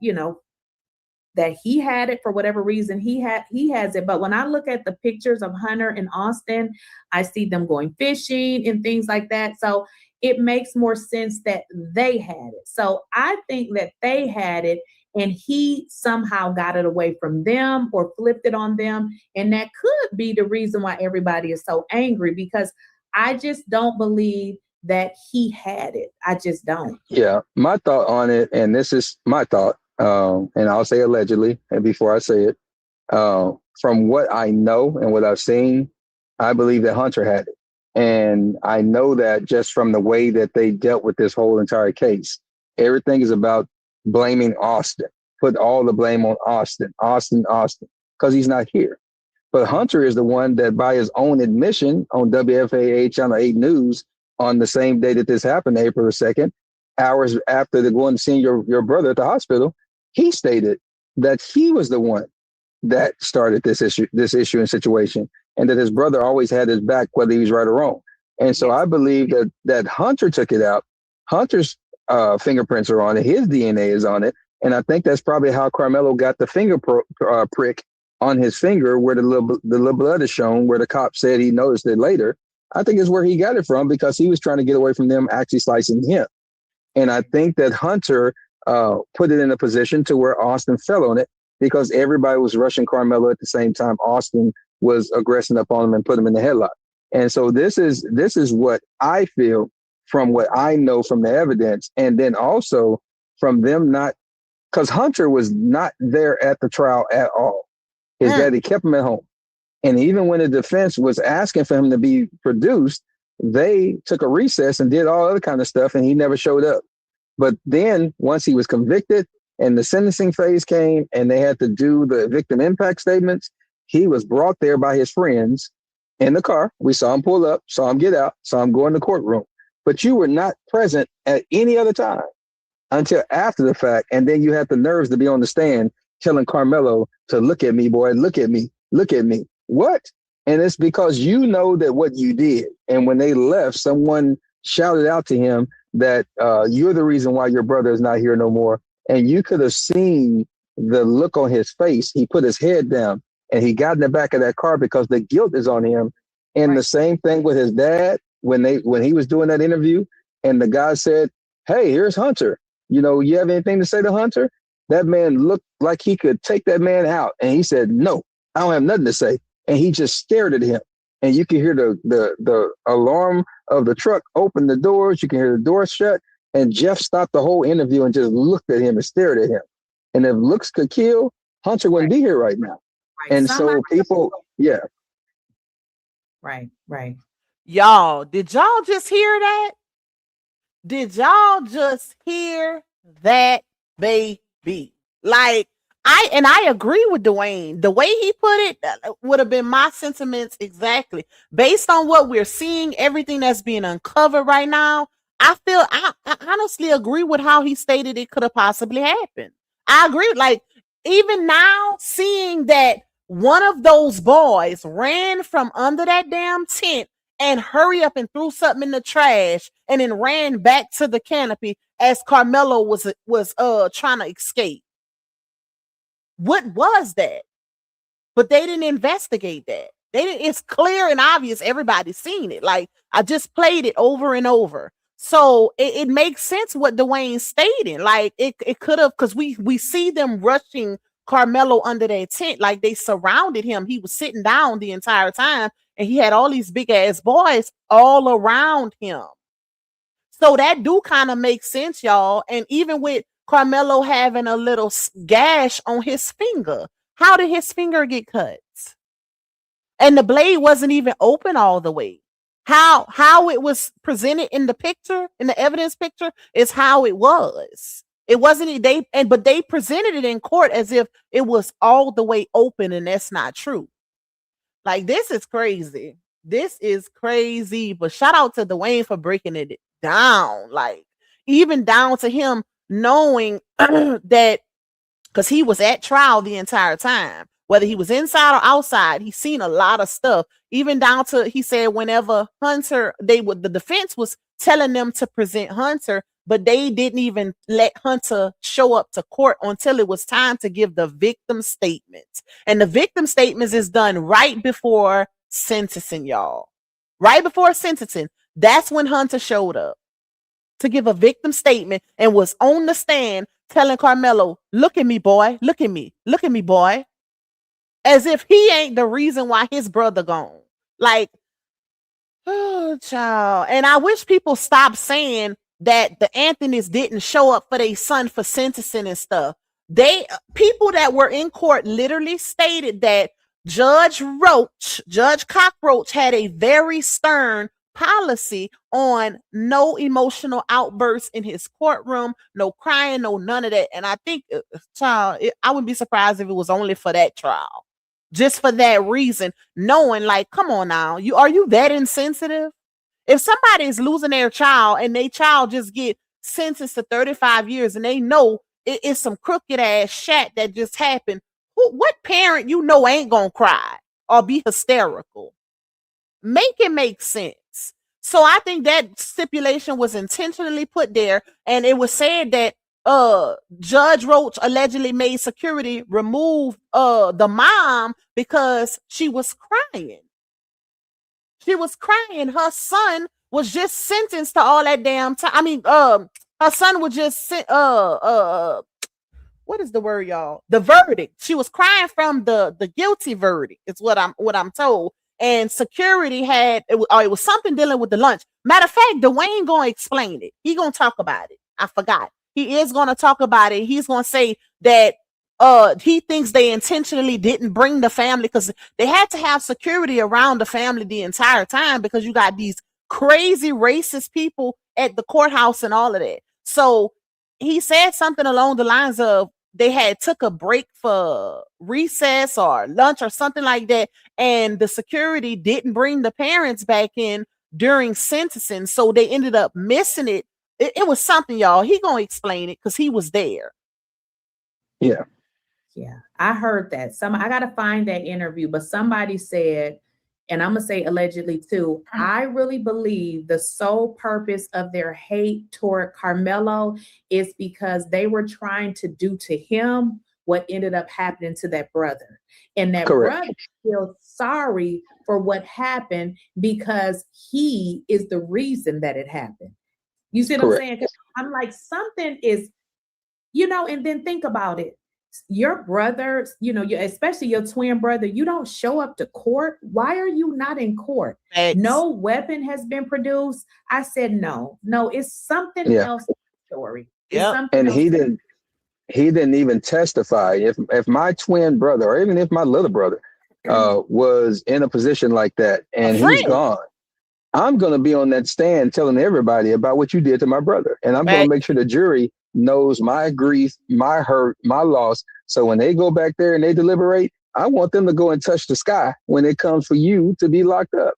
that he had it for whatever reason, he has it. But when I look at the pictures of Hunter and Austin, I see them going fishing and things like that. So it makes more sense that they had it. So I think that they had it and he somehow got it away from them or flipped it on them. And that could be the reason why everybody is so angry, because I just don't believe that he had it. I just don't. Yeah, my thought on it, and this is my thought, and I'll say allegedly, and before I say it, from what I know and what I've seen, I believe that Hunter had it. And I know that just from the way that they dealt with this whole entire case. Everything is about blaming Austin. Put all the blame on Austin, because he's not here. But Hunter is the one that, by his own admission on WFAA Channel 8 News, on the same day that this happened, April 2nd, hours after they're going to see your brother at the hospital, he stated that he was the one that started this issue and situation, and that his brother always had his back, whether he was right or wrong. And so I believe that Hunter took it out. Hunter's fingerprints are on it. His DNA is on it. And I think that's probably how Carmelo got the finger prick on his finger, where the little blood is shown, where the cop said he noticed it later. I think is where he got it from, because he was trying to get away from them actually slicing him. And I think that Hunter put it in a position to where Austin fell on it, because everybody was rushing Carmelo at the same time Austin was aggressing up on him and put him in the headlock. And so this is what I feel from what I know from the evidence. And then also from them not, because Hunter was not there at the trial at all. His daddy kept him at home. And even when the defense was asking for him to be produced, they took a recess and did all other kind of stuff, and he never showed up. But then once he was convicted and the sentencing phase came and they had to do the victim impact statements, he was brought there by his friends in the car. We saw him pull up, saw him get out, saw him go in the courtroom. But you were not present at any other time until after the fact. And then you had the nerves to be on the stand telling Carmelo to look at me, boy, look at me, look at me. What? And it's because you know that what you did. And when they left, someone shouted out to him that you're the reason why your brother is not here no more. And you could have seen the look on his face. He put his head down and he got in the back of that car because the guilt is on him. And the same thing with his dad when he was doing that interview, and the guy said, "Hey, here's Hunter. You have anything to say to Hunter?" That man looked like he could take that man out. And he said, "No, I don't have nothing to say." And he just stared at him. And you can hear the alarm of the truck open the doors. You can hear the doors shut. And Jeff stopped the whole interview and just looked at him and stared at him. And if looks could kill, Hunter wouldn't be here right now. And so people, Right. Y'all, did y'all just hear that? Did y'all just hear that, baby? Like, I agree with Dwayne. The way he put it would have been my sentiments exactly. Based on what we're seeing, everything that's being uncovered right now, I honestly agree with how he stated it could have possibly happened. I agree. Like, even now, seeing that one of those boys ran from under that damn tent and hurry up and threw something in the trash and then ran back to the canopy as Carmelo was trying to escape. What was that? But they didn't investigate that. They didn't, it's clear and obvious. Everybody's seen it. Like, I just played it over and over. So it makes sense what Dwayne's stating. Like, it could have, because we see them rushing Carmelo under their tent, like they surrounded him. He was sitting down the entire time, and he had all these big ass boys all around him. So that do kind of make sense, y'all. And even with Carmelo having a little gash on his finger, how did his finger get cut? And the blade wasn't even open all the way. How it was presented in the picture, in the evidence picture, is how it was. It wasn't but they presented it in court as if it was all the way open, and that's not true. Like, this is crazy. This is crazy. But shout out to Dwayne for breaking it down. Like, even down to him knowing that, because he was at trial the entire time, whether he was inside or outside, he's seen a lot of stuff. Even down to, he said, whenever Hunter, the defense was telling them to present Hunter, but they didn't even let Hunter show up to court until it was time to give the victim statements. And the victim statements is done right before sentencing, y'all. Right before sentencing. That's when Hunter showed up to give a victim statement and was on the stand telling Carmelo, look at me, boy. Look at me. Look at me, boy. As if he ain't the reason why his brother gone. Like, oh, child. And I wish people stop saying that the Anthonys didn't show up for their son for sentencing and stuff. People that were in court literally stated that Judge Cockroach had a very stern policy on no emotional outbursts in his courtroom, no crying, no none of that. And I think, child, I wouldn't be surprised if it was only for that trial. Just for that reason, knowing, like, come on now, are you that insensitive? If somebody is losing their child and their child just get sentenced to 35 years and they know it's some crooked ass shat that just happened, what parent ain't gonna cry or be hysterical? Make it make sense. So I think that stipulation was intentionally put there, and it was said that Judge Roach allegedly made security remove the mom because she was crying. She was crying. Her son was just sentenced to all that damn time. I mean, her son was just what is the word, y'all? The verdict. She was crying from the guilty verdict. It's what I'm told. And security it was something dealing with the lunch. Matter of fact, Dwayne gonna explain it. He gonna talk about it. I forgot. He is gonna talk about it. He's gonna say that he thinks they intentionally didn't bring the family because they had to have security around the family the entire time because you got these crazy racist people at the courthouse and all of that. So he said something along the lines of they had took a break for recess or lunch or something like that, and the security didn't bring the parents back in during sentencing, so they ended up missing it. It was something, y'all. He gonna explain it because he was there. Yeah, I heard that. I gotta find that interview, but somebody said, and I'm gonna say allegedly too, I really believe the sole purpose of their hate toward Carmelo is because they were trying to do to him what ended up happening to that brother. And that brother feels sorry for what happened because he is the reason that it happened. You see what I'm saying? 'Cause I'm like, something is, and then think about it. Your brother, especially your twin brother, you don't show up to court. Why are you not in court? No weapon has been produced. I said, no, it's something else in the story. And he didn't even testify. If my twin brother, or even if my little brother, was in a position like that and he's gone, I'm going to be on that stand telling everybody about what you did to my brother. And I'm going to make sure the jury knows my grief, my hurt, my loss. So when they go back there and they deliberate, I want them to go and touch the sky when it comes for you to be locked up.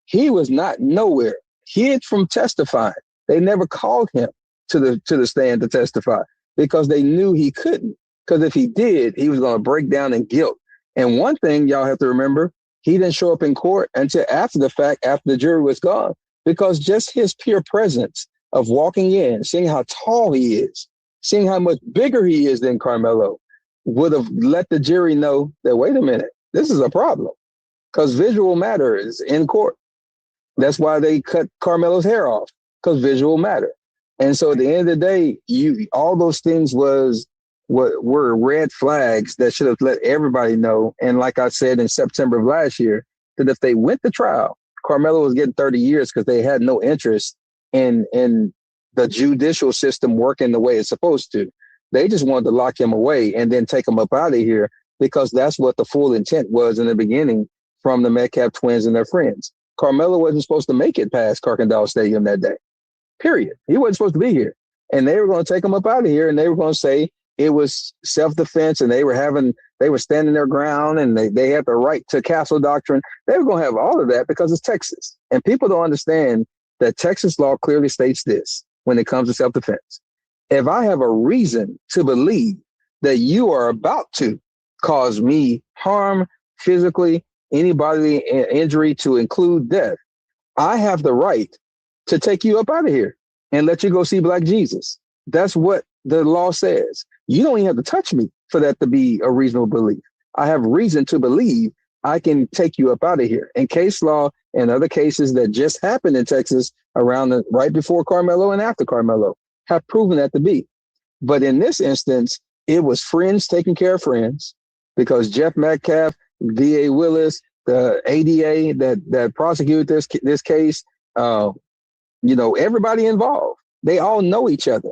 He was not nowhere. Hid from testifying. They never called him to the stand to testify because they knew he couldn't. Because if he did, he was going to break down in guilt. And one thing y'all have to remember, he didn't show up in court until after the fact, after the jury was gone, because just his pure presence of walking in, seeing how tall he is, seeing how much bigger he is than Carmelo, would have let the jury know that, wait a minute, this is a problem, because visual matter is in court. That's why they cut Carmelo's hair off, because visual matter. And so at the end of the day, all those things were red flags that should have let everybody know. And like I said in September of last year, that if they went to trial, Carmelo was getting 30 years because they had no interest in the judicial system working the way it's supposed to. They just wanted to lock him away and then take him up out of here, because that's what the full intent was in the beginning from the Metcalf twins and their friends. Carmelo wasn't supposed to make it past Carkendall Stadium that day, period. He wasn't supposed to be here. And they were going to take him up out of here, and they were going to say it was self-defense, and they were standing their ground, and they had the right to castle doctrine. They were going to have all of that because it's Texas. And people don't understand that Texas law clearly states this when it comes to self-defense. If I have a reason to believe that you are about to cause me harm physically, any bodily injury to include death, I have the right to take you up out of here and let you go see Black Jesus. That's what the law says. You don't even have to touch me for that to be a reasonable belief. I have reason to believe I can take you up out of here. And case law and other cases that just happened in Texas around right before Carmelo and after Carmelo have proven that to be. But in this instance, it was friends taking care of friends, because Jeff Metcalf, D.A. Willis, the ADA that prosecuted this case, everybody involved, they all know each other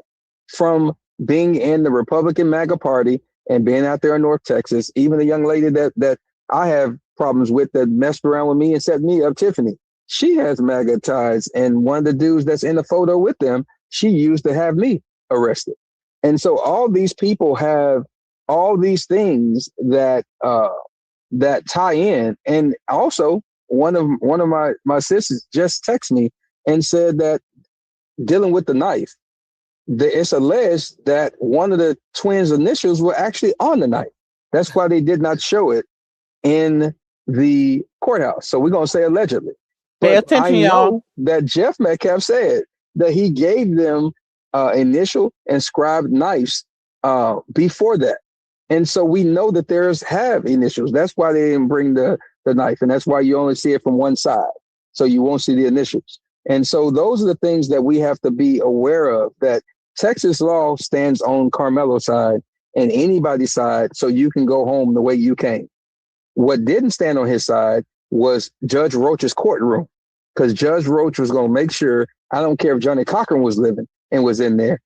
from being in the Republican MAGA party and being out there in North Texas. Even the young lady that I have problems with that messed around with me and set me up, Tiffany, she has MAGA ties. And one of the dudes that's in the photo with them, she used to have me arrested. And so all these people have all these things that tie in. And also one of my sisters just texted me and said that dealing with the knife, it's alleged that one of the twins' initials were actually on the knife. That's why they did not show it in the courthouse. So we're going to say allegedly. Pay attention, y'all. That Jeff Metcalf said that he gave them initial inscribed knives before that. And so we know that theirs have initials. That's why they didn't bring the knife. And that's why you only see it from one side. So you won't see the initials. And so those are the things that we have to be aware of, that Texas law stands on Carmelo's side and anybody's side, so you can go home the way you came. What didn't stand on his side was Judge Roach's courtroom, because Judge Roach was going to make sure, I don't care if Johnny Cochran was living and was in there,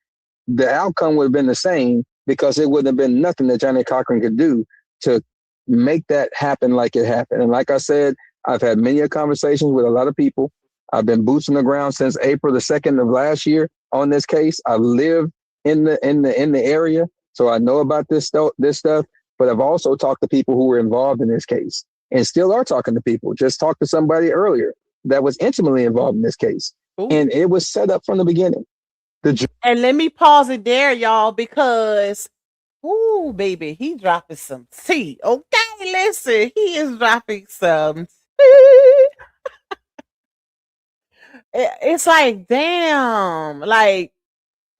the outcome would have been the same, because it wouldn't have been nothing that Johnny Cochran could do to make that happen like it happened. And like I said, I've had many conversations with a lot of people. I've been boots on the ground since April the 2nd of last year on this case. I live in the area, so I know about this stuff. But I've also talked to people who were involved in this case, and still are talking to people. Just talked to somebody earlier that was intimately involved in this case. Ooh. And it was set up from the beginning. And let me pause it there, y'all, because, ooh, baby, he dropping some tea. Okay, listen, he is dropping some tea. It's like, damn, like,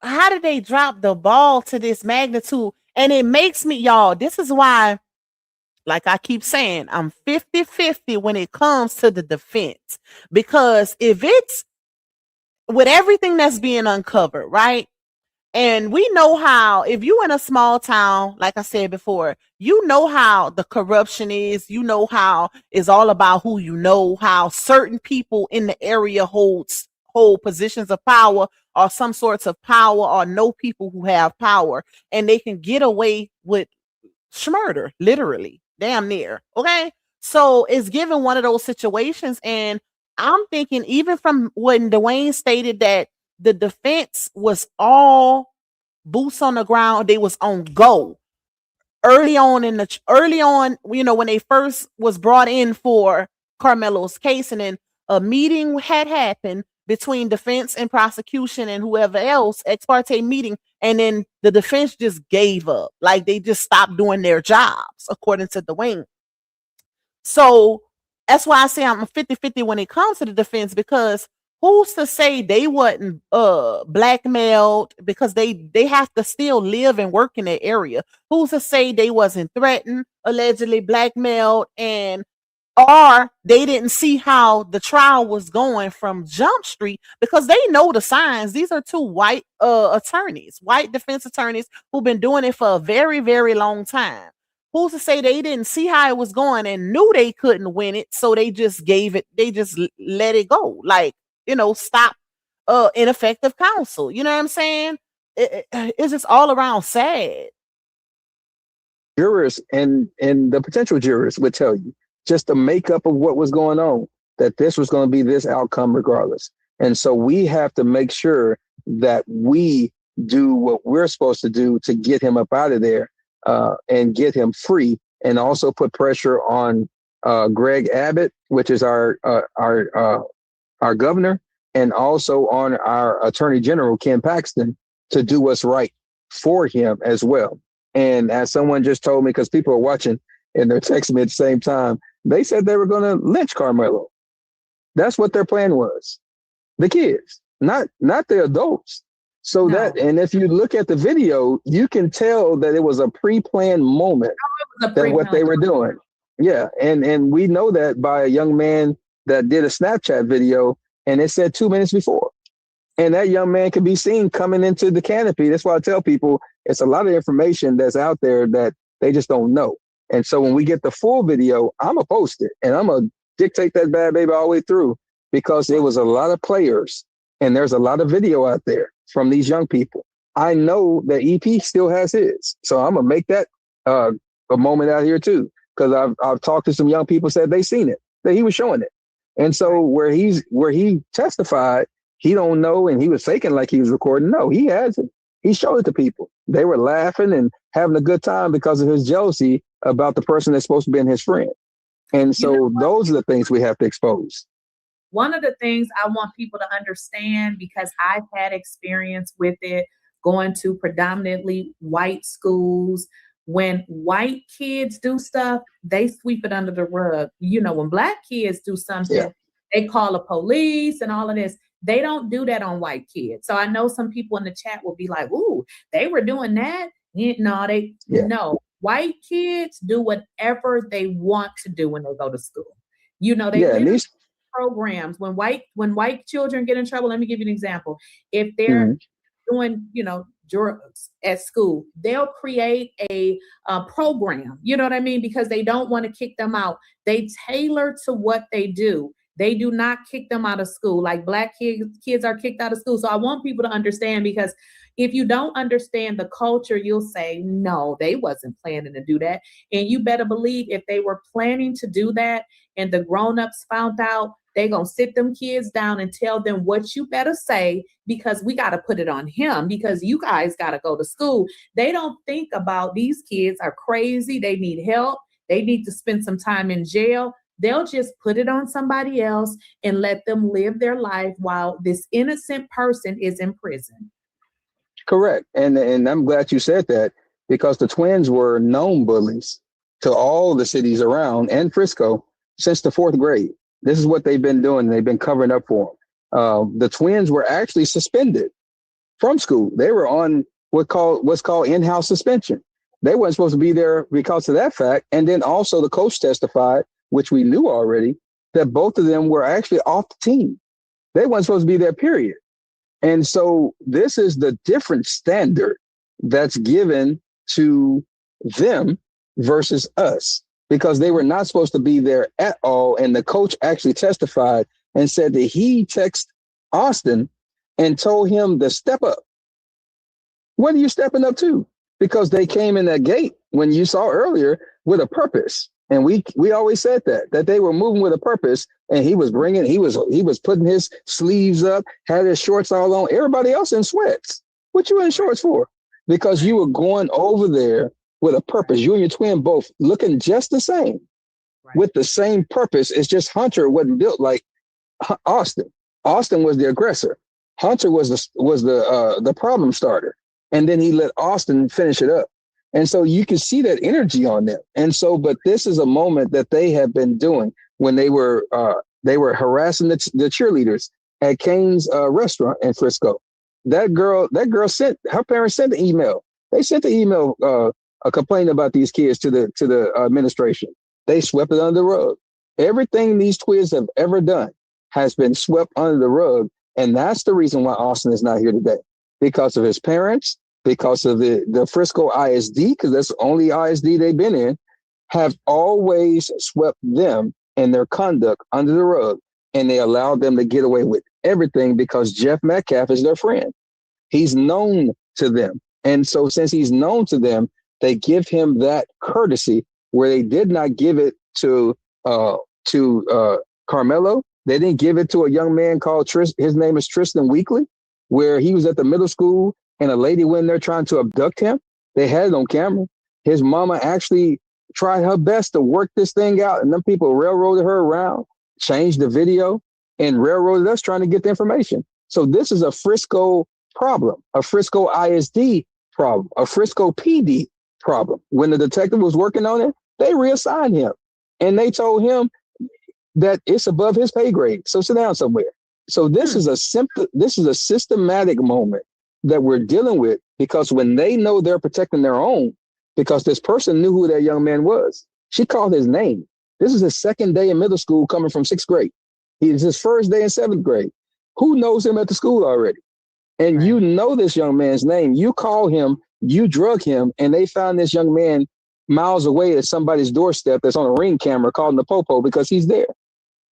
how did they drop the ball to this magnitude? And it makes me, y'all, this is why, like I keep saying, I'm 50-50 when it comes to the defense. Because if it's with everything that's being uncovered, right? And we know how, if you in a small town, like I said before, you know how the corruption is, you know how it's all about who you know, how certain people in the area hold positions of power or some sorts of power, or know people who have power, and they can get away with murder, literally, damn near. Okay. So it's given one of those situations. And I'm thinking, even from when Dwayne stated that the defense was all boots on the ground, they was on go early on when they first was brought in for Carmelo's case, and then a meeting had happened between defense and prosecution and whoever else, ex parte meeting, and then the defense just gave up. Like, they just stopped doing their jobs, according to Dwayne. So that's why I say I'm 50-50 when it comes to the defense, because who's to say they wasn't blackmailed, because they have to still live and work in that area. Who's to say they wasn't threatened, allegedly blackmailed, and or they didn't see how the trial was going from Jump Street, because they know the signs. These are two white attorneys, white defense attorneys, who've been doing it for a very, very long time. Who's to say they didn't see how it was going and knew they couldn't win it, so they just let it go, like, stop ineffective counsel. You know what I'm saying? It's just all around sad. Jurors and the potential jurors would tell you just the makeup of what was going on, that this was going to be this outcome regardless. And so we have to make sure that we do what we're supposed to do to get him up out of there and get him free, and also put pressure on Greg Abbott, which is our governor, and also on our Attorney General, Ken Paxton, to do what's right for him as well. And as someone just told me, because people are watching and they're texting me at the same time, they said they were going to lynch Carmelo. That's what their plan was. The kids, not the adults. So no. And if you look at the video, you can tell that it was a pre-planned moment, that what they were doing. Yeah. And we know that by a young man that did a Snapchat video, and it said 2 minutes before. And that young man can be seen coming into the canopy. That's why I tell people it's a lot of information that's out there that they just don't know. And so when we get the full video, I'm going to post it, and I'm going to dictate that bad baby all the way through, because there was a lot of players and there's a lot of video out there from these young people. I know that EP still has his. So I'm going to make that a moment out here too, because I've talked to some young people, said they seen it, that he was showing it. And so where he testified, he don't know, and he was faking like he was recording. No, he has it. He showed it to people. They were laughing and having a good time because of his jealousy about the person that's supposed to be his friend. And so those are the things we have to expose. One of the things I want people to understand, because I've had experience with it, going to predominantly white schools, when white kids do stuff, they sweep it under the rug. When black kids do something, they call the police and all of this. They don't do that on white kids. So I know some people in the chat will be like, ooh, they were doing that. No, white kids do whatever they want to do when they go to school. They programs when white children get in trouble. Let me give you an example. If they're doing, drugs at school, they'll create a program, you know what I mean? Because they don't want to kick them out. They tailor to what they do. They do not kick them out of school like black kids are kicked out of school. So I want people to understand, because if you don't understand the culture, you'll say, no, they wasn't planning to do that. And you better believe if they were planning to do that and the grown-ups found out, they going to sit them kids down and tell them what you better say, because we got to put it on him, because you guys got to go to school. They don't think about these kids are crazy. They need help. They need to spend some time in jail. They'll just put it on somebody else and let them live their life while this innocent person is in prison. Correct. And I'm glad you said that, because the twins were known bullies to all the cities around and Frisco since the 4th grade. This is what they've been doing. They've been covering up for them. The twins were actually suspended from school. They were on what's called in-house suspension. They weren't supposed to be there because of that fact. And then also the coach testified, which we knew already, that both of them were actually off the team. They weren't supposed to be there, period. And so this is the different standard that's given to them versus us, because they were not supposed to be there at all. And the coach actually testified and said that he texted Austin and told him to step up. What are you stepping up to? Because they came in that gate, when you saw earlier, with a purpose. And we always said that they were moving with a purpose, and he was putting his sleeves up, had his shorts all on. Everybody else in sweats. What you in shorts for? Because you were going over there with a purpose. You and your twin both looking just the same, with the same purpose. It's just Hunter wasn't built like Austin. Austin was the aggressor. Hunter was the problem starter, and then he let Austin finish it up. And so you can see that energy on them. And so, but this is a moment that they have been doing when they were harassing the cheerleaders at Kane's restaurant in Frisco. That girl sent her parents sent the email. They sent the email complaining about these kids to the administration. They swept it under the rug. Everything these twins have ever done has been swept under the rug. And that's the reason why Austin is not here today, because of his parents, because of the Frisco ISD, because that's the only ISD they've been in, have always swept them and their conduct under the rug. And they allowed them to get away with everything because Jeff Metcalf is their friend. He's known to them. And so since he's known to them, they give him that courtesy where they did not give it to Carmelo. They didn't give it to a young man called his name is Tristan Weekly, where he was at the middle school and a lady went in there trying to abduct him. They had it on camera. His mama actually tried her best to work this thing out, and them people railroaded her around, changed the video, and railroaded us trying to get the information. So this is a Frisco problem, a Frisco ISD problem, a Frisco PD problem. When the detective was working on it, they reassigned him, and they told him that it's above his pay grade. So sit down somewhere. So this is a systematic moment that we're dealing with, because when they know they're protecting their own, because this person knew who that young man was. She called his name. This is his second day in middle school coming from 6th grade. It's his first day in 7th grade. Who knows him at the school already? And you know this young man's name. You call him, you drug him, and they found this young man miles away at somebody's doorstep that's on a Ring camera calling the popo because he's there.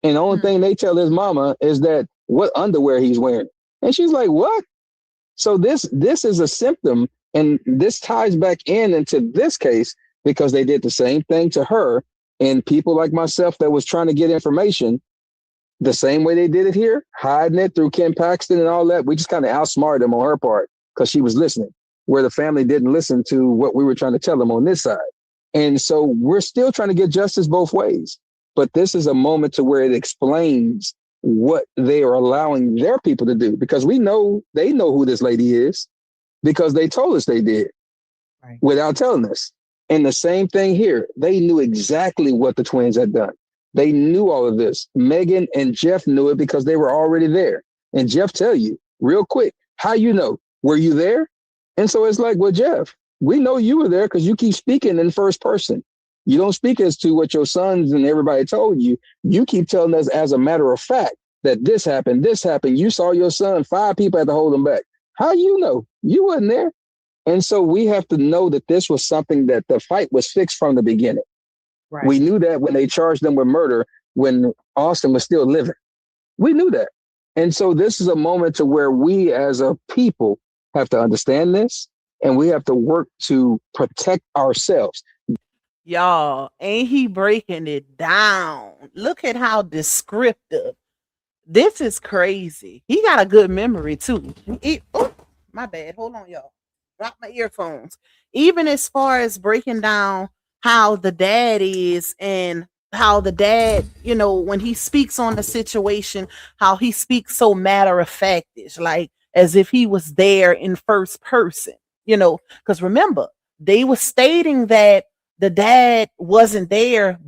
And the only thing they tell his mama is that what underwear he's wearing. And she's like, what? So this is a symptom, and this ties back into this case because they did the same thing to her, and people like myself that was trying to get information the same way they did it here, hiding it through Ken Paxton and all that. We just kind of outsmarted them on her part because she was listening, where the family didn't listen to what we were trying to tell them on this side. And so we're still trying to get justice both ways. But this is a moment to where it explains what they are allowing their people to do, because we know they know who this lady is because they told us they did without telling us. And the same thing here. They knew exactly what the twins had done. They knew all of this. Megan and Jeff knew it because they were already there. And Jeff tell you real quick, how you know? Were you there? And so it's like, well, Jeff, we know you were there because you keep speaking in first person. You don't speak as to what your sons and everybody told you. You keep telling us as a matter of fact that this happened. You saw your son, 5 people had to hold him back. How you know? You wasn't there. And so we have to know that this was something that the fight was fixed from the beginning. Right. We knew that when they charged them with murder, when Austin was still living. We knew that. And so this is a moment to where we as a people have to understand this, and we have to work to protect ourselves. Y'all, ain't he breaking it down? Look at how descriptive. This is crazy. He got a good memory too. Oh, my bad. Hold on, y'all. Drop my earphones. Even as far as breaking down how the dad is, and how the dad, when he speaks on the situation, how he speaks so matter of factish, like as if he was there in first person, because remember, they were stating that the dad wasn't there,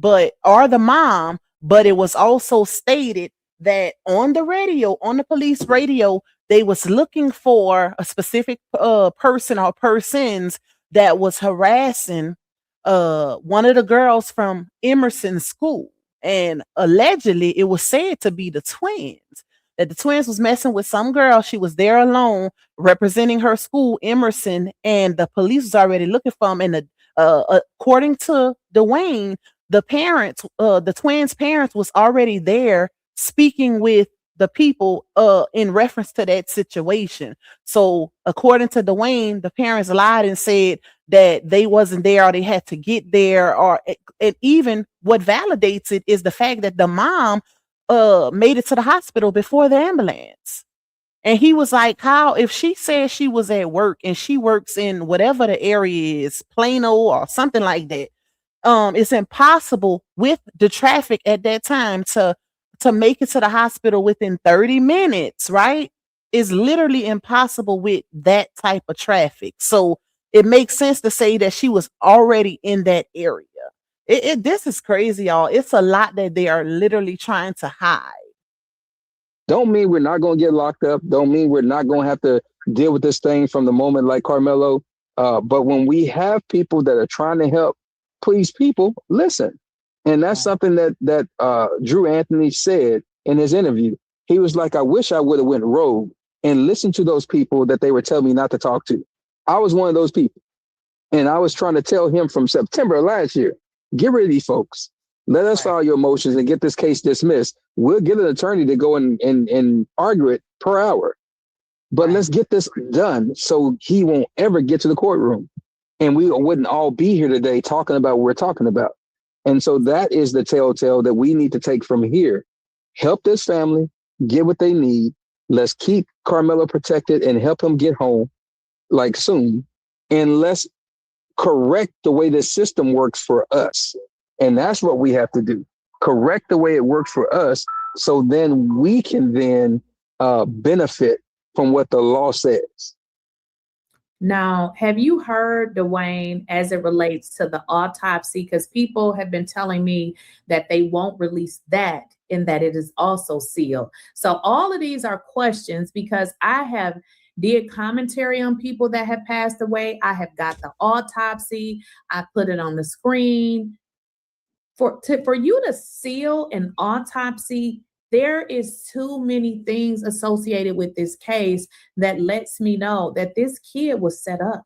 or the mom, but it was also stated that on the radio, on the police radio, they was looking for a specific person or persons that was harassing one of the girls from Emerson's school. And allegedly it was said to be the twins, that the twins was messing with some girl. She was there alone representing her school, Emerson, and the police was already looking for them. And according to Dwayne, the twins' parents was already there speaking with the people in reference to that situation. So according to Dwayne, the parents lied and said that they wasn't there or they had to get there, or and even what validates it is the fact that the mom made it to the hospital before the ambulance. And he was like, how, if she said she was at work and she works in whatever the area is, Plano or something like that, it's impossible with the traffic at that time to make it to the hospital within 30 minutes, right? It's literally impossible with that type of traffic. So it makes sense to say that she was already in that area. This is crazy, y'all. It's a lot that they are literally trying to hide. Don't mean we're not going to get locked up. Don't mean we're not going to have to deal with this thing from the moment like Carmelo. But when we have people that are trying to help, please, people, listen. And that's something that Drew Anthony said in his interview. He was like, I wish I would have went rogue and listened to those people that they were telling me not to talk to. I was one of those people. And I was trying to tell him from September of last year, get rid of these folks. Let us file your motions and get this case dismissed. We'll get an attorney to go and argue it per hour. But let's get this done so he won't ever get to the courtroom. And we wouldn't all be here today talking about what we're talking about. And so that is the telltale that we need to take from here. Help this family, get what they need. Let's keep Carmelo protected and help him get home like soon. And let's correct the way the system works for us. And that's what we have to do. Correct the way it works for us. So then we can then benefit from what the law says. Now, have you heard, Dwayne, as it relates to the autopsy? Because people have been telling me that they won't release that and that it is also sealed. So all of these are questions because I have did commentary on people that have passed away. I have got the autopsy. I put it on the screen. For you to seal an autopsy, there is too many things associated with this case that lets me know that this kid was set up.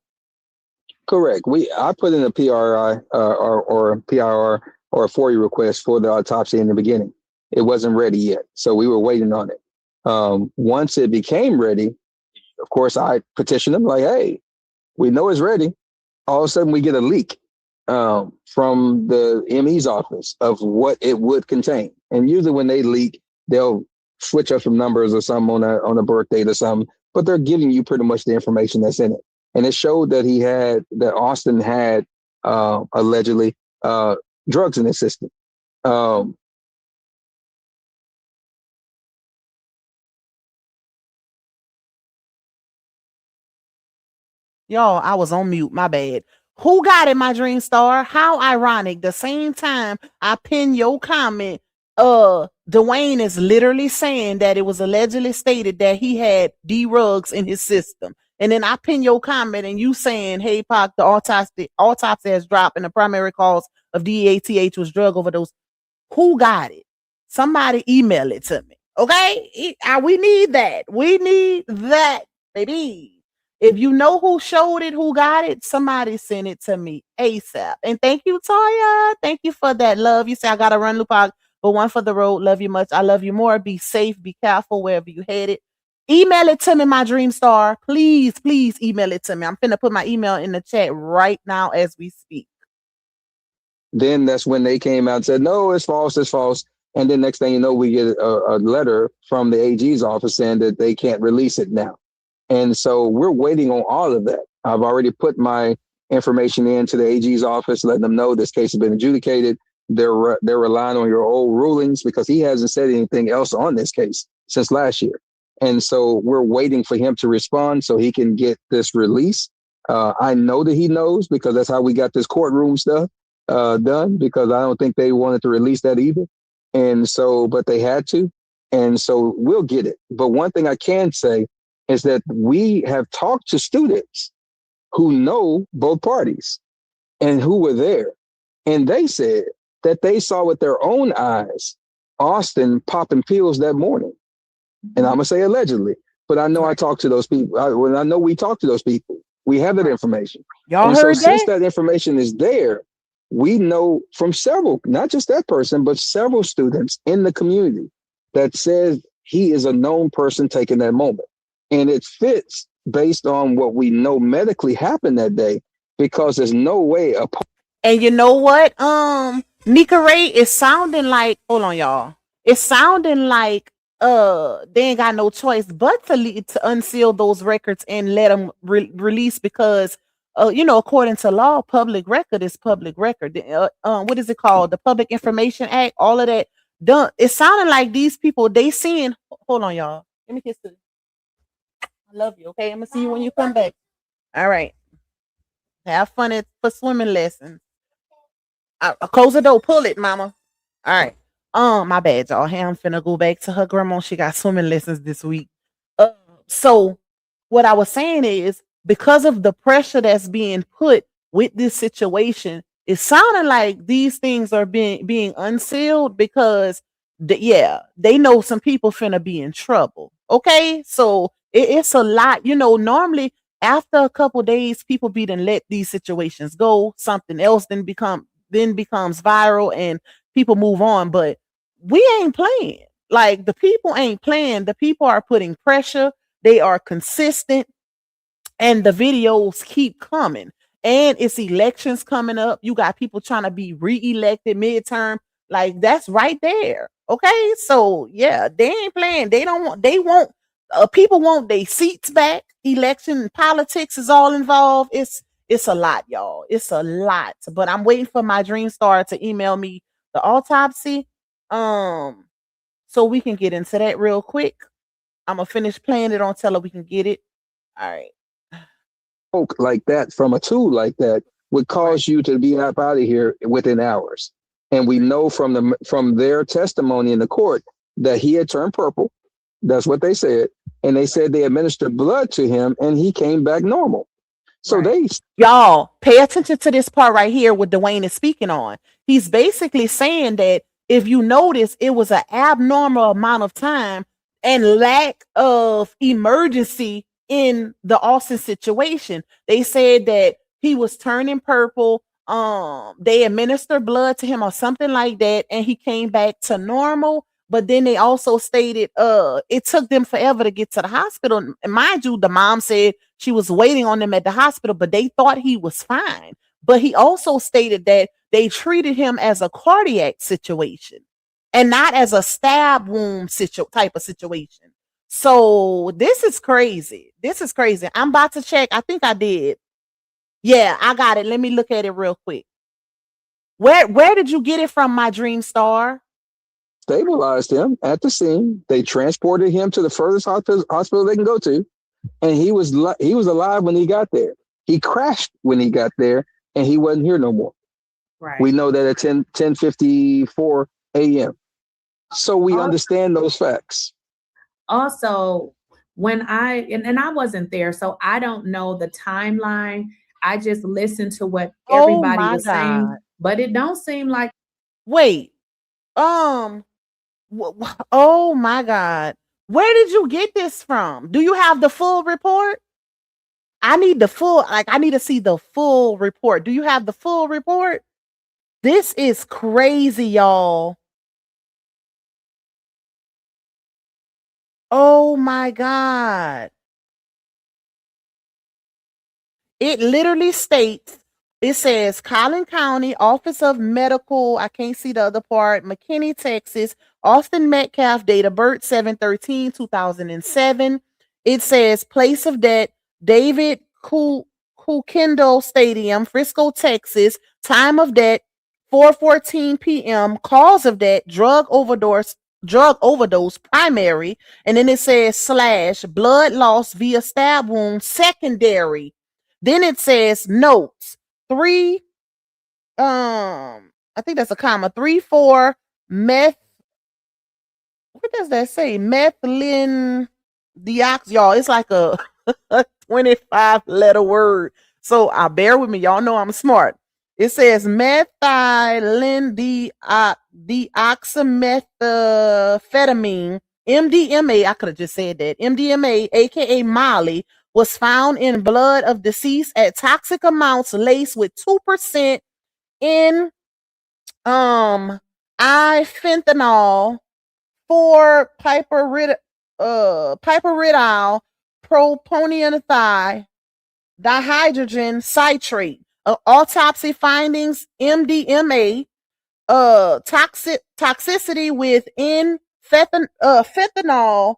Correct. I put in a PRI or PIR or a FOIA request for the autopsy in the beginning. It wasn't ready yet, so we were waiting on it. Once it became ready, of course, I petitioned them like, "Hey, we know it's ready." All of a sudden, we get a leak from the ME's office of what it would contain. And usually, when they leak, they'll switch up some numbers or something on a birth date or something. But they're giving you pretty much the information that's in it. And it showed that Austin had allegedly drugs in his system. Y'all, I was on mute. My bad. Who got it, my dream star? How ironic. The same time I pin your comment, Dwayne is literally saying that it was allegedly stated that he had drugs in his system. And then I pin your comment and you saying, hey, Pac, the autopsy has dropped and the primary cause of DATH was drug overdose. Who got it? Somebody email it to me. Okay? We need that. We need that, baby. If you know who showed it, who got it, somebody send it to me ASAP. And thank you, Toya. Thank you for that love. You say, I got to run, Lupac, but one for the road. Love you much. I love you more. Be safe. Be careful wherever you headed. Email it to me, my dream star. Please, please email it to me. I'm finna put my email in the chat right now as we speak. Then that's when they came out and said, no, it's false, it's false. And then next thing you know, we get a letter from the AG's office saying that they can't release it now. And so we're waiting on all of that. I've already put my information into the AG's office, letting them know this case has been adjudicated. They're relying on your old rulings because he hasn't said anything else on this case since last year. And so we're waiting for him to respond so he can get this release. I know that he knows because that's how we got this courtroom stuff done, because I don't think they wanted to release that either. And so, but they had to. And so we'll get it. But one thing I can say is that we have talked to students who know both parties and who were there. And they said that they saw with their own eyes Austin popping pills that morning. And I'm going to say allegedly, but I know I talked to those people. I know we talked to those people. We have that information. Y'all and heard so since that information is there, we know from several, not just that person, but several students in the community that says he is a known person taking that moment. And it fits based on what we know medically happened that day. because there's no way a And you know what? Nika Ray is sounding like, hold on, y'all. It's sounding like they ain't got no choice but to unseal those records and let them release because according to law, public record is public record. What is it called? The Public Information Act, all of that done. It's sounding like these people, they seeing, hold on, y'all. Let me kiss you. I love you, okay? I'm gonna see you when you come back. All right. Have fun for swimming lessons. Close the door, pull it, mama. All right. My bad, y'all. Hey, I'm finna go back to her grandma. She got swimming lessons this week. So what I was saying is because of the pressure that's being put with this situation, it sounded like these things are being unsealed because they know some people finna be in trouble. Okay, so it's a lot. Normally after a couple days, people be done let these situations go. Something else then becomes viral and people move on. But we ain't playing. Like the people ain't playing. The people are putting pressure. They are consistent and the videos keep coming. And it's elections coming up. You got people trying to be re-elected midterm. Like that's right there. Okay. So yeah, they ain't playing. People want their seats back. Election politics is all involved. It's a lot, y'all. It's a lot. But I'm waiting for my Dream Star to email me the autopsy. So we can get into that real quick. I'm gonna finish playing it on tell her we can get it. All right. poke like that from a tool like that would cause you to be up out of here within hours. And we know from their testimony in the court that he had turned purple. That's what they said. And they said they administered blood to him and he came back normal. So y'all pay attention to this part right here what Dwayne is speaking on. He's basically saying that if you notice, it was an abnormal amount of time and lack of emergency in the Austin situation. They said that he was turning purple. They administered blood to him or something like that, and he came back to normal. But then they also stated it took them forever to get to the hospital. And mind you, the mom said she was waiting on them at the hospital, but they thought he was fine. But he also stated that they treated him as a cardiac situation and not as a stab wound type of situation. So this is crazy. This is crazy. I'm about to check. I think I did. Yeah, I got it. Let me look at it real quick. Where did you get it from, my Dream Star? Stabilized him at the scene. They transported him to the furthest hospital they can go to, and he was alive when he got there. He crashed when he got there, and he wasn't here no more. Right. We know that at 10:54 a.m. So we understand those facts. Also, when I wasn't there, so I don't know the timeline. I just listened to what everybody was saying, but it don't seem like. Wait, oh my God, where did you get this from? Do you have the full report? I need I need to see the full report. Do you have the full report? This is crazy, y'all. Oh my God. It literally states, it says Collin County Office of Medical, I can't see the other part, McKinney, Texas, Austin Metcalf, date of birth 7/13/2007. It says place of death, David Kukendall Stadium, Frisco, Texas. Time of death, 4:14 p.m. Cause of death, drug overdose primary. And then it says / blood loss via stab wound secondary. Then it says notes 3, I think that's a comma, 3,4 meth. What does that say? Methylene deox, y'all. It's like a 25 letter word. So bear with me. Y'all know I'm smart. It says methylene deoxymethamphetamine, MDMA. I could have just said that. MDMA, aka Molly, was found in blood of deceased at toxic amounts laced with 2% in ifentanil, 4 piperidine, propionathiol, dihydrogen citrate. Autopsy findings: MDMA. Toxicity within fentanyl,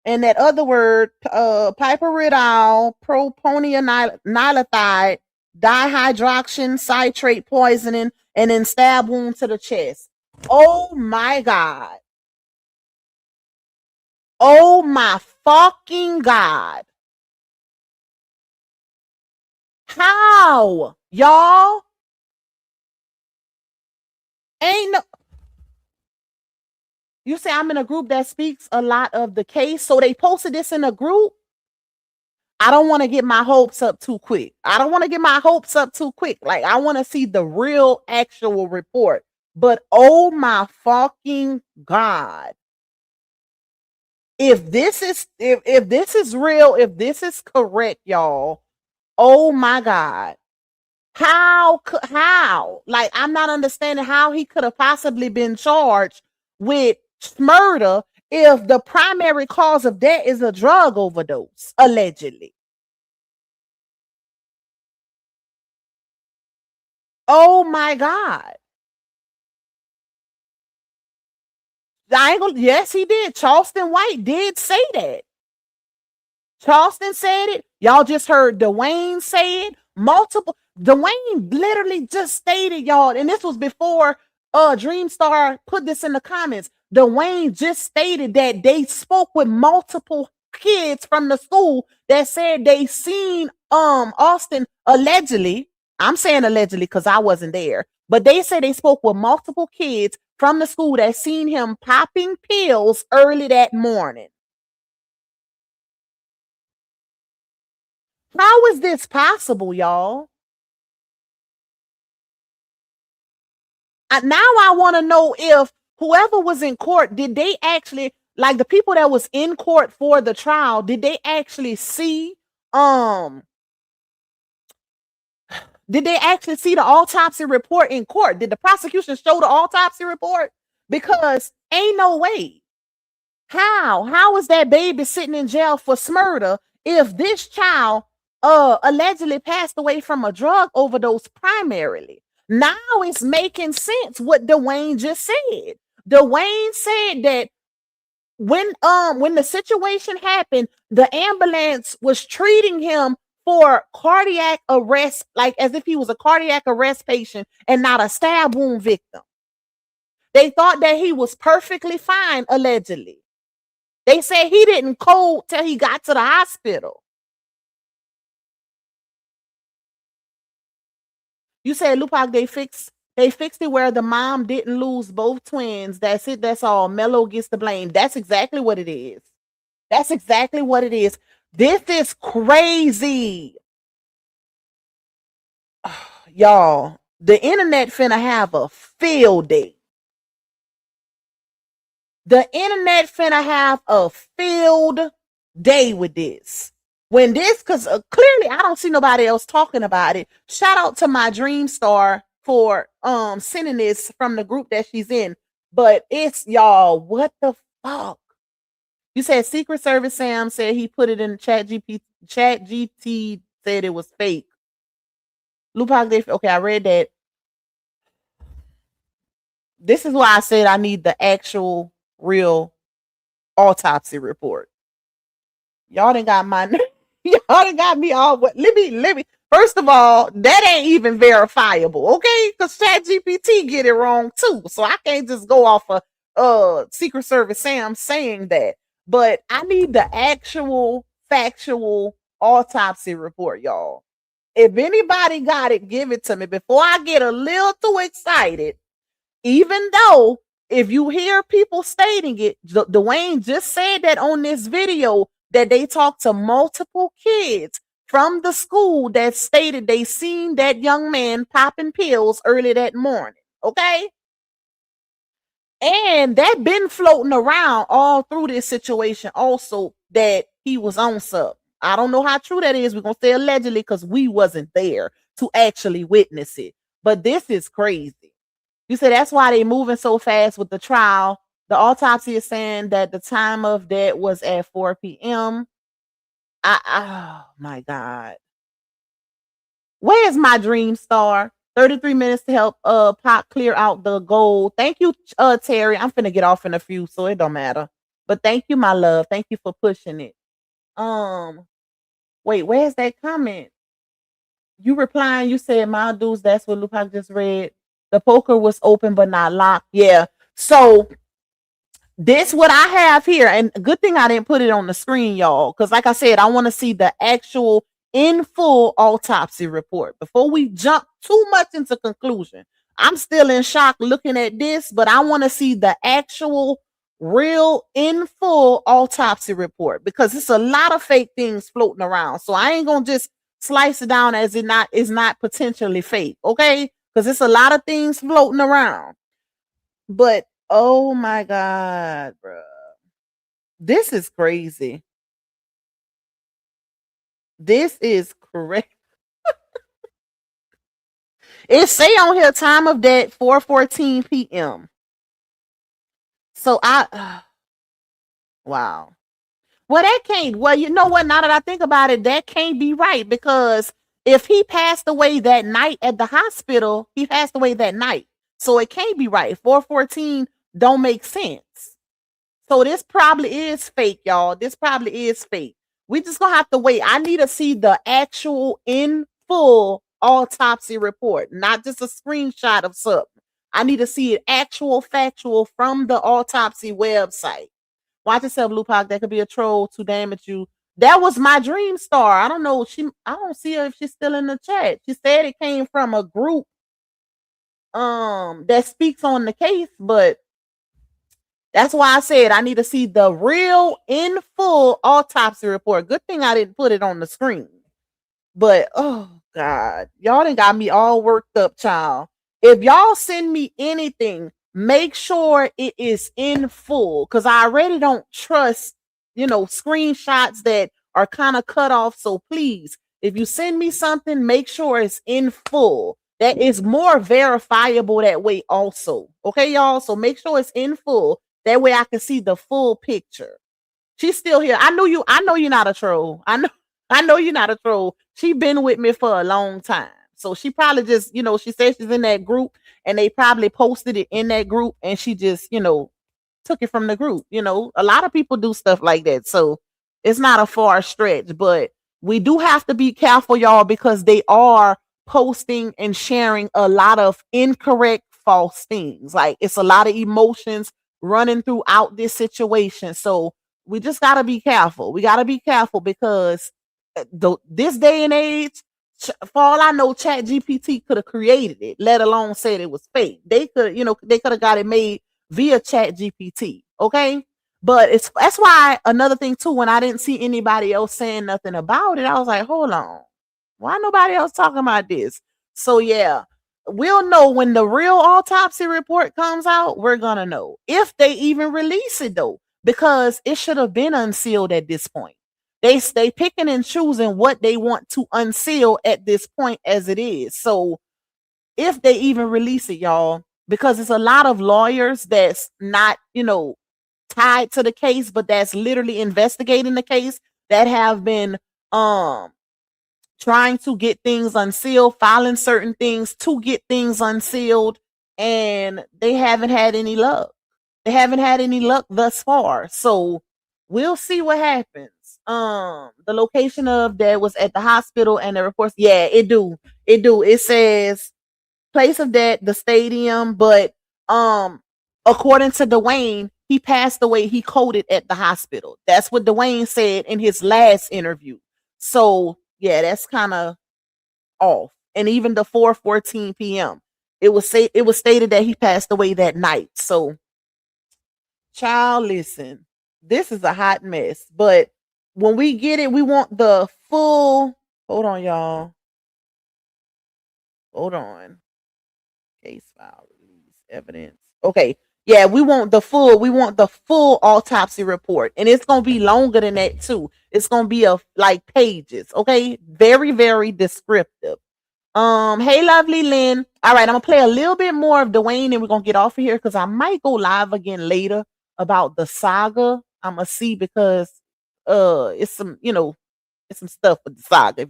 and that other word, piperidine, propionylethide, dihydroxin citrate poisoning, and then stab wound to the chest. Oh my God. Oh my fucking God. How? Y'all? Ain't no. You say I'm in a group that speaks a lot of the case, so they posted this in a group. I don't want to get my hopes up too quick. Like, I want to see the real actual report. But oh my fucking God. If this is real, if this is correct, y'all, oh my God. How? Like, I'm not understanding how he could have possibly been charged with murder if the primary cause of death is a drug overdose, allegedly. Oh my God. Yes, he did. Charleston White did say that. Charleston said it. Y'all just heard Dwayne say it. Dwayne literally just stated, y'all, and this was before Dreamstar put this in the comments. Dwayne just stated that they spoke with multiple kids from the school that said they seen Austin allegedly. I'm saying allegedly because I wasn't there, but they said they spoke with multiple kids from the school that seen him popping pills early that morning. How is this possible, y'all? Now I want to know if whoever was in court, did they actually, like the people that was in court for the trial, did they actually see the autopsy report in court? Did the prosecution show the autopsy report? Because ain't no way. How is that baby sitting in jail for murder if this child allegedly passed away from a drug overdose primarily? Now it's making sense what Dwayne just said. Dwayne said that when the situation happened, the ambulance was treating him for cardiac arrest, like as if he was a cardiac arrest patient and not a stab wound victim. They thought that he was perfectly fine, allegedly. They said he didn't code till he got to the hospital. You said, Lupac, they fixed it where the mom didn't lose both twins. That's it. That's all. Mello gets the blame. That's exactly what it is. That's exactly what it is. This is crazy. Y'all, the internet finna have a field day. The internet finna have a field day with this. When this, because clearly I don't see nobody else talking about it. Shout out to my Dreamstar for sending this from the group that she's in. But it's, y'all, what the fuck? You said Secret Service Sam said he put it in Chat GT said it was fake. Lupac, okay, I read that. This is why I said I need the actual real autopsy report. Y'all done got my y'all done got me all what let me first of all, that ain't even verifiable, okay? Because ChatGPT get it wrong too. So I can't just go off of Secret Service Sam saying that. But I need the actual factual autopsy report, y'all. If anybody got it, give it to me before I get a little too excited. Even though if you hear people stating it, Dwayne just said that on this video that they talked to multiple kids from the school that stated they seen that young man popping pills early that morning. Okay. And that been floating around all through this situation also that he was on sub. I don't know how true that is. We're going to say allegedly because we wasn't there to actually witness it. But this is crazy. You said that's why they moving so fast with the trial. The autopsy is saying that the time of death was at 4 p.m. Oh my God. Where's my dream star? 33 minutes to help Pop clear out the gold. Thank you, Terry. I'm finna get off in a few, so it don't matter. But thank you, my love. Thank you for pushing it. Wait, where's that comment? You replying, you said, my dudes, that's what Lupac just read. The poker was open but not locked. Yeah. So this what I have here, and good thing I didn't put it on the screen, y'all, because like I said, I want to see the actual in full autopsy report before we jump too much into conclusion. I'm still in shock looking at this, but I want to see the actual real in full autopsy report because it's a lot of fake things floating around. So I ain't gonna just slice it down as it not is not potentially fake, okay? Because it's a lot of things floating around. But oh my God, bro. This is crazy. This is correct. It say on here time of death 4:14 p.m. So wow. Well, that can't. Well, you know what? Now that I think about it, that can't be right because if he passed away that night at the hospital, he passed away that night. So it can't be right. 4:14 don't make sense. So this probably is fake, y'all. This probably is fake. We just gonna have to wait. I need to see the actual in full autopsy report, not just a screenshot of something. I need to see it actual factual from the autopsy website. Watch yourself, Lupac. That could be a troll to damage you. That was my dream star. I don't know. I don't see her if she's still in the chat. She said it came from a group that speaks on the case, but that's why I said I need to see the real in full autopsy report. Good thing I didn't put it on the screen. But oh God, y'all done got me all worked up, child. If y'all send me anything, make sure it is in full because I already don't trust, screenshots that are kind of cut off. So please, if you send me something, make sure it's in full. That is more verifiable that way also. Okay, y'all? So make sure it's in full. That way I can see the full picture. She's still here. I know you're not a troll. I know you're not a troll. She been with me for a long time. So she probably just, she said she's in that group and they probably posted it in that group and she just, took it from the group. A lot of people do stuff like that. So it's not a far stretch, but we do have to be careful, y'all, because they are posting and sharing a lot of incorrect, false things. Like it's a lot of emotions running throughout this situation. So we just got to be careful. We got to be careful because this day and age, for all I know, Chat GPT could have created it, let alone said it was fake. They could, they could have got it made via Chat GPT. Okay. But that's why another thing too, when I didn't see anybody else saying nothing about it, I was like, hold on. Why nobody else talking about this? So yeah, we'll know when the real autopsy report comes out. We're gonna know if they even release it though, because it should have been unsealed at this point. They picking and choosing what they want to unseal at this point as it is. So if they even release it, y'all, because it's a lot of lawyers that's not, tied to the case, but that's literally investigating the case that have been trying to get things unsealed, filing certain things to get things unsealed, and they haven't had any luck. They haven't had any luck thus far. So we'll see what happens. The location of that was at the hospital and the reports. Yeah, it do. It says place of death, the stadium, but according to Dwayne, he passed away. He coded at the hospital. That's what Dwayne said in his last interview. So yeah, that's kind of off. And even the 4:14 p.m. it was stated that he passed away that night. So child, listen, this is a hot mess. But when we get it, we want the full. Hold on, y'all. Hold on. Case file release evidence. Okay. Yeah, we want the full autopsy report. And it's gonna be longer than that too. It's gonna be like pages, okay? Very, very descriptive. Hey lovely Lynn. All right, I'm gonna play a little bit more of Dwayne and we're gonna get off of here because I might go live again later about the saga. I'm gonna see because it's some, it's some stuff with the saga.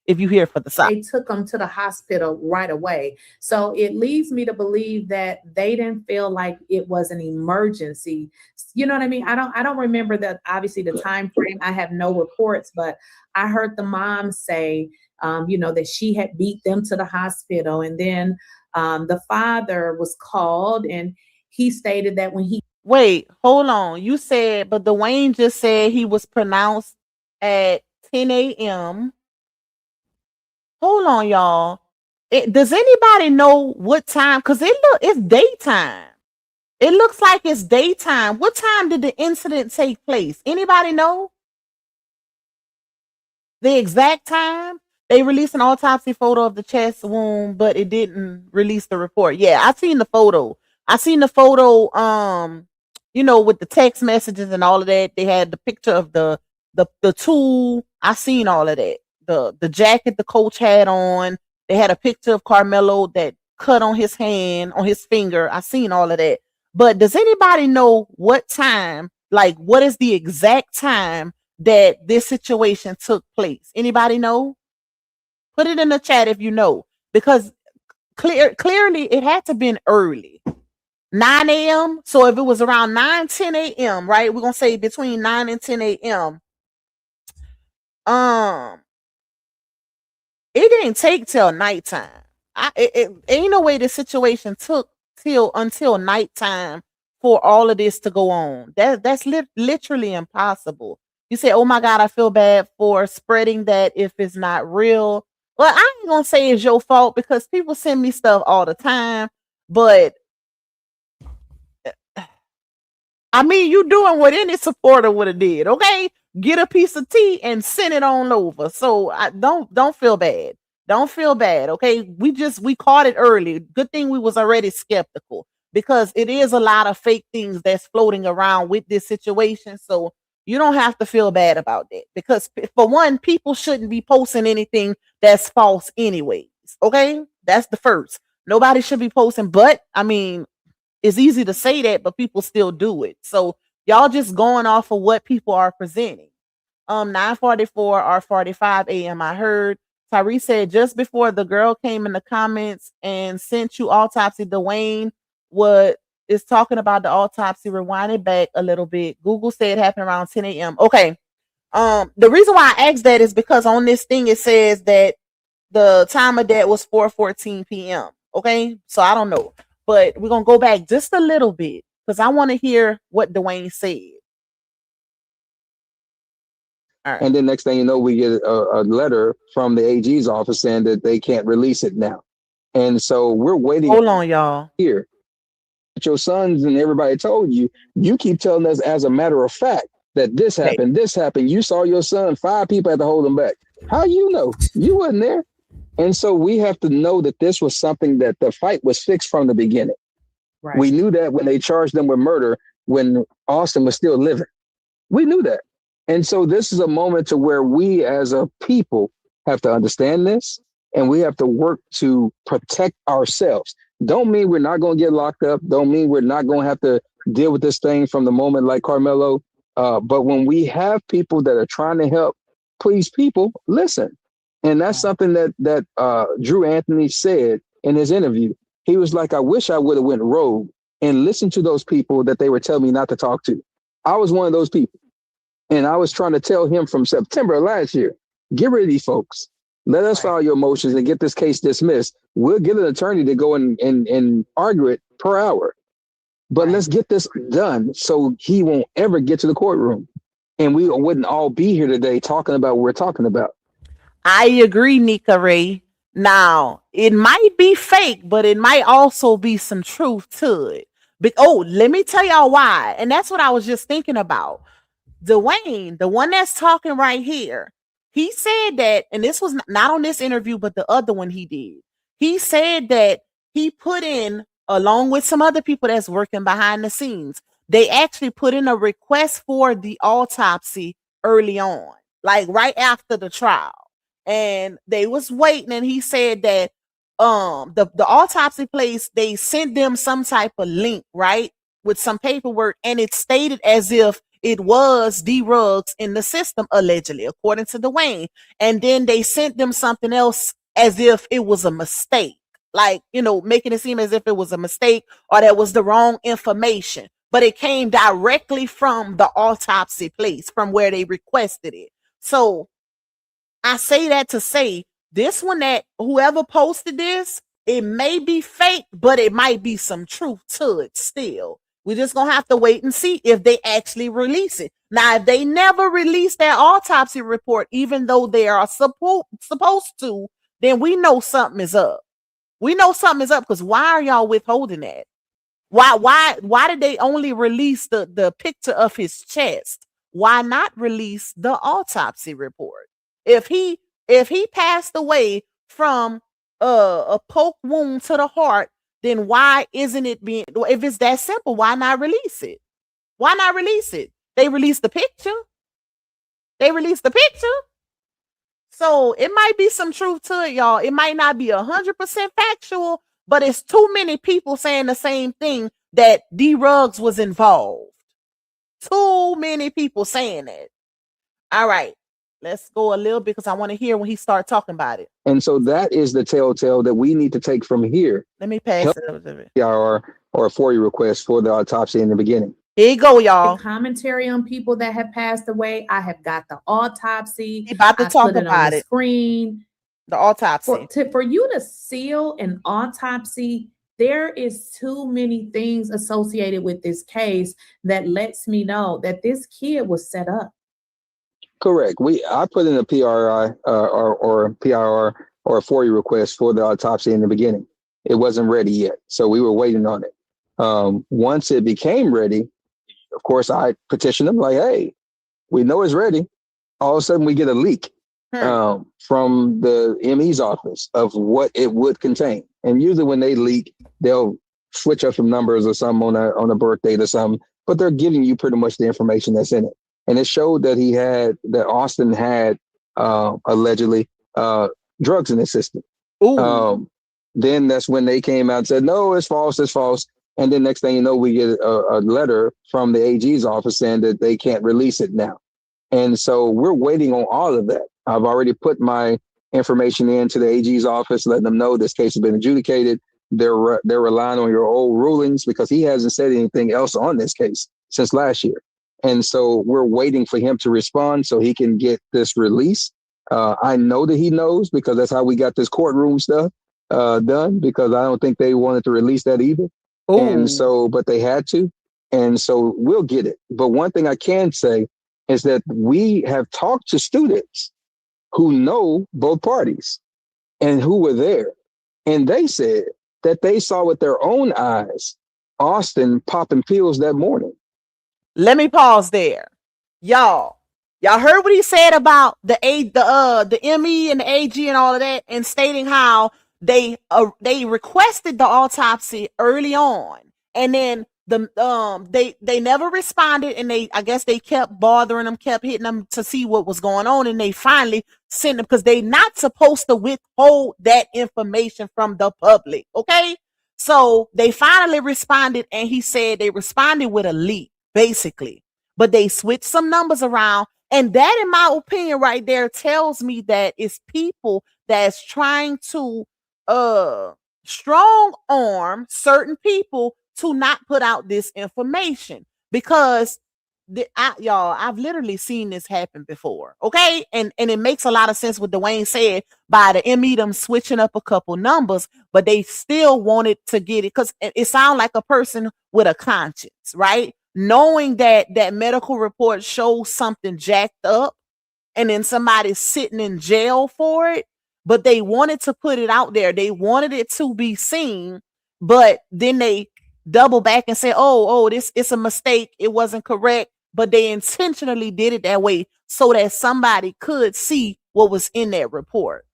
if you here for the side. They took him to the hospital right away. So it leads me to believe that they didn't feel like it was an emergency. You know what I mean? I don't remember that, obviously, the time frame. I have no reports, but I heard the mom say, that she had beat them to the hospital. And then the father was called, and he stated that when he... Wait, hold on. You said, but Dwayne just said he was pronounced at 10 a.m. Hold on, y'all. Does anybody know what time? Because it's daytime. It looks like it's daytime. What time did the incident take place? Anybody know the exact time? They released an autopsy photo of the chest wound, but it didn't release the report. Yeah, I seen the photo. With the text messages and all of that. They had the picture of the tool. I seen all of that. The jacket the coach had on. They had a picture of Carmelo that cut on his hand, on his finger. I seen all of that. But does anybody know what time, like what is the exact time that this situation took place? Anybody know? Put it in the chat if you know. Because clearly it had to been early. 9 a.m. So if it was around 9, 10 a.m., right? We're going to say between 9 and 10 a.m. It didn't take till nighttime. It ain't no way the situation took until nighttime for all of this to go on. That's literally impossible. You say, oh my God, I feel bad for spreading that if it's not real. Well, I ain't going to say it's your fault because people send me stuff all the time. But I mean, you doing what any supporter would have did, okay? Get a piece of tea and send it on over. So I don't feel bad. Don't feel bad, okay? We caught it early. Good thing we was already skeptical because it is a lot of fake things that's floating around with this situation. So you don't have to feel bad about that because for one, people shouldn't be posting anything that's false anyways, okay? That's the first. Nobody should be posting, but I mean, it's easy to say that, but people still do it. So y'all just going off of what people are presenting. 9:44 or 45 a.m. I heard Tyree said just before the girl came in the comments and sent you autopsy, Dwayne is talking about the autopsy. Rewind it back a little bit. Google said it happened around 10 a.m. Okay. The reason why I asked that is because on this thing it says that the time of death was 4:14 p.m. Okay, so I don't know. But we're going to go back just a little bit because I want to hear what Dwayne said. All right. And then next thing you know, we get a letter from the AG's office saying that they can't release it now. And so we're waiting. Hold on, y'all. Here. Your sons and everybody told you, you keep telling us as a matter of fact that this happened, this happened. You saw your son, 5 people had to hold him back. How you know? You wasn't there. And so we have to know that this was something that the fight was fixed from the beginning. Right. We knew that when they charged them with murder, when Austin was still living. We knew that. And so this is a moment to where we as a people have to understand this and we have to work to protect ourselves. Don't mean we're not going to get locked up. Don't mean we're not going to have to deal with this thing from the moment like Carmelo. But when we have people that are trying to help, please, people, listen. And that's something that Drew Anthony said in his interview. He was like, I wish I would have went rogue and listened to those people that they were telling me not to talk to. I was one of those people. And I was trying to tell him from September of last year, get rid of these folks. Let us file your motions and get this case dismissed. We'll get an attorney to go and argue it per hour. But let's get this done so he won't ever get to the courtroom. And we wouldn't all be here today talking about what we're talking about. I agree, Nika Ray. Now, it might be fake, but it might also be some truth to it. But let me tell y'all why. And that's what I was just thinking about. Dwayne, the one that's talking right here, he said that, and this was not on this interview, but the other one he did. He said that he put in, along with some other people that's working behind the scenes, they actually put in a request for the autopsy early on, like right after the trial. And they was waiting, and he said that the autopsy place, they sent them some type of link, right, with some paperwork, and it stated as if it was D-Rugs in the system, allegedly, according to Dwayne. And then they sent them something else as if it was a mistake. Like, making it seem as if it was a mistake or that was the wrong information. But it came directly from the autopsy place, from where they requested it. So I say that to say this one, that whoever posted this, it may be fake, but it might be some truth to it still. We're just going to have to wait and see if they actually release it. Now, if they never release that autopsy report, even though they are supposed to, then we know something is up. We know something is up, because why are y'all withholding that? Why did they only release the picture of his chest? Why not release the autopsy report? If he passed away from a poke wound to the heart, then why isn't it being, if it's that simple, why not release it? Why not release it? They released the picture. So it might be some truth to it, y'all. It might not be 100% factual, but it's too many people saying the same thing, that D-Rugs was involved. Too many people saying that. All right, let's go a little bit, because I want to hear when he starts talking about it. And so that is the telltale that we need to take from here. Let me pass it over to it. Or a FOIA request for the autopsy in the beginning. Here you go, y'all. Commentary on people that have passed away. I have got the autopsy. He about to talk about it. Screen. The autopsy. For you to seal an autopsy, there is too many things associated with this case that lets me know that this kid was set up. Correct. I put in a PRI or PIR or a FOIA request for the autopsy in the beginning. It wasn't ready yet, so we were waiting on it. Once it became ready, of course, I petitioned them like, "Hey, we know it's ready." All of a sudden, we get a leak from the ME's office of what it would contain. And usually, when they leak, they'll switch up some numbers or something on a birth date or something. But they're giving you pretty much the information that's in it. And it showed that Austin had allegedly drugs in his system. Then that's when they came out and said, "No, it's false, it's false." And then next thing you know, we get a letter from the AG's office saying that they can't release it now. And so we're waiting on all of that. I've already put my information into the AG's office, letting them know this case has been adjudicated. They're relying on your old rulings, because he hasn't said anything else on this case since last year. And so we're waiting for him to respond so he can get this release. I know that he knows, because that's how we got this courtroom stuff done, because I don't think they wanted to release that either. And so, but they had to. And so we'll get it. But one thing I can say is that we have talked to students who know both parties and who were there. And they said that they saw with their own eyes Austin popping pills that morning. Let me pause there. Y'all heard what he said about the ME and the AG and all of that, and stating how they requested the autopsy early on, and then they never responded, and I guess they kept bothering them, kept hitting them to see what was going on, and they finally sent them, because they not supposed to withhold that information from the public. Okay, so they finally responded, and he said they responded with a leak, basically, but they switched some numbers around. And that, in my opinion, right there tells me that it's people that's trying to strong arm certain people to not put out this information, because I've literally seen this happen before. Okay, and it makes a lot of sense what Dwayne said by the ME them switching up a couple numbers, but they still wanted to get it, because it sounds like a person with a conscience, right? Knowing that medical report shows something jacked up, and then somebody's sitting in jail for it, but they wanted to put it out there. They wanted it to be seen, but then they double back and say, oh, this it's a mistake. It wasn't correct, but they intentionally did it that way so that somebody could see what was in that report.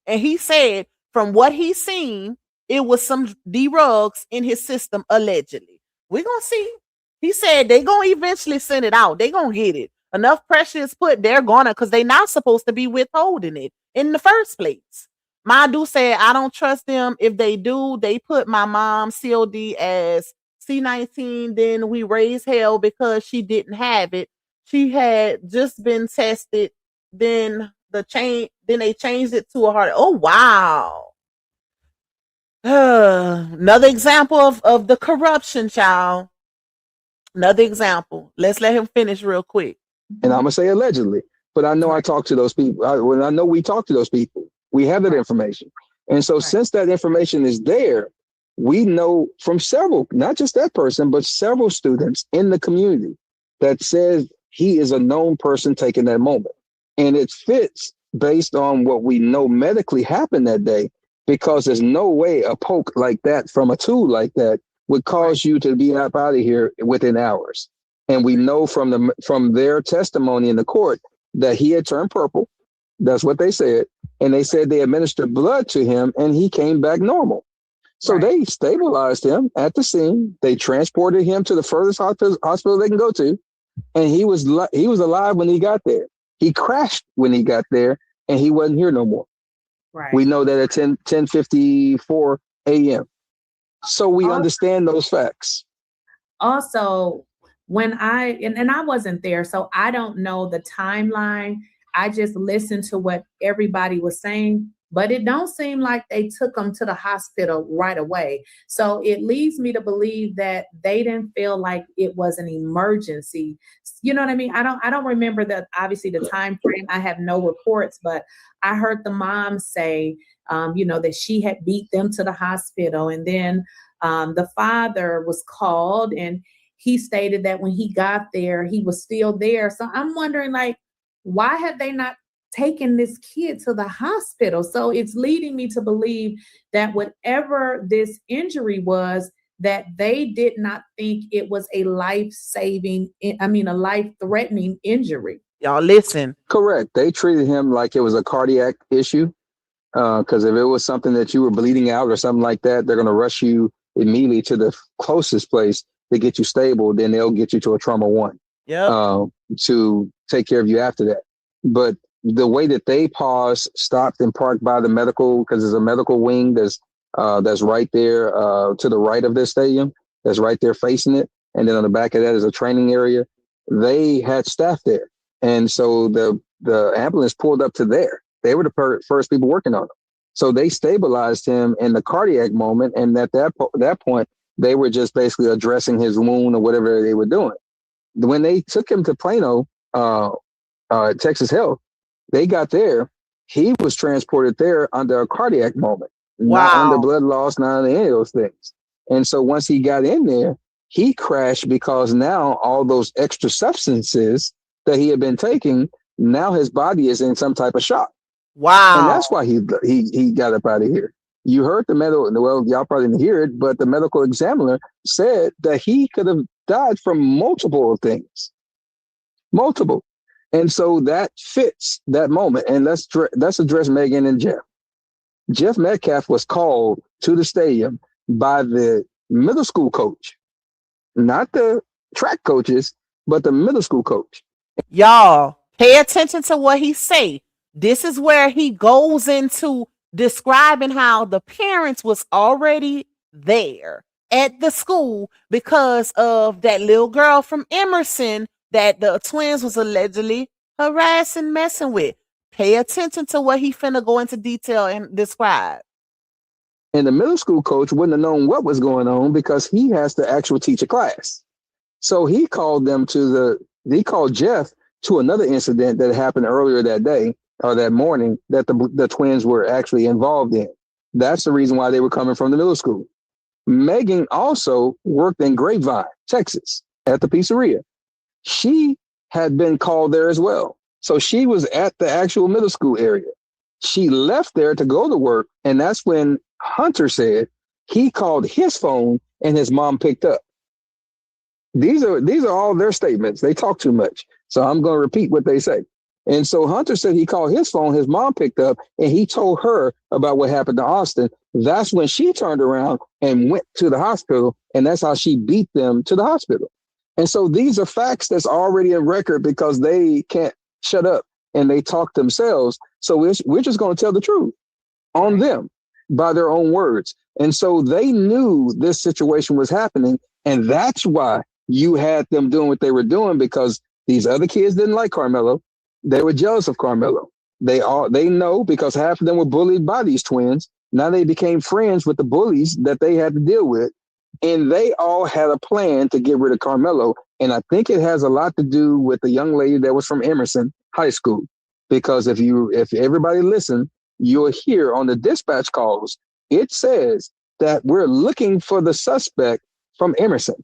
And he said, from what he's seen, it was some D-Rugs in his system, allegedly. We're going to see. He said they're going to eventually send it out. They're going to get it. Enough pressure is put, they're going to, because they're not supposed to be withholding it in the first place. Madu said, I don't trust them. If they do, they put my mom COD as C19, then we raise hell because she didn't have it. she had just been tested. Then then they changed it to a heart. Oh wow. Another example of the corruption, child. Another example. Let's let him finish real quick. And I'm gonna say allegedly, but I know I talked to those people. I know we talked to those people. We have that information, and so since that information is there, we know from several, not just that person, but several students in the community that says he is a known person taking that moment, and it fits based on what we know medically happened that day. Because there's no way a poke like that from a tool like that would cause you to be up out of here within hours. And we know from their testimony in the court that he had turned purple. That's what they said. And they said they administered blood to him and he came back normal. So they stabilized him at the scene. They transported him to the furthest hospital they can go to. And he was alive when he got there. He crashed when he got there and he wasn't here no more. Right. We know that at 10:54 a.m. So we understand those facts. Also, when and I wasn't there, so I don't know the timeline. I just listened to what everybody was saying, but it don't seem like they took them to the hospital right away. So it leads me to believe that they didn't feel like it was an emergency. You know what I mean? I don't remember obviously the time frame. I have no reports, but I heard the mom say, that she had beat them to the hospital. And then the father was called and he stated that when he got there, he was still there. So I'm wondering, like, why have they not taken this kid to the hospital? So it's leading me to believe that whatever this injury was, that they did not think it was a life-threatening injury. Y'all listen. Correct. They treated him like it was a cardiac issue. Because if it was something that you were bleeding out or something like that, they're going to rush you immediately to the closest place to get you stable. Then they'll get you to a trauma 1 to take care of you after that. But the way that they paused, stopped, and parked by the medical, because there's a medical wing that's right there to the right of this stadium, that's right there facing it. And then on the back of that is a training area. They had staff there. And so the ambulance pulled up to there. They were the first people working on him. So they stabilized him in the cardiac moment. And at that point, they were just basically addressing his wound or whatever they were doing. When they took him to Plano, Texas Health, they got there. He was transported there under a cardiac moment, not under blood loss, not under any of those things. And so once he got in there, he crashed because now all those extra substances that he had been taking, now his body is in some type of shock. Wow. And that's why he got up out of here. You heard y'all probably didn't hear it, but the medical examiner said that he could have died from multiple things. Multiple. And so that fits that moment. And let's address Megan and Jeff. Jeff Metcalf was called to the stadium by the middle school coach, not the track coaches, but the middle school coach. Y'all, pay attention to what he say. This is where he goes into describing how the parents was already there at the school because of that little girl from Emerson that the twins was allegedly harassing, messing with. Pay attention to what he finna go into detail and describe. And the middle school coach wouldn't have known what was going on because he has to actually teach a class. So he called Jeff to another incident that happened earlier that day or that morning that the twins were actually involved in. That's the reason why they were coming from the middle school. Megan also worked in Grapevine, Texas, at the pizzeria. She had been called there as well. So she was at the actual middle school area. She left there to go to work. And that's when Hunter said he called his phone and his mom picked up. These are all their statements. They talk too much. So I'm going to repeat what they say. And so Hunter said he called his phone, his mom picked up, and he told her about what happened to Austin. That's when she turned around and went to the hospital, and that's how she beat them to the hospital. And so these are facts that's already a record because they can't shut up and they talk themselves. So we're just going to tell the truth on them by their own words. And so they knew this situation was happening, and that's why you had them doing what they were doing, because These other kids didn't like Carmelo. They were jealous of Carmelo. They know because half of them were bullied by these twins. Now they became friends with the bullies that they had to deal with. And they all had a plan to get rid of Carmelo. And I think it has a lot to do with the young lady that was from Emerson High School. Because if everybody listen, you'll hear on the dispatch calls, it says that we're looking for the suspect from Emerson.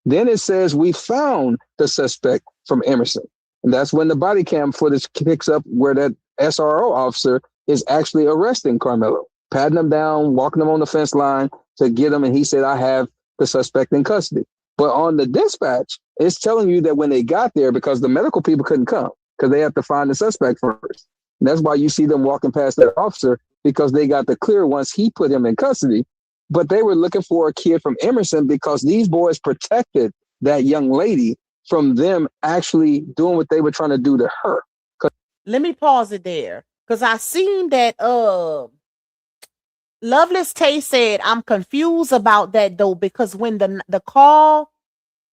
Then it says we found the suspect from Emerson. And that's when the body cam footage picks up where that SRO officer is actually arresting Carmelo, patting him down, walking him on the fence line to get him. And he said, I have the suspect in custody. But on the dispatch, it's telling you that when they got there, because the medical people couldn't come, because they have to find the suspect first. And that's why you see them walking past that officer, because they got the clear once he put him in custody. But they were looking for a kid from Emerson because these boys protected that young lady from them actually doing what they were trying to do to her. Let me pause it there, because I seen that Loveless Tay said, I'm confused about that though, because when the call,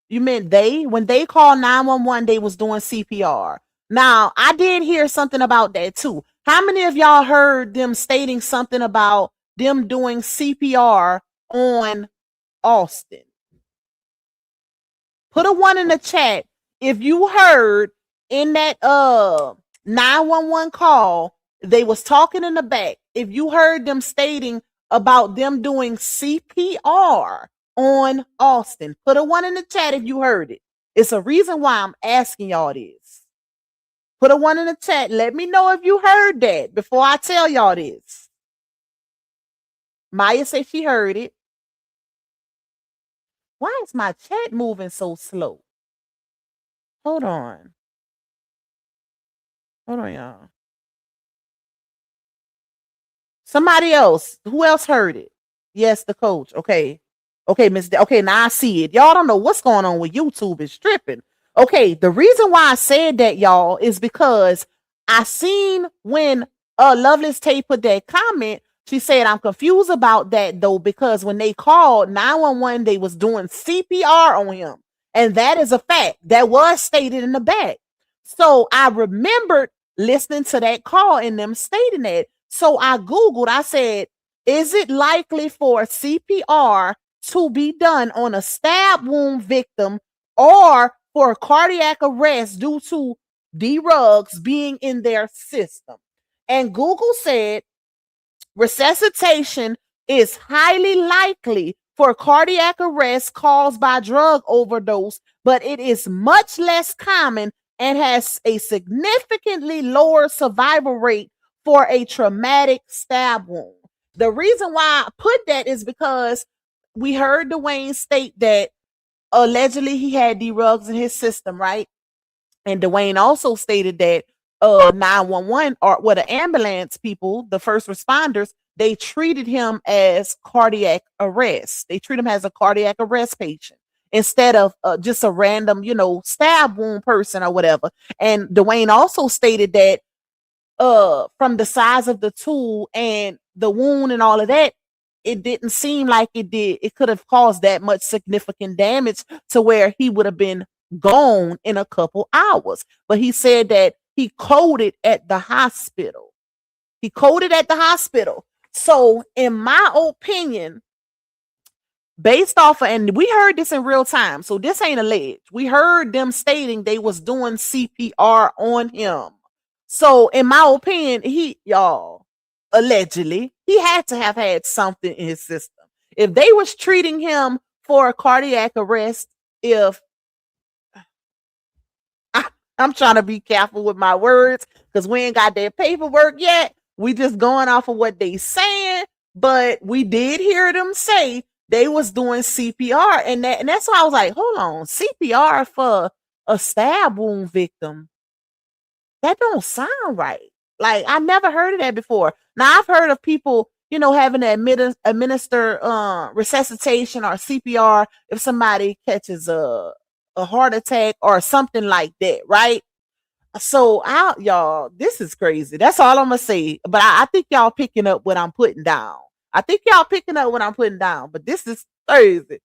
you meant when they called 911, they was doing CPR. Now, I did hear something about that too. How many of y'all heard them stating something about them doing CPR on Austin? Put a 1 in the chat if you heard in that 911 call, they was talking in the back. If you heard them stating about them doing CPR on Austin, put a 1 in the chat if you heard it. It's a reason why I'm asking y'all this. Put a 1 in the chat. Let me know if you heard that before I tell y'all this. Maya said she heard it. Why is my chat moving so slow? Hold on. Hold on, y'all. Somebody else. Who else heard it? Yes, the coach. Okay. Okay, Miss. Okay, now I see it. Y'all don't know what's going on with YouTube. It's tripping. Okay, the reason why I said that, y'all, is because I seen when Loveless Tay put that comment, she said, I'm confused about that, though, because when they called 911, they was doing CPR on him. And that is a fact. That was stated in the back. So I remembered listening to that call and them stating that. So I Googled, I said, is it likely for CPR to be done on a stab wound victim or for cardiac arrest due to drugs being in their system? And Google said resuscitation is highly likely for cardiac arrest caused by drug overdose, but it is much less common and has a significantly lower survival rate for a traumatic stab wound. The reason why I put that is because we heard Dwayne state that allegedly he had drugs in his system, right? And Dwayne also stated that 911 or the ambulance people, the first responders, they treated him as cardiac arrest. They treat him as a cardiac arrest patient instead of just a random, stab wound person or whatever. And Dwayne also stated that from the size of the tool and the wound and all of that, it didn't seem like it could have caused that much significant damage to where he would have been gone in a couple hours. But he said that he coded at the hospital. He coded at the hospital. So in my opinion, based off of, and we heard this in real time, so this ain't alleged. We heard them stating they was doing CPR on him. So in my opinion, allegedly, he had to have had something in his system. If they was treating him for a cardiac arrest, I'm trying to be careful with my words because we ain't got their paperwork yet. We just going off of what they saying, but we did hear them say they was doing CPR, and that's why I was like, hold on, CPR for a stab wound victim? That don't sound right. Like, I never heard of that before. Now, I've heard of people, having to administer resuscitation or CPR if somebody catches a heart attack or something like that, right? So, y'all, this is crazy. That's all I'm going to say. But I think y'all picking up what I'm putting down. But this is crazy.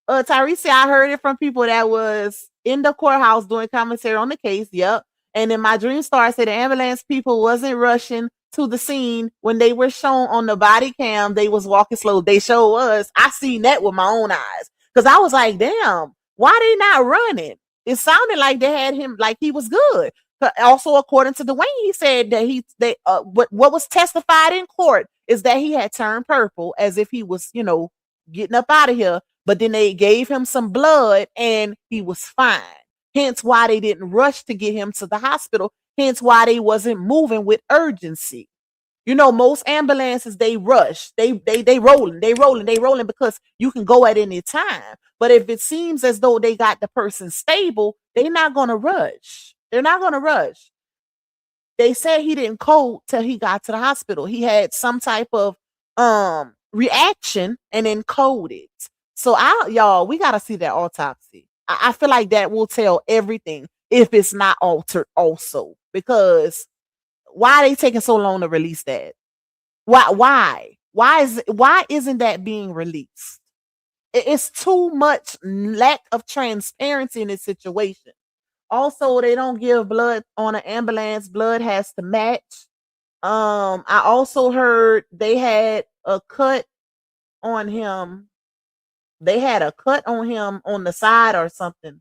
Tyrese said, I heard it from people that was in the courthouse doing commentary on the case. Yep. And in my dream star, I said the ambulance people wasn't rushing to the scene when they were shown on the body cam. They was walking slow. They show us. I seen that with my own eyes because I was like, damn, why they not running? It sounded like they had him like he was good. But also, according to Dwayne, he said that what was testified in court is that he had turned purple as if he was, getting up out of here. But then they gave him some blood and he was fine. Hence why they didn't rush to get him to the hospital. Hence why they wasn't moving with urgency. Most ambulances, they rush. They rolling because you can go at any time. But if it seems as though they got the person stable, they're not going to rush. They're not going to rush. They said he didn't code till he got to the hospital. He had some type of reaction and then coded. So y'all, we got to see that autopsy. I feel like that will tell everything if it's not altered also. Because why are they taking so long to release that? Why isn't that being released? It's too much lack of transparency in this situation. Also, they don't give blood on an ambulance. Blood has to match. I also heard they had a cut on him. They had a cut on him on the side or something.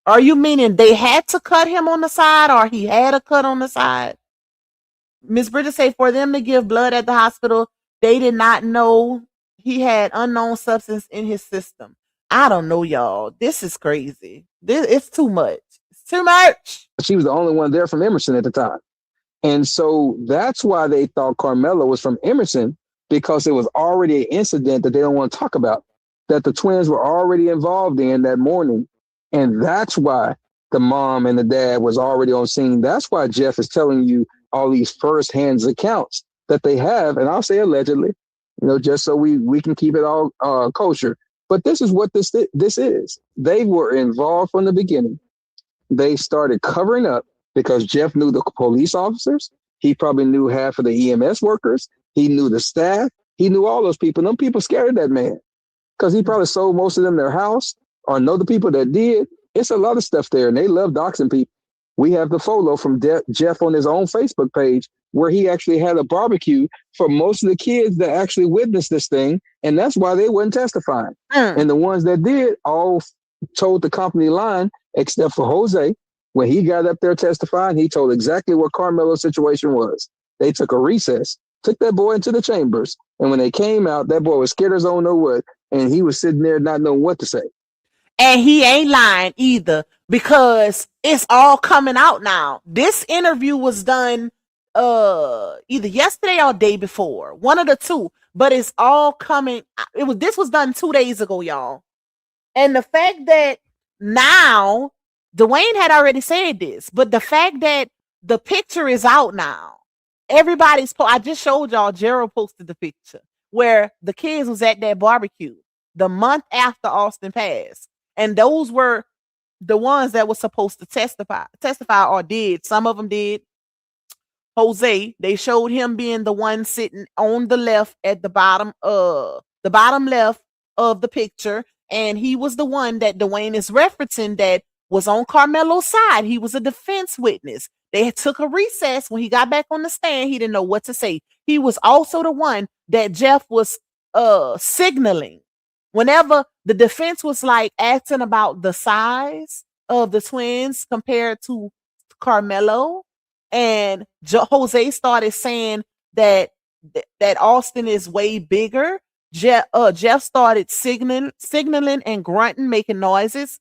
Are you meaning they had to cut him on the side or he had a cut on the side? Miss Bridget say for them to give blood at the hospital, they did not know he had unknown substance in his system. I don't know, y'all. This is crazy. It's too much. It's too much. She was the only one there from Emerson at the time. And so that's why they thought Carmelo was from Emerson, because it was already an incident that they don't want to talk about, that the twins were already involved in that morning. And that's why the mom and the dad was already on scene. That's why Jeff is telling you all these first-hand accounts that they have. And I'll say allegedly, just so we can keep it all kosher. But this is what this is. They were involved from the beginning. They started covering up because Jeff knew the police officers. He probably knew half of the EMS workers. He knew the staff. He knew all those people. Them people scared of that man because he probably sold most of them their house or know the people that did. It's a lot of stuff there, and they love doxing people. We have the photo from Jeff on his own Facebook page where he actually had a barbecue for most of the kids that actually witnessed this thing, and that's why they weren't testifying. And the ones that did all told the company line, except for Jose. When he got up there testifying, he told exactly what Carmelo's situation was. They took a recess, took that boy into the chambers, and when they came out, that boy was scared as oh no what, and he was sitting there not knowing what to say. And he ain't lying either, because it's all coming out now. This interview was done either yesterday or day before, one of the two, but it's all coming. This was done 2 days ago, y'all. And the fact that now Dwayne had already said this, but the fact that the picture is out now, I just showed y'all, Gerald posted the picture where the kids was at that barbecue the month after Austin passed. And those were the ones that were supposed to testify or did. Some of them did. Jose, they showed him being the one sitting on the left at the bottom left of the picture. And he was the one that Dwayne is referencing that was on Carmelo's side. He was a defense witness. They took a recess. When he got back on the stand, he didn't know what to say. He was also the one that Jeff was signaling. Whenever the defense was like asking about the size of the twins compared to Carmelo, and Jose started saying that Austin is way bigger, Jeff started signaling and grunting, making noises.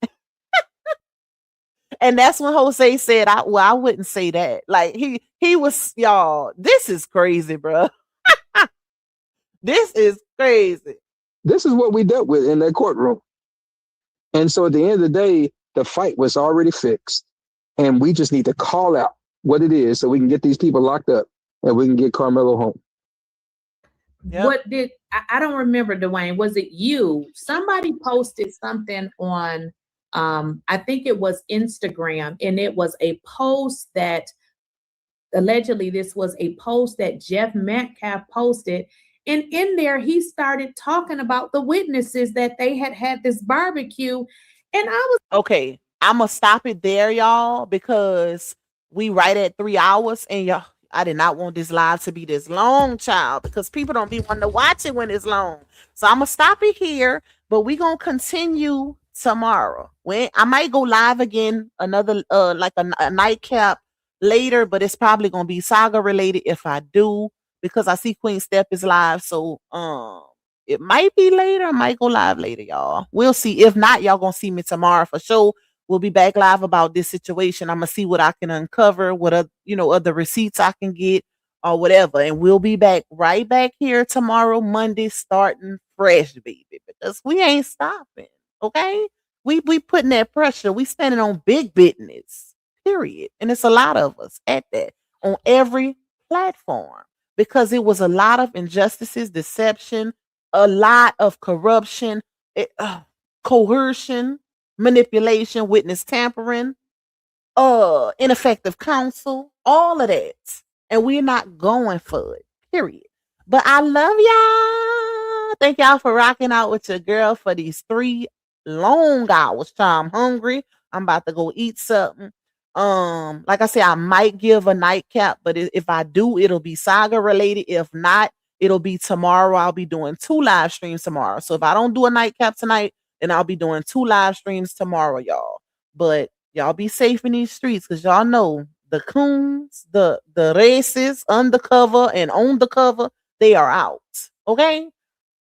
And that's when Jose said, I wouldn't say that. Like he was, y'all, this is crazy, bro. This is crazy. This is what we dealt with in that courtroom. And so at the end of the day, the fight was already fixed. And we just need to call out what it is so we can get these people locked up and we can get Carmelo home. Yep. What did, I don't remember, Dwayne, was it you? Somebody posted something on, I think it was Instagram, and it was a post that allegedly this was a post that Jeff Metcalf posted. And in there, he started talking about the witnesses that they had this barbecue. And I was okay. I'ma stop it there, y'all, because we right at 3 hours, and y'all, I did not want this live to be this long, child, because people don't be wanting to watch it when it's long. So I'm gonna stop it here, but we gonna continue tomorrow. When I might go live again, another like a nightcap later, but it's probably gonna be saga related if I do, because I see Queen Step is live. So it might be later. I might go live later, y'all. We'll see. If not, y'all gonna see me tomorrow for sure. We'll be back live about this situation. I'm gonna see what I can uncover, what other receipts I can get or whatever. And we'll be back right back here tomorrow, Monday, starting fresh, baby. Because we ain't stopping. Okay? We putting that pressure. We standing on big business. Period. And it's a lot of us at that on every platform. Because it was a lot of injustices, deception, a lot of corruption, coercion, manipulation, witness tampering, ineffective counsel, all of that. And we're not going for it, period. But I love y'all. Thank y'all for rocking out with your girl for these 3 long hours. Child, I'm hungry. I'm about to go eat something. Like I said, I might give a nightcap, but if I do, it'll be saga related. If not, it'll be tomorrow. I'll be doing 2 live streams tomorrow. So if I don't do a nightcap tonight, then I'll be doing 2 live streams tomorrow, y'all. But y'all be safe in these streets, because y'all know the coons, the racists, undercover and on the cover, they are out. Okay?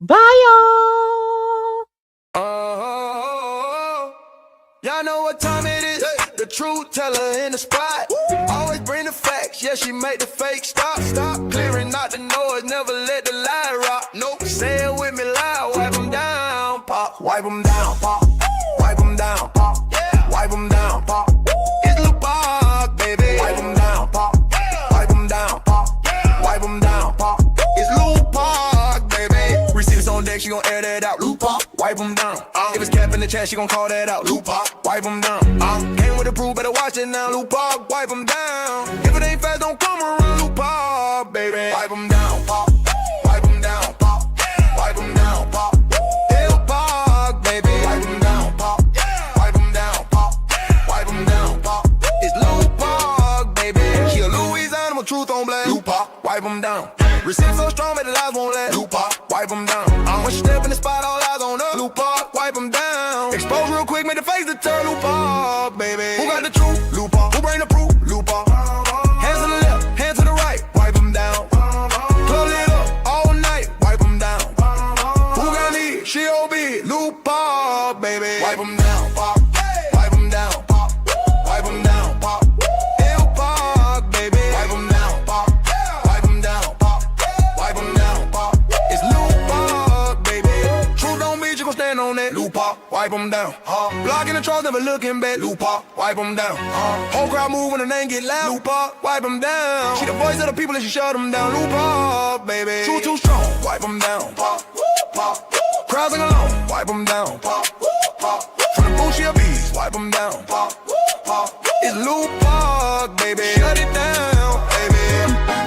Bye, y'all. Y'all know what time it is. The truth teller in the spot. Always bring the facts. Yeah, she make the fake stop. Stop clearing out the noise. Never let the lie rock. Nope. Say it with me loud. Wipe them down, pop. Wipe them down, pop. Wipe them down, pop. Yeah. Wipe them down, pop. It's Lil Park, baby. Wipe them down, pop. Wipe them down, pop. Wipe them down, pop. It's Lil Park, baby. Receipts on deck, she gon' air that out. Lil Park, wipe them down. If it's cap in the chat, she gon' call that out. Lil Park, wipe them down. Came with the proof, better watch it now. Lil Park, wipe them down. If it ain't fast, don't come around. Lil Park, baby. Wipe them down, pop. Wipe them down, pop. Wipe them down, pop. Lil Park, baby. Wipe them down, pop. Wipe them down, pop. Wipe them down, pop. It's Lil Park, baby. She a Louisiana with truth on black. Lil Park, wipe them down. Receipts so strong, but the lies won't last. Lil Park, wipe them down. When she step in the spot, all eyes on her. Lil Park, wipe them down. Expose real quick, make the face to turn. Lil Park, baby. Who got the truth? Lil Park. Who bring the proof? Lil Park. Hands to the left, hands to the right, wipe them down. Club lit up all night, wipe them down. Who got me? She OB. Lil Park, baby. Wipe them down, pop. Wipe them down, pop. Wipe them down, pop. Lil Park, baby. Wipe them down, pop. Wipe them down, pop. Wipe them down, pop. It's Lil Park, baby. Truth don't mean you gon' stand on that. Lil Park, wipe them down. Blocking the trolls, never looking back. Lil Park, wipe them down. Whole crowd move when the name get loud. Lil Park, wipe them down. She the voice of the people and she shut them down. Lil Park, baby. Truth too strong, wipe them down. Pop, pop. Crowds sing along, wipe them down. Pop, pop. From the booth, she a beast, wipe them down. Pop, pop. It's Lil Park, baby. Shut it down, baby.